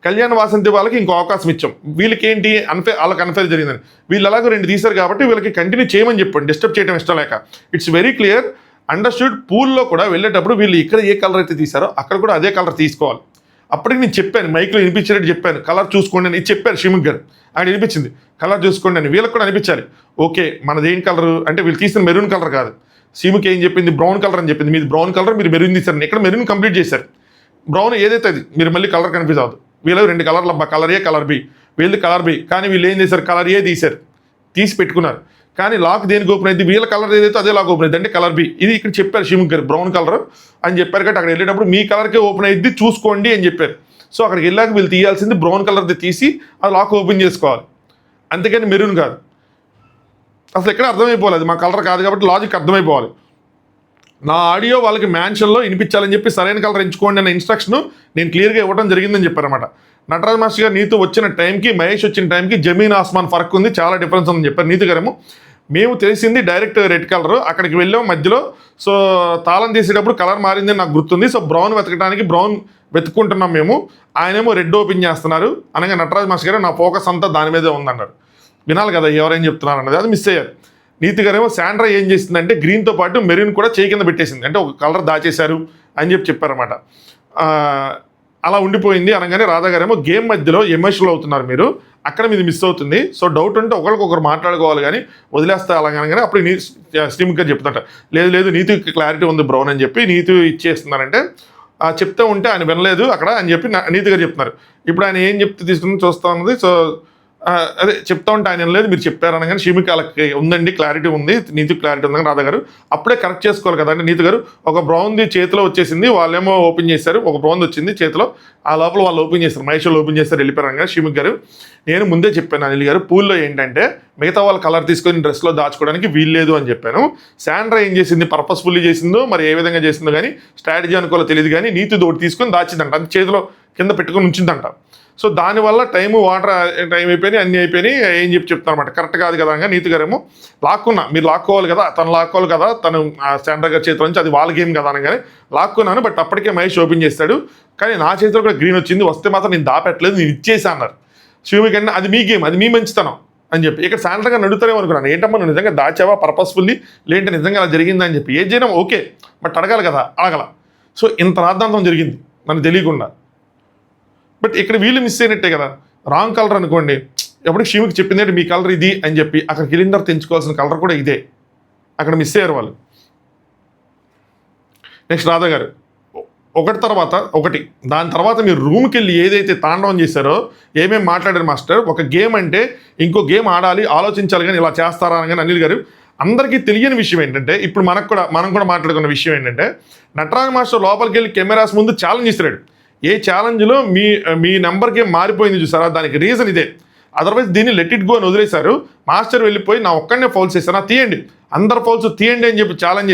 A: కళ్యాణ వాసంతి వాళ్ళకి ఇంకో అవకాశం ఇచ్చాం. వీళ్ళకి ఏంటి వాళ్ళకి అన్ఫేర్ జరిగిందని, వీళ్ళు అలాగో రెండు తీశారు కాబట్టి వీళ్ళకి కంటిన్యూ చేయమని చెప్పండి, డిస్టర్బ్ చేయడం ఇష్టం లేక. It's very clear understood. పూల్లో కూడా వెళ్ళేటప్పుడు వీళ్ళు ఇక్కడ ఏ కలర్ అయితే తీశారో అక్కడ కూడా అదే కలర్ తీసుకోవాలి. అప్పటికి నేను చెప్పాను, మైక్లో వినిపించేటట్టు చెప్పాను, కలర్ చూసుకోండి అని చెప్పారు శ్రీముఖి గారు. అక్కడ వినిపించింది కలర్ చూసుకోండి అని, వీళ్ళకి కూడా అనిపించాలి. ఓకే మనది ఏం కలర్ అంటే వీళ్ళు తీసిన మెరూన్ కలర్ కాదు, శ్రీముఖి ఏం చెప్పింది బ్రౌన్ కలర్ అని చెప్పింది, మీది బ్రౌన్ కలర్, మీరు మెరూన్ తీశారు, ఇక్కడ మెరూన్ కంప్లీట్ చేశారు. బ్రౌన్ ఏదైతే అది మీరు మళ్ళీ కలర్ కన్ఫ్యూజ్ అవ్వదు. వీళ్ళు రెండు కలర్లు అబ్బా, కలర్ ఏ కలర్ బి, వీళ్ళు కలర్ బి, కానీ వీళ్ళు ఏం చేశారు కలర్ ఏ తీశారు, తీసి పెట్టుకున్నారు. కానీ లాక్ దేనికి ఓపెన్ అయింది, వీళ్ళ కలర్ ఏదైతే అదే లాక్ ఓపెన్ అయింది అంటే కలర్ బి. ఇది ఇక్కడ చెప్పారు శ్రీముఖి గారు బ్రౌన్ కలర్ అని చెప్పారు కాబట్టి అక్కడ వెళ్ళేటప్పుడు మీ కలర్కే ఓపెన్ అయ్యింది చూసుకోండి అని చెప్పారు. సో అక్కడికి వెళ్ళాక వీళ్ళు తీయాల్సింది బ్రౌన్ కలర్ది తీసి అది లాక్ ఓపెన్ చేసుకోవాలి, అంతేకాని మెరూన్ కాదు. అసలు ఎక్కడ అర్థమైపోవాలి, అది మా కలర్ కాదు కాబట్టి లాజిక్ అర్థమైపోవాలి. నా ఆడియో వాళ్ళకి మ్యాన్షన్లో వినిపించాలని చెప్పి సరైన కలర్ ఎంచుకోండి అనే ఇన్స్ట్రక్షన్ నేను క్లియర్గా ఇవ్వడం జరిగిందని చెప్పారన్నమాట. నటరాజ్ మాస్టర్ గారు నీతో వచ్చిన టైంకి మహేష్ వచ్చిన టైంకి జమీన్ ఆస్మాన్ ఫరక్ ఉంది, చాలా డిఫరెన్స్ ఉందని చెప్పారు. నీతి గారేమో మేము తెలిసింది డైరెక్ట్ రెడ్ కలర్, అక్కడికి వెళ్ళాం మధ్యలో. సో తాళం తీసేటప్పుడు కలర్ మారింది నాకు గుర్తుంది. సో బ్రౌన్ వెతకడానికి బ్రౌన్ వెతుక్కుంటున్నాం మేము, ఆయనేమో రెడ్ ఓపెన్ చేస్తున్నారు అనగా నటరాజ్ మాస్టర్ గారు నా ఫోకస్ అంతా దాని మీదే ఉందన్నారు. వినాలి కదా ఎవరేం చెప్తున్నారు అన్నది, అది మిస్ అయ్యారు. నీతి గారేమో శాండ్రా ఏం చేసిందంటే గ్రీన్తో పాటు మెరూన్ కూడా చేయి కింద పెట్టేసింది, అంటే ఒక కలర్ దాచేశారు అని చెప్పారన్నమాట. అలా ఉండిపోయింది అనగానే రాధా గారేమో గేమ్ మధ్యలో ఎమోషనల్ అవుతున్నారు మీరు, అక్కడ మీది మిస్ అవుతుంది. సో డౌట్ ఉంటే ఒకరికొకరు మాట్లాడుకోవాలి కానీ వదిలేస్తా అలాగనగానే అప్పుడు శ్రీముఖి గారు చెప్తుంట లేదు నీతికి క్లారిటీ ఉంది బ్రౌన్ అని చెప్పి నీతి ఇచ్చేస్తున్నారంటే చెప్తూ ఉంటే ఆయన వినలేదు అక్కడ అని చెప్పి నీతి గారు చెప్తున్నారు. ఇప్పుడు ఆయన ఏం చెప్తే తీసుకుని చూస్తూ ఉన్నది. సో అదే చెప్తా ఉంటే ఆయన లేదు మీరు చెప్పారని కానీ శ్రీముఖి వాళ్ళకి ఉందండి క్లారిటీ ఉంది, నీతి క్లారిటీ ఉందని రాధా గారు అప్పుడే కరెక్ట్ చేసుకోవాలి కదా అంటే నీతి గారు ఒక బ్రౌన్ది చేతిలో వచ్చేసింది, వాళ్ళేమో ఓపెన్ చేశారు, ఒక బ్రౌన్ వచ్చింది చేతిలో, ఆ లోపల వాళ్ళు ఓపెన్ చేస్తారు, మహేష్ ఓపెన్ చేస్తారు వెళ్ళిపోయారు కానీ శ్రీముఖి గారు నేను ముందే చెప్పాను అనిల్ గారు పూల్లో ఏంటంటే మిగతా వాళ్ళ కలర్ తీసుకొని డ్రెస్లో దాచుకోవడానికి వీల్లేదు అని చెప్పాను. శాండ్రా ఏం చేసింది పర్పస్ఫుల్లీ చేసిందో మరి ఏ విధంగా చేసిందో కానీ స్ట్రాటజీ అనుకోలో తెలియదు కానీ నీతి దోటి తీసుకొని దాచిందంట, అది చేతిలో కింద పెట్టుకొని ఉంచిందంట. సో దానివల్ల టైము వాటర్ టైం అయిపోయినాయి అన్నీ అయిపోయినాయి ఏం చెప్తాను అనమాట, కరెక్ట్ కాదు కదా అని నీతి గారేమో లాక్కున్నా మీరు లాక్కోవాలి కదా తను లాక్కోవాలి కదా తను శాండ్రా గారి చేతిలో నుంచి అది వాళ్ళ గేమ్ కదా అనగానే లాక్కున్నాను. బట్ అప్పటికే మహేష్ ఓపెన్ చేస్తాడు కానీ నా చేతిలో కూడా గ్రీన్ వచ్చింది, వస్తే మాత్రం నేను దాపెట్టలేదు నేను ఇచ్చేసా అన్నారు. శ్రీముఖి అంటే అది మీ గేమ్ అది మీ మంచితనం అని చెప్పి ఇక్కడ శాండ్రా గారు నడుతారేమో అనుకున్నాను, ఏంటమ్మా నువ్వు నిజంగా దాచావా పర్పస్ఫుల్లీ లేదంటే నిజంగా అలా జరిగిందని చెప్పి ఏది చేయడం ఓకే బట్ అడగాలి కదా అడగల. సో ఇంత రాద్ధాంతం జరిగింది మనకు తెలియకుండా. బట్ ఇక్కడ వీళ్ళు మిస్ అయినట్టే కదా, రాంగ్ కలర్ అనుకోండి ఎప్పటికి శ్రీముఖి చెప్పింది మీ కలర్ ఇది అని చెప్పి అక్కడికి వెళ్ళిన తర్వాత తెంచుకోవాల్సిన కలర్ కూడా ఇదే, అక్కడ మిస్ అయ్యారు వాళ్ళు. నెక్స్ట్ రాధా గారు ఒకటి తర్వాత ఒకటి, దాని తర్వాత మీరు రూమ్కి వెళ్ళి ఏదైతే తాండవం చేశారో, ఏమేమి మాట్లాడారు మాస్టర్, ఒక గేమ్ అంటే ఇంకో గేమ్ ఆడాలి, ఆలోచించాలి, కానీ ఇలా చేస్తారా అని. కానీ అనిల్ గారు అందరికీ తెలియని విషయం ఏంటంటే, ఇప్పుడు మనం కూడా మాట్లాడుకున్న విషయం ఏంటంటే, నటరాజ్ మాస్టర్ లోపలికి వెళ్ళి కెమెరాస్ ముందు ఛాలెంజ్ ఇస్తున్నాడు. ఏ ఛాలెంజ్లో మీ నెంబర్ గేమ్ మారిపోయింది చూసారా, దానికి రీజన్ ఇదే. అదర్వైజ్ దీన్ని లెట్ ఇట్ గో అని వదిలేశారు. మాస్టర్ వెళ్ళిపోయి నా ఒక్కడనే ఫౌల్స్ చేశాను, తీయండి, అందరు ఫౌల్స్ తీయండి అని చెప్పి ఛాలెంజ్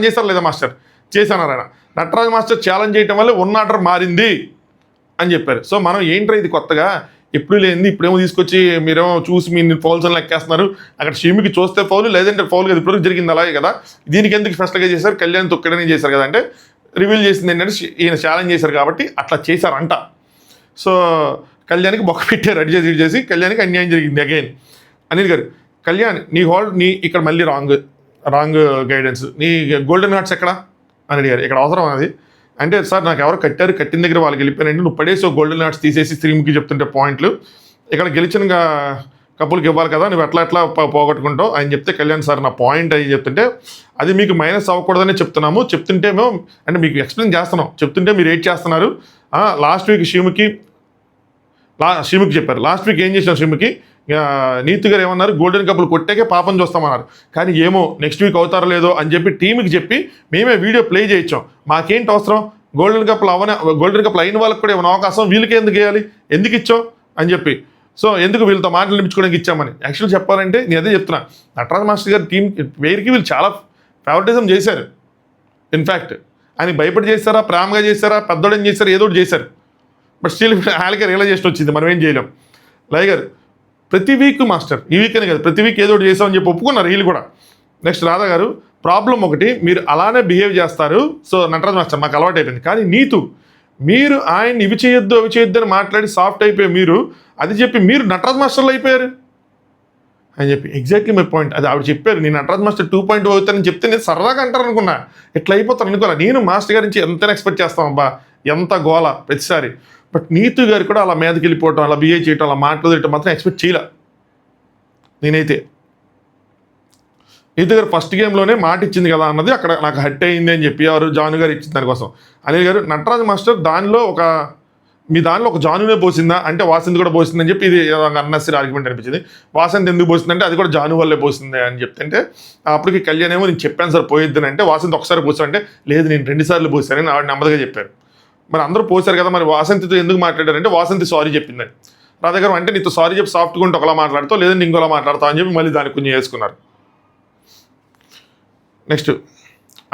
A: చేశారు లేదా మాస్టర్? చేశాను ఆయన. నటరాజ్ మాస్టర్ ఛాలెంజ్ చేయడం వల్ల ఉన్న ఆర్డర్ మారింది అని చెప్పారు. సో మనం ఏంట్రా ఇది కొత్తగా, ఎప్పుడు లేనిది ఇప్పుడేమో తీసుకొచ్చి మీరేమో చూసి మీ ఫౌల్స్ అని లెక్కేస్తున్నారు. అక్కడ షీమికి చూస్తే ఫౌల్, లేదంటే ఫౌల్ కదా, ఇప్పుడు జరిగింది అలాగే కదా, దీనికి ఎందుకు స్పెషల్గా చేశారు, కళ్యాణ్ తొక్కడనే చేశారు కదా అంటే, రివీల్ చేసింది ఏంటంటే ఈయన ఛాలెంజ్ చేశారు కాబట్టి అట్లా చేశారంట. సో కళ్యాణ్కి బొక్క పెట్టారు, రెడీ చేసి కళ్యాణ్కి అన్యాయం జరిగింది అగైన్. అనిల్ గారు కళ్యాణ్ నీ ఇక్కడ మళ్ళీ రాంగ్ గైడెన్స్, నీ గోల్డెన్ హార్ట్స్ ఎక్కడ అని అడిగారు. ఇక్కడ అవసరం అది అంటే, సార్ నాకు ఎవరు కట్టిన దగ్గర వాళ్ళకి వెళ్ళిపోయానండి, నువ్వు పడేసి గోల్డెన్ హార్ట్స్ తీసేసి స్ట్రీమ్కి చెప్తుంటే పాయింట్లు, ఇక్కడ గెలిచిన కప్పులకి ఇవ్వాలి కదా, నువ్వు ఎట్లా పోగొట్టుకుంటావు అని చెప్తే, కళ్యాణ్ సార్ నా పాయింట్ అని చెప్తుంటే, అది మీకు మైనస్ అవ్వకూడదని చెప్తున్నాము, చెప్తుంటేమో అంటే మీకు ఎక్స్ప్లెయిన్ చేస్తున్నాం, చెప్తుంటే మీరు ఏం చేస్తున్నారు. లాస్ట్ వీక్ షీముకి చెప్పారు, లాస్ట్ వీక్ ఏం చేసినారు షీముకి, నీతి గారు ఏమన్నారు, గోల్డెన్ కప్పులు కొట్టాకే పాపం చూస్తామన్నారు. కానీ ఏమో నెక్స్ట్ వీక్ అవుతారో లేదో అని చెప్పి టీంకి చెప్పి మేమే వీడియో ప్లే చేయించాం. మాకేంటి అవసరం, గోల్డెన్ కప్పులు అయిన వాళ్ళకి కూడా ఏమైనా అవకాశం, వీళ్ళకి ఎందుకు వేయాలి, ఎందుకు ఇచ్చాం అని చెప్పి. సో ఎందుకు వీళ్ళతో మాటలు నిలిపించుకోవడానికి ఇచ్చామని. యాక్చువల్ చెప్పాలంటే నేను అదే చెప్తున్నా, నటరాజ్ మాస్టర్ గారి టీం వేరికి వీళ్ళు చాలా ఫేవరెటిజం చేశారు. ఇన్ఫ్యాక్ట్ ఆయన భయపడి చేశారా, ప్రేమగా చేశారా, పెద్దోడని చేశారు, ఏదో ఒకటి చేశారు. బట్ స్టిల్ వాళ్ళకే రియలైజేషన్ వచ్చింది, మనం ఏం చేయలేం. లైక్ గారు ప్రతి వీక్ మాస్టర్, ఈ వీక్ అని కాదు, ప్రతి వీక్ ఏదో ఒకటి చేసామని చెప్పి ఒప్పుకున్నారు వీళ్ళు కూడా. నెక్స్ట్ రాధా గారు ప్రాబ్లం ఒకటి, మీరు అలానే బిహేవ్ చేస్తారు. సో నటరాజ్ మాస్టర్ మాకు అలవాటు అయిపోయింది. కానీ మీరు ఆయన ఇవి చేయొద్దు అని మాట్లాడి సాఫ్ట్ అయిపోయి మీరు అది చెప్పి మీరు నటరాజ్ మాస్టర్లు అయిపోయారు అని చెప్పి. Exactly my point. అది ఆవిడ చెప్పారు, నేను నటరాజ్ మాస్టర్ 2.0 అవుతానని చెప్తే నేను సరదాగా అంటారు అనుకున్నా, ఇట్లా అయిపోతాను అనుకోలే. నేను మాస్టర్ గారి నుంచి ఎంతైనా ఎక్స్పెక్ట్ చేస్తామబ్బా, ఎంత గోల ప్రతిసారి. బట్ నీతు గారు కూడా అలా మీదకి వెళ్ళిపోవటం, అలా బిహేవ్ చేయటం, అలా మాట్లాడటం మాత్రం ఎక్స్పెక్ట్ చేయలే నేనైతే. నీతు గారు ఫస్ట్ గేమ్లోనే మాట ఇచ్చింది కదా అన్నది అక్కడ నాకు హట్ అయింది అని చెప్పి ఎవరు జాను గారు ఇచ్చింది దానికోసం. అనిల్ గారు నటరాజ్ మాస్టర్ మీ దానిలో ఒక జానునే పోసిందా అంటే వాసంతి కూడా పోసిందని చెప్పి ఇది అన్నెసరీ ఆర్గ్యుమెంట్ అనిపించింది. వాసంతి ఎందుకు పోసిందంటే అది కూడా జాను వల్లే పోసింది అని చెప్తుంటే, అప్పటికి కళ్యాణ్ ఏమో నేను చెప్పాను సార్ పోయిద్దని అంటే, వాసంతి ఒకసారి పోసానంటే లేదు నేను 2 సార్లు పోసానని ఆవిడ నెమ్మదిగా చెప్పారు. మరి అందరూ పోసారు కదా, మరి వాసంతితో ఎందుకు మాట్లాడారంటే వాసంతి సారీ చెప్పిందని. రాధా గారు అంటే నీతో సారీ చెప్పి సాఫ్ట్గా ఉంటే ఒకలా మాట్లాడుతావు, లేదంటే ఇంకోలా మాట్లాడతావు అని చెప్పి మళ్ళీ దానికి కొంచెం వేసుకున్నారు. నెక్స్ట్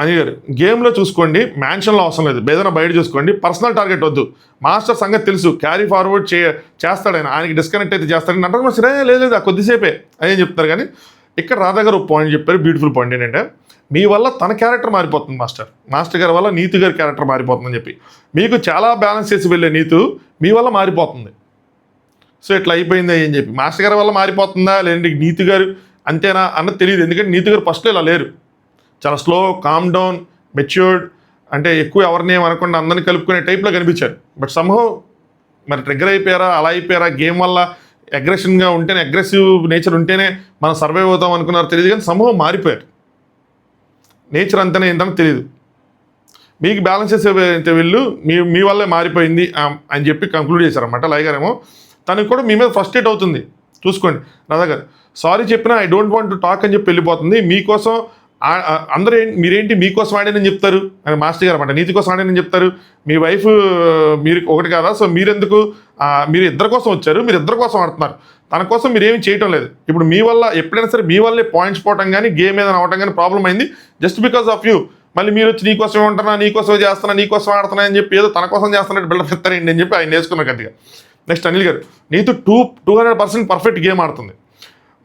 A: అనిల్ గారు గేమ్లో చూసుకోండి, మ్యాన్షన్లో అవసరం లేదు, ఏదైనా బయట చూసుకోండి, పర్సనల్ టార్గెట్ వద్దు. మాస్టర్ సంగతి తెలుసు, క్యారీ ఫార్వర్డ్ చేస్తాడు ఆయనకి డిస్కనెక్ట్ అయితే చేస్తాడు. నటరాజ్ మాస్టర్ లేదు కొద్దిసేపే అని చెప్తారు. కానీ ఇక్కడ రాధా గారు ఒక పాయింట్ చెప్పారు, బ్యూటిఫుల్ పాయింట్ ఏంటంటే, మీ వల్ల తన క్యారెక్టర్ మారిపోతుంది, మాస్టర్ గారి వల్ల నీతు గారి క్యారెక్టర్ మారిపోతుందని చెప్పి. మీకు చాలా బ్యాలెన్స్ చేసి వెళ్ళే నీతు మీ వల్ల మారిపోతుంది. సో ఇట్లా అయిపోయింది అని చెప్పి మాస్టర్ గారి వల్ల మారిపోతుందా, లేదంటే నీతు గారు అంతేనా అన్నది తెలియదు. ఎందుకంటే నీతు గారు ఫస్ట్లో ఇలా లేరు, చాలా స్లో, కామ్ డౌన్, మెచ్యూర్డ్, అంటే ఎక్కువ ఎవరిని ఏమనకుండా అందరినీ కలుపుకునే టైప్లో కనిపించారు. బట్ సంహవ్ మరి ట్రిగ్గర్ అయిపోయారా, అలా అయిపోయారా, గేమ్ వల్ల అగ్రెషన్గా ఉంటేనే, అగ్రెసివ్ నేచర్ ఉంటేనే మనం సర్వైవ్ అవుతాం అనుకున్నారో తెలియదు. కానీ సంహవ్ మారిపోయారు, నేచర్ అంతనే ఏంటని తెలియదు. మీకు బ్యాలెన్స్ చేసే వీళ్ళు మీ వల్లే మారిపోయింది అని చెప్పి కంక్లూడ్ చేశారన్నమాట. లైగారేమో తనకు కూడా మీ మీద ఫ్రస్ట్రేట్ అవుతుంది, చూసుకోండి. రాధా గారు సారీ చెప్పినా I don't want to talk అని చెప్పి వెళ్ళిపోతుంది. మీకోసం అందరూ మీరేంటి మీకోసం ఆడేనని చెప్తారు అని మాస్టర్ గారు అన్నమాట, నీతి కోసం ఆడేనని చెప్తారు. మీ వైఫ్ మీరు ఒకటి కాదా, సో మీరెందుకు, మీరు ఇద్దరి కోసం వచ్చారు, మీరు ఇద్దరి కోసం ఆడుతున్నారు, తన కోసం మీరేమీ చేయటం లేదు. ఇప్పుడు మీ వల్ల ఎప్పుడైనా సరే మీ వల్లే పాయింట్స్ పోవటం కానీ గేమ్ ఏదైనా అవటం కానీ ప్రాబ్లం అయింది, జస్ట్ బికాస్ ఆఫ్ యూ. మళ్ళీ మీరు వచ్చి నీకోసమే ఉంటున్నా, నీకోసమే చేస్తున్నా, నీకోసం ఆడుతున్నా అని చెప్పి ఏదో తన కోసం చేస్తున్నట్టు బిల్డప్ ఇస్తారండి అని చెప్పి ఆయన నేర్చుకున్న గట్టిగా. నెక్స్ట్ అనిల్ గారు నీతో 200% పర్ఫెక్ట్ గేమ్ ఆడుతుంది.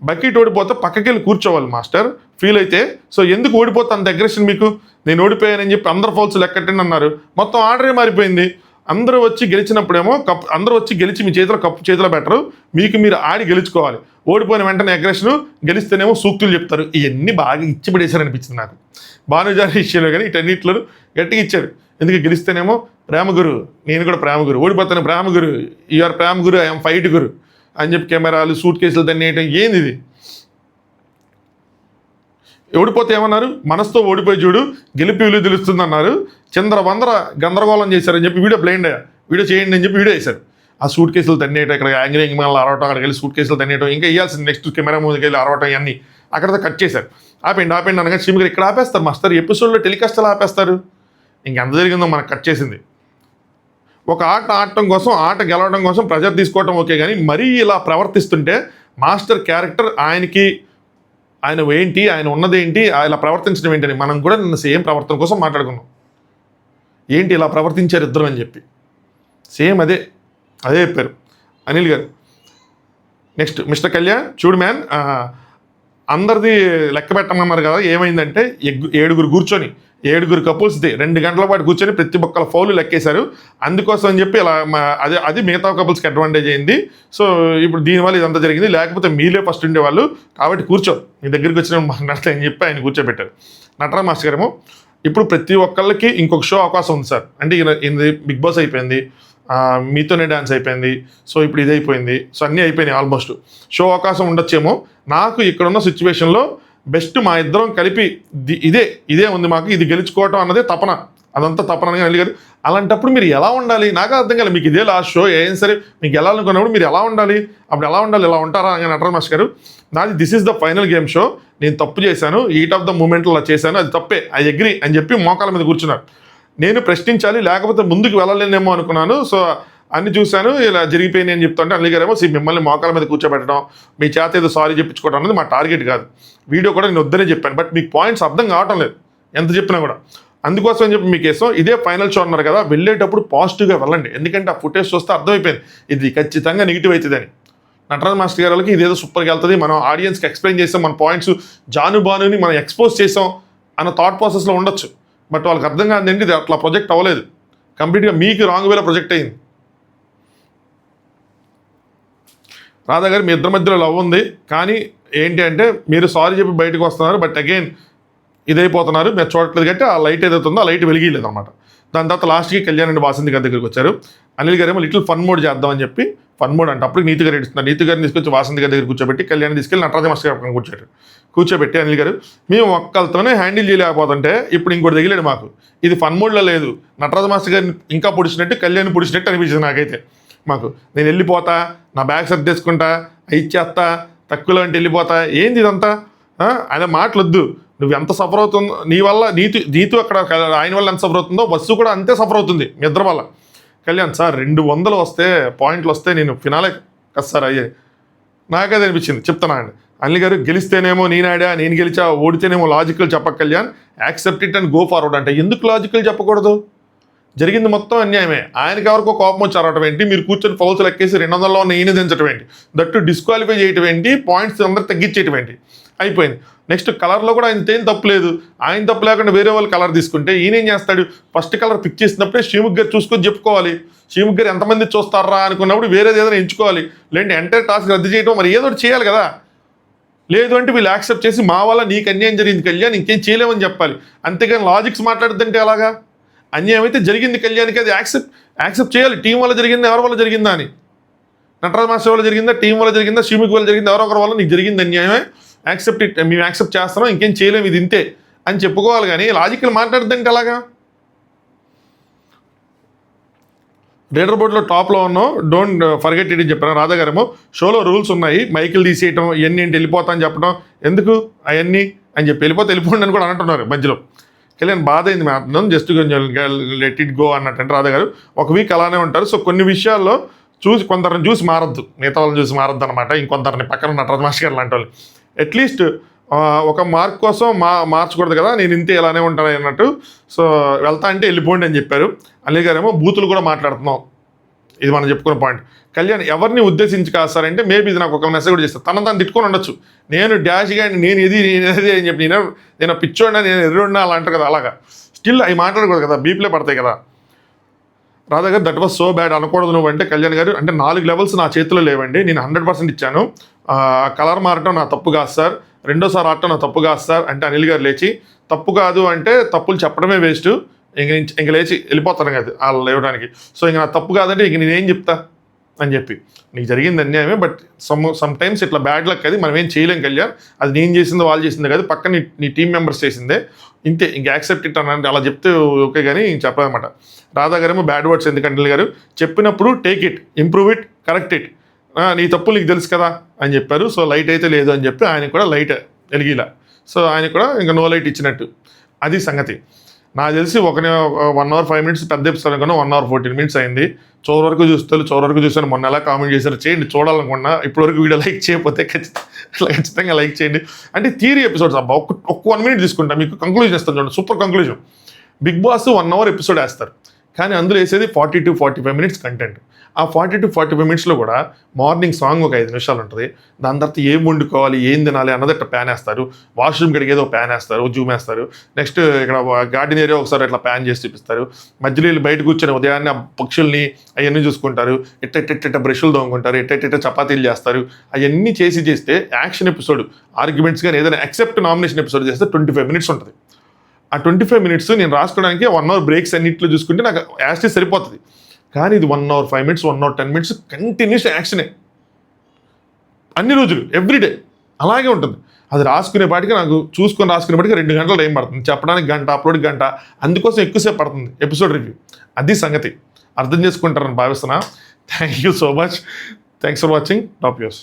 A: బకెట్ ఓడిపోతే పక్కకి వెళ్ళి కూర్చోవాలి మాస్టర్, ఫీల్ అయితే. సో ఎందుకు ఓడిపోతే అంత అగ్రెషన్ మీకు, నేను ఓడిపోయానని చెప్పి అందరు ఫౌల్స్ లెక్కట్టండి అన్నారు. మొత్తం ఆర్డరే మారిపోయింది. అందరూ వచ్చి గెలిచినప్పుడేమో అందరూ వచ్చి గెలిచి మీ కప్పు చేతిలో పెట్టరు, మీకు మీరు ఆడి గెలుచుకోవాలి. ఓడిపోయిన వెంటనే అగ్రెషను, గెలిస్తేనేమో సూక్తులు చెప్తారు. ఇవన్నీ బాగా ఇచ్చిపడేశారనిపించింది నాకు భానుజారి విషయంలో. కానీ ఇటన్నిట్లో గట్టిగా ఇచ్చారు. ఎందుకు గెలిస్తేనేమో ప్రేమగురు, నేను కూడా ప్రేమగురు, ఓడిపోతాను ప్రేమగురు, యూఆర్ ప్రేమగురు, ఐఎమ్ ఫైట్ గురు అని చెప్పి కెమెరాలు, సూట్ కేసులు తన్నేయటం, ఏంది ఇది? ఓడిపోతే ఏమన్నారు, మనసుతో ఓడిపోయి చూడు గెలిపి విలువ తెలుస్తుంది అన్నారు. చంద్రవందర గందరగోళం చేశారని చెప్పి వీడియో బ్లైండ్ అయ్యా, వీడియో చేయండి అని చెప్పి వీడియో వేశారు. ఆ సూట్ కేసులు తన్నేయటం, ఇక్కడ యాంగిలింగ్ మళ్ళీ అరవటం, అక్కడికి వెళ్ళి సూట్ కేసులు తన్నేయటం, ఇంకా ఇవ్వాల్సింది నెక్స్ట్ కెమెరా ముందుకు వెళ్ళి అరవటం, ఇవన్నీ అక్కడతో కట్ చేశారు. ఆపండి అనగా శ్రీమి గారు ఇక్కడ ఆపేస్తారు మాస్టర్, ఎపిసోడ్లో టెలికాస్ట్ ఎలా ఆపేస్తారు? ఇంకెంత జరిగిందో మనకు కట్ చేసింది. ఒక ఆట ఆడటం కోసం, ఆట గెలవడం కోసం ప్రెజర్ తీసుకోవటం ఓకే, కానీ మరీ ఇలా ప్రవర్తిస్తుంటే మాస్టర్ క్యారెక్టర్ ఆయనకి, ఆయన ఏంటి, ఆయన ఉన్నదేంటి, ఇలా ప్రవర్తించడం ఏంటని మనం కూడా నిన్న సేమ్ ప్రవర్తన కోసం మాట్లాడుకున్నాం. ఏంటి ఇలా ప్రవర్తించారు ఇద్దరు అని చెప్పి సేమ్ అదే చెప్పారు అనిల్ గారు. నెక్స్ట్ మిస్టర్ కళ్యాణ్, చూడు మ్యాన్, అందరిది లెక్క పెట్టమన్నారు కదా, ఏమైందంటే 7 కపుల్స్ది 2 గంటల పాటు కూర్చొని ప్రతి ఒక్కల ఫౌలు లెక్కేశారు. అందుకోసం అని చెప్పి ఇలా అది మిగతా కపుల్స్కి అడ్వాంటేజ్ అయింది. సో ఇప్పుడు దీనివల్ల ఇదంతా జరిగింది, లేకపోతే మీలే ఫస్ట్ ఉండేవాళ్ళు, కాబట్టి కూర్చో మీ దగ్గరికి వచ్చిన మాట్లాడతా అని చెప్పి ఆయన కూర్చోబెట్టారు. నటరాజ్ మాస్టర్ గారేమో ఇప్పుడు ప్రతి ఒక్కళ్ళకి ఇంకొక షో అవకాశం ఉంది సార్, అంటే ఇది బిగ్ బాస్ అయిపోయింది, మీతోనే డ్యాన్స్ అయిపోయింది, సో ఇప్పుడు ఇది అయిపోయింది, సో అన్నీ అయిపోయినాయి ఆల్మోస్ట్. షో అవకాశం ఉండొచ్చేమో. నాకు ఇక్కడున్న సిచ్యువేషన్లో బెస్ట్ మా ఇద్దరం కలిపి ఇదే ఉంది మాకు, ఇది గెలుచుకోవటం అన్నదే తపన, అదంతా తపన అని అడిగారు. అలాంటప్పుడు మీరు ఎలా ఉండాలి నాకు అర్థం కాలేదు. మీకు ఇదే లాస్ట్ షో, ఏం సరే మీకు వెళ్ళాలనుకున్నప్పుడు మీరు ఎలా ఉండాలి, అప్పుడు ఎలా ఉండాలి, ఇలా ఉంటారా అని నటరాజ్ మాస్టర్ గారు. నాది this is the final game show, నేను తప్పు చేశాను, హీట్ ఆఫ్ ద మూమెంట్లో అలా చేశాను, అది తప్పే, ఐ అగ్రీ అని చెప్పి మోకాల మీద కూర్చున్నారు. నేను ప్రశ్నించాలి, లేకపోతే ముందుకు వెళ్ళలేనేమో అనుకున్నాను. సో అన్ని చూశాను, ఇలా జరిగిపోయింది అని చెప్తుంటే అనిల్ గారేమో మిమ్మల్ని మోకాల మీద కూర్చోబెట్టడం, మీ చేత ఏదో సారీ చెప్పించుకోవడం అనేది మా టార్గెట్ కాదు. వీడియో కూడా నేను వద్దనే చెప్పాను, బట్ మీకు పాయింట్స్ అర్థం కావటం లేదు ఎంత చెప్పినా కూడా. అందుకోసం అని చెప్పి మీకు వేసాం. ఇదే ఫైనల్ షో అన్నారు కదా, వెళ్ళేటప్పుడు పాజిటివ్గా వెళ్ళండి, ఎందుకంటే ఆ ఫుటేజ్ చూస్తే అర్థమైపోయింది ఇది ఖచ్చితంగా నెగిటివ్ అవుతుందని. నటరాజ్ మాస్టర్ గారి వాళ్ళకి ఇదేదో సూపర్గా వెళ్తుంది, మనం ఆడియన్స్కి ఎక్స్ప్లెయిన్ చేసాం, మన పాయింట్స్ జానుబానుని మనం ఎక్స్పోజ్ చేసాం అన్న థాట్ ప్రాసెస్లో ఉండొచ్చు. బట్ వాళ్ళకి అర్థం కాదండి, ఇది అట్లా ప్రొజెక్ట్ అవ్వలేదు, కంప్లీట్గా మీకు రాంగ్ వేలో ప్రొజెక్ట్ అయింది. రాధా గారు మీ ఇద్దరి మధ్యలో లవ్ ఉంది, కానీ ఏంటి అంటే మీరు సారీ చెప్పి బయటకు వస్తున్నారు, బట్ అగైన్ ఇదైపోతున్నారు, మీరు చూడట్లేదు కాబట్టి ఆ లైట్ ఏదైతుందో ఆ లైట్ వెలిగిలేదు అనమాట. దాని తర్వాత లాస్ట్కి కళ్యాణ్ అండి వాసంతి గారి దగ్గరికి వచ్చారు. అనిల్ గారేమో లిటిల్ ఫన్ మోడ్ చేద్దామని చెప్పి ఫన్ మోడ్ అంటే అప్పుడు నీతి గారు ఏడుస్తున్నారు. నీతి గారిని తీసుకొచ్చి వాసంతి గారి దగ్గర కూర్చోబెట్టి కళ్యాణ్ తీసుకెళ్ళి నటరాజ్ మాస్టర్ గారు కూర్చోబెట్టి అనిల్ గారు మేము ఒక్కరితోనే హ్యాండిల్ చేయలేకపోతుంటే ఇప్పుడు ఇంకోటి తగిలాడు మాకు, ఇది ఫన్ మోడ్లో లేదు, నటరాజ్ మాస్టర్ గారిని ఇంకా పొడిచినట్టు కళ్యాణ్ పొడిచినట్టు అనిపించింది నాకైతే. మాకు నేను వెళ్ళిపోతా, నా బ్యాగ్ సర్దేసుకుంటా, ఇచ్చేస్తా, తక్కువలో అంటే వెళ్ళిపోతా, ఏంది ఇదంతా ఆయన మాటలొద్దు. నువ్వు ఎంత సఫర్ అవుతుందో నీ వల్ల, నీతు అక్కడ ఆయన వల్ల ఎంత సఫర్ అవుతుందో బస్సు కూడా అంతే సఫర్ అవుతుంది మీ ఇద్దరి వల్ల. కళ్యాణ్ సార్ 200 వస్తే పాయింట్లు వస్తే నేను ఫినాలే కదా సార్ అయ్యాయి, నాకదే అనిపించింది చెప్తానా అండి. అనిల్ గారు గెలిస్తేనేమో నేనాడా, నేను గెలిచా, ఓడితేనేమో లాజికల్ చెప్పక Kalyan, accept it and go forward అంటే ఎందుకు లాజికల్ చెప్పకూడదు? జరిగింది మొత్తం అన్యాయమే. ఆయనకి ఎవరికో కోపం వచ్చి అరవటం ఏంటి, మీరు కూర్చొని ఫౌల్స్ లెక్కేసి 200లో ఉన్న ఈయన దించడం ఏంటి, దట్టు డిస్క్వాలిఫై చేయటం ఏంటి, పాయింట్స్ అందరూ తగ్గించేయటం ఏంటి, అయిపోయింది. నెక్స్ట్ కలర్లో కూడా ఆయన ఏం తప్పు లేదు, ఆయన తప్పు లేకుండా వేరే వాళ్ళు కలర్ తీసుకుంటే ఈయన ఏం చేస్తాడు, ఫస్ట్ కలర్ పిక్ చేసినప్పుడే శ్రీముఖ్ గారు చూసుకొని చెప్పుకోవాలి, శ్రీముఖ్ గారు ఎంతమంది చూస్తారా అనుకున్నప్పుడు వేరేది ఏదైనా ఎంచుకోవాలి, లేదంటే ఎంటైర్ టాస్క్ రద్దు చేయడం, మరి ఏదో చేయాలి కదా. లేదు అంటే వీళ్ళు యాక్సెప్ట్ చేసి మా వల్ల నీకు అన్యాయం జరిగింది కళ్యాణ్, ఇంకేం చేయలేమని చెప్పాలి, అంతేగాని లాజిక్స్ మాట్లాడుతుంటే అలాగా. అన్యాయం అయితే జరిగింది కళ్యాణ్కి, అది యాక్సెప్ట్ చేయాలి. టీం వల్ల జరిగింది, ఎవరి వల్ల జరిగిందా అని, నటరాజ్ మాస్టర్ వల్ల జరిగిందా, టీం వల్ల జరిగిందా, శ్రీముఖ్ వల్ల జరిగిందా, ఎవరొకరి వల్ల నీకు జరిగింది అన్యాయమే, యాక్సెప్ట్ ఇట్, మేము యాక్సెప్ట్ చేస్తున్నాం, ఇంకేం చేయలేము, ఇది ఇంతే అని చెప్పుకోవాలి. కానీ లాజికల్ మాట్లాడుతుంటే అలాగా. లీడర్ బోర్డులో టాప్లో ఉన్నాం, డోంట్ ఫర్గెట్ ఇట్ అని చెప్పాను. రాధా గారేమో షోలో రూల్స్ ఉన్నాయి, మైకులు తీసేయటం ఇవన్నీ ఏంటి, వెళ్ళిపోతా అని చెప్పడం ఎందుకు అవన్నీ అని చెప్పి వెళ్ళిపోండి అని కూడా అంటున్నారు మధ్యలో. కళ్యాణ్ బాధ అయింది మ్యామ్, జస్ట్ కొంచెం లెట్ ఇట్ గో అన్నట్టు. రాధా గారు ఒక వీక్ అలానే ఉంటారు. సో కొన్ని విషయాల్లో కొందరిని చూసి మారద్దు, మిగతా వాళ్ళని చూసి మారద్దు అనమాట. ఇంకొందరిని పక్కన నటరాజ్ మాస్టర్ గారు లాంటి వాళ్ళు అట్లీస్ట్ ఒక మార్క్ కోసం మార్చకూడదు కదా, నేను ఇంతే ఇలానే ఉంటాను అన్నట్టు. సో వెళ్తా అంటే వెళ్ళిపోండి అని చెప్పారు. అనిల్ గారేమో బూతులు కూడా మాట్లాడుతున్నాం, ఇది మనం చెప్పుకున్న పాయింట్. కళ్యాణ్ ఎవరిని ఉద్దేశించి కాదు సార్ అంటే మేబీ ఇది నాకు ఒక మెసేజ్ కూడా చేస్తాను, తను తిట్టుకొని ఉండొచ్చు, నేను డాష్గా నేను ఇది అని చెప్పి నేను పిచ్చోడినా, నేను ఎర్రుడినా అలా అంటారు కదా, అలాగా స్టిల్ అవి మాట్లాడకూడదు కదా, బీప్లే పడతాయి కదా. రాధా గారు దట్ వాజ్ సో బ్యాడ్ అనకూడదు నువ్వు అంటే. కళ్యాణ్ గారు అంటే 4 లెవెల్స్ నా చేతిలో లేవండి, నేను 100% ఇచ్చాను, కలర్ మారటం నా తప్పు కాదు సార్, రెండోసారి ఆడటం నా తప్పు కాదు సార్ అంటే అనిల్ గారు లేచి, తప్పు కాదు అంటే తప్పులు చెప్పడమే వేస్ట్, ఇంక లేచి వెళ్ళిపోతాను కదా వాళ్ళు లేవడానికి. సో ఇంక నా తప్పు కాదంటే ఇంక నేనేం చెప్తా, అని చెప్పి. నీకు జరిగింది అన్యాయమే, బట్ సమ్ టైమ్స్ ఇట్లా బ్యాడ్ లక్ అది, మనం ఏం చేయలేం కళ్యాణ్, అది నేను చేసిందో వాళ్ళు చేసిందే కాదు, పక్కన నీ టీం మెంబర్స్ చేసిందే, ఇంతే, ఇంక యాక్సెప్ట్ ఇట్ అని అలా చెప్తే ఓకే, కానీ చెప్పదన్నమాట. రాధా గారేమో బ్యాడ్ వర్డ్స్ ఎందుకంటే గారు చెప్పినప్పుడు take it, improve it, correct it, నీ తప్పు నీకు తెలుసు కదా అని చెప్పారు. సో లైట్ అయితే లేదు అని చెప్పి ఆయన కూడా లైట్ వెలిగిలా, సో ఆయన కూడా ఇంకా నో లైట్ ఇచ్చినట్టు. అది సంగతి. నాకు తెలిసి 1 hour 5 minutes పెద్ద ఎపిసోడ్ అనుకున్నా, 1 hour 14 minutes అయింది. చివరి వరకు చూస్తాను. మొన్న ఎలా కామెంట్ చేశారు, చేయండి చూడాలనుకున్నా. ఇప్పటివరకు వీడియో లైక్ చేయకపోతే ఖచ్చితంగా లైక్ చేయండి. అంటే థియరీ ఎపిసోడ్స్ అబ్బా, ఒక్క 1 minute తీసుకుంటా, మీకు కంక్లూజన్ ఇస్తాను చూడండి, super conclusion. Bigg Boss 1 hour episode వేస్తారు, కానీ అందులో వేసేది 40 to 45 minutes కంటెంట్. ఆ 40 to 45 minutesలో కూడా మార్నింగ్ సాంగ్ ఒక 5 నిమిషాలు ఉంటుంది. దాని తర్వాత ఏం వండుకోవాలి, ఏం తినాలి అన్నది ఇట్లా ప్యాన్ వేస్తారు. వాష్రూమ్ గడికి ఏదో ప్యాన్ వేస్తారు, జూమ్ వేస్తారు. నెక్స్ట్ ఇక్కడ గార్డెన్ ఏరియా ఒకసారి ఇట్లా ప్యాన్ చేసి చూపిస్తారు. మధ్యలో వీళ్ళు బయట కూర్చొని ఉదయాన్నే పక్షుల్ని అవన్నీ చూసుకుంటారు. ఎట్ట బ్రష్లు తోముకుంటారు, ఎట్ట చపాతీలు చేస్తారు. అవన్నీ చేస్తే యాక్షన్ ఎపిసోడ్, ఆర్గ్యుమెంట్స్ కానీ ఏదైనా ఎక్సెప్ట్ నామినేషన్ ఎపిసోడ్ చేస్తే 25 minutes ఉంటుంది. ఆ 25 minutes నేను రాసుకోవడానికి 1 hour బ్రేక్స్ అన్నింటిలో చూసుకుంటే నాకు యాక్షన్ సరిపోతుంది. కానీ ఇది 1 hour 5 minutes, 1 hour 10 minutes continuous యాక్షనే అన్ని రోజులు, ఎవ్రీడే అలాగే ఉంటుంది. అది రాసుకునేపాటికి నాకు చూసుకొని రాసుకునేపాటికి 2 గంటల టైం పడుతుంది, చెప్పడానికి గంట, అప్లోడ్కి గంట, అందుకోసం ఎక్కువసేపు పడుతుంది ఎపిసోడ్ రివ్యూ. అది సంగతి, అర్థం చేసుకుంటారని భావిస్తున్నా. Thank you so much, thanks for watching top news.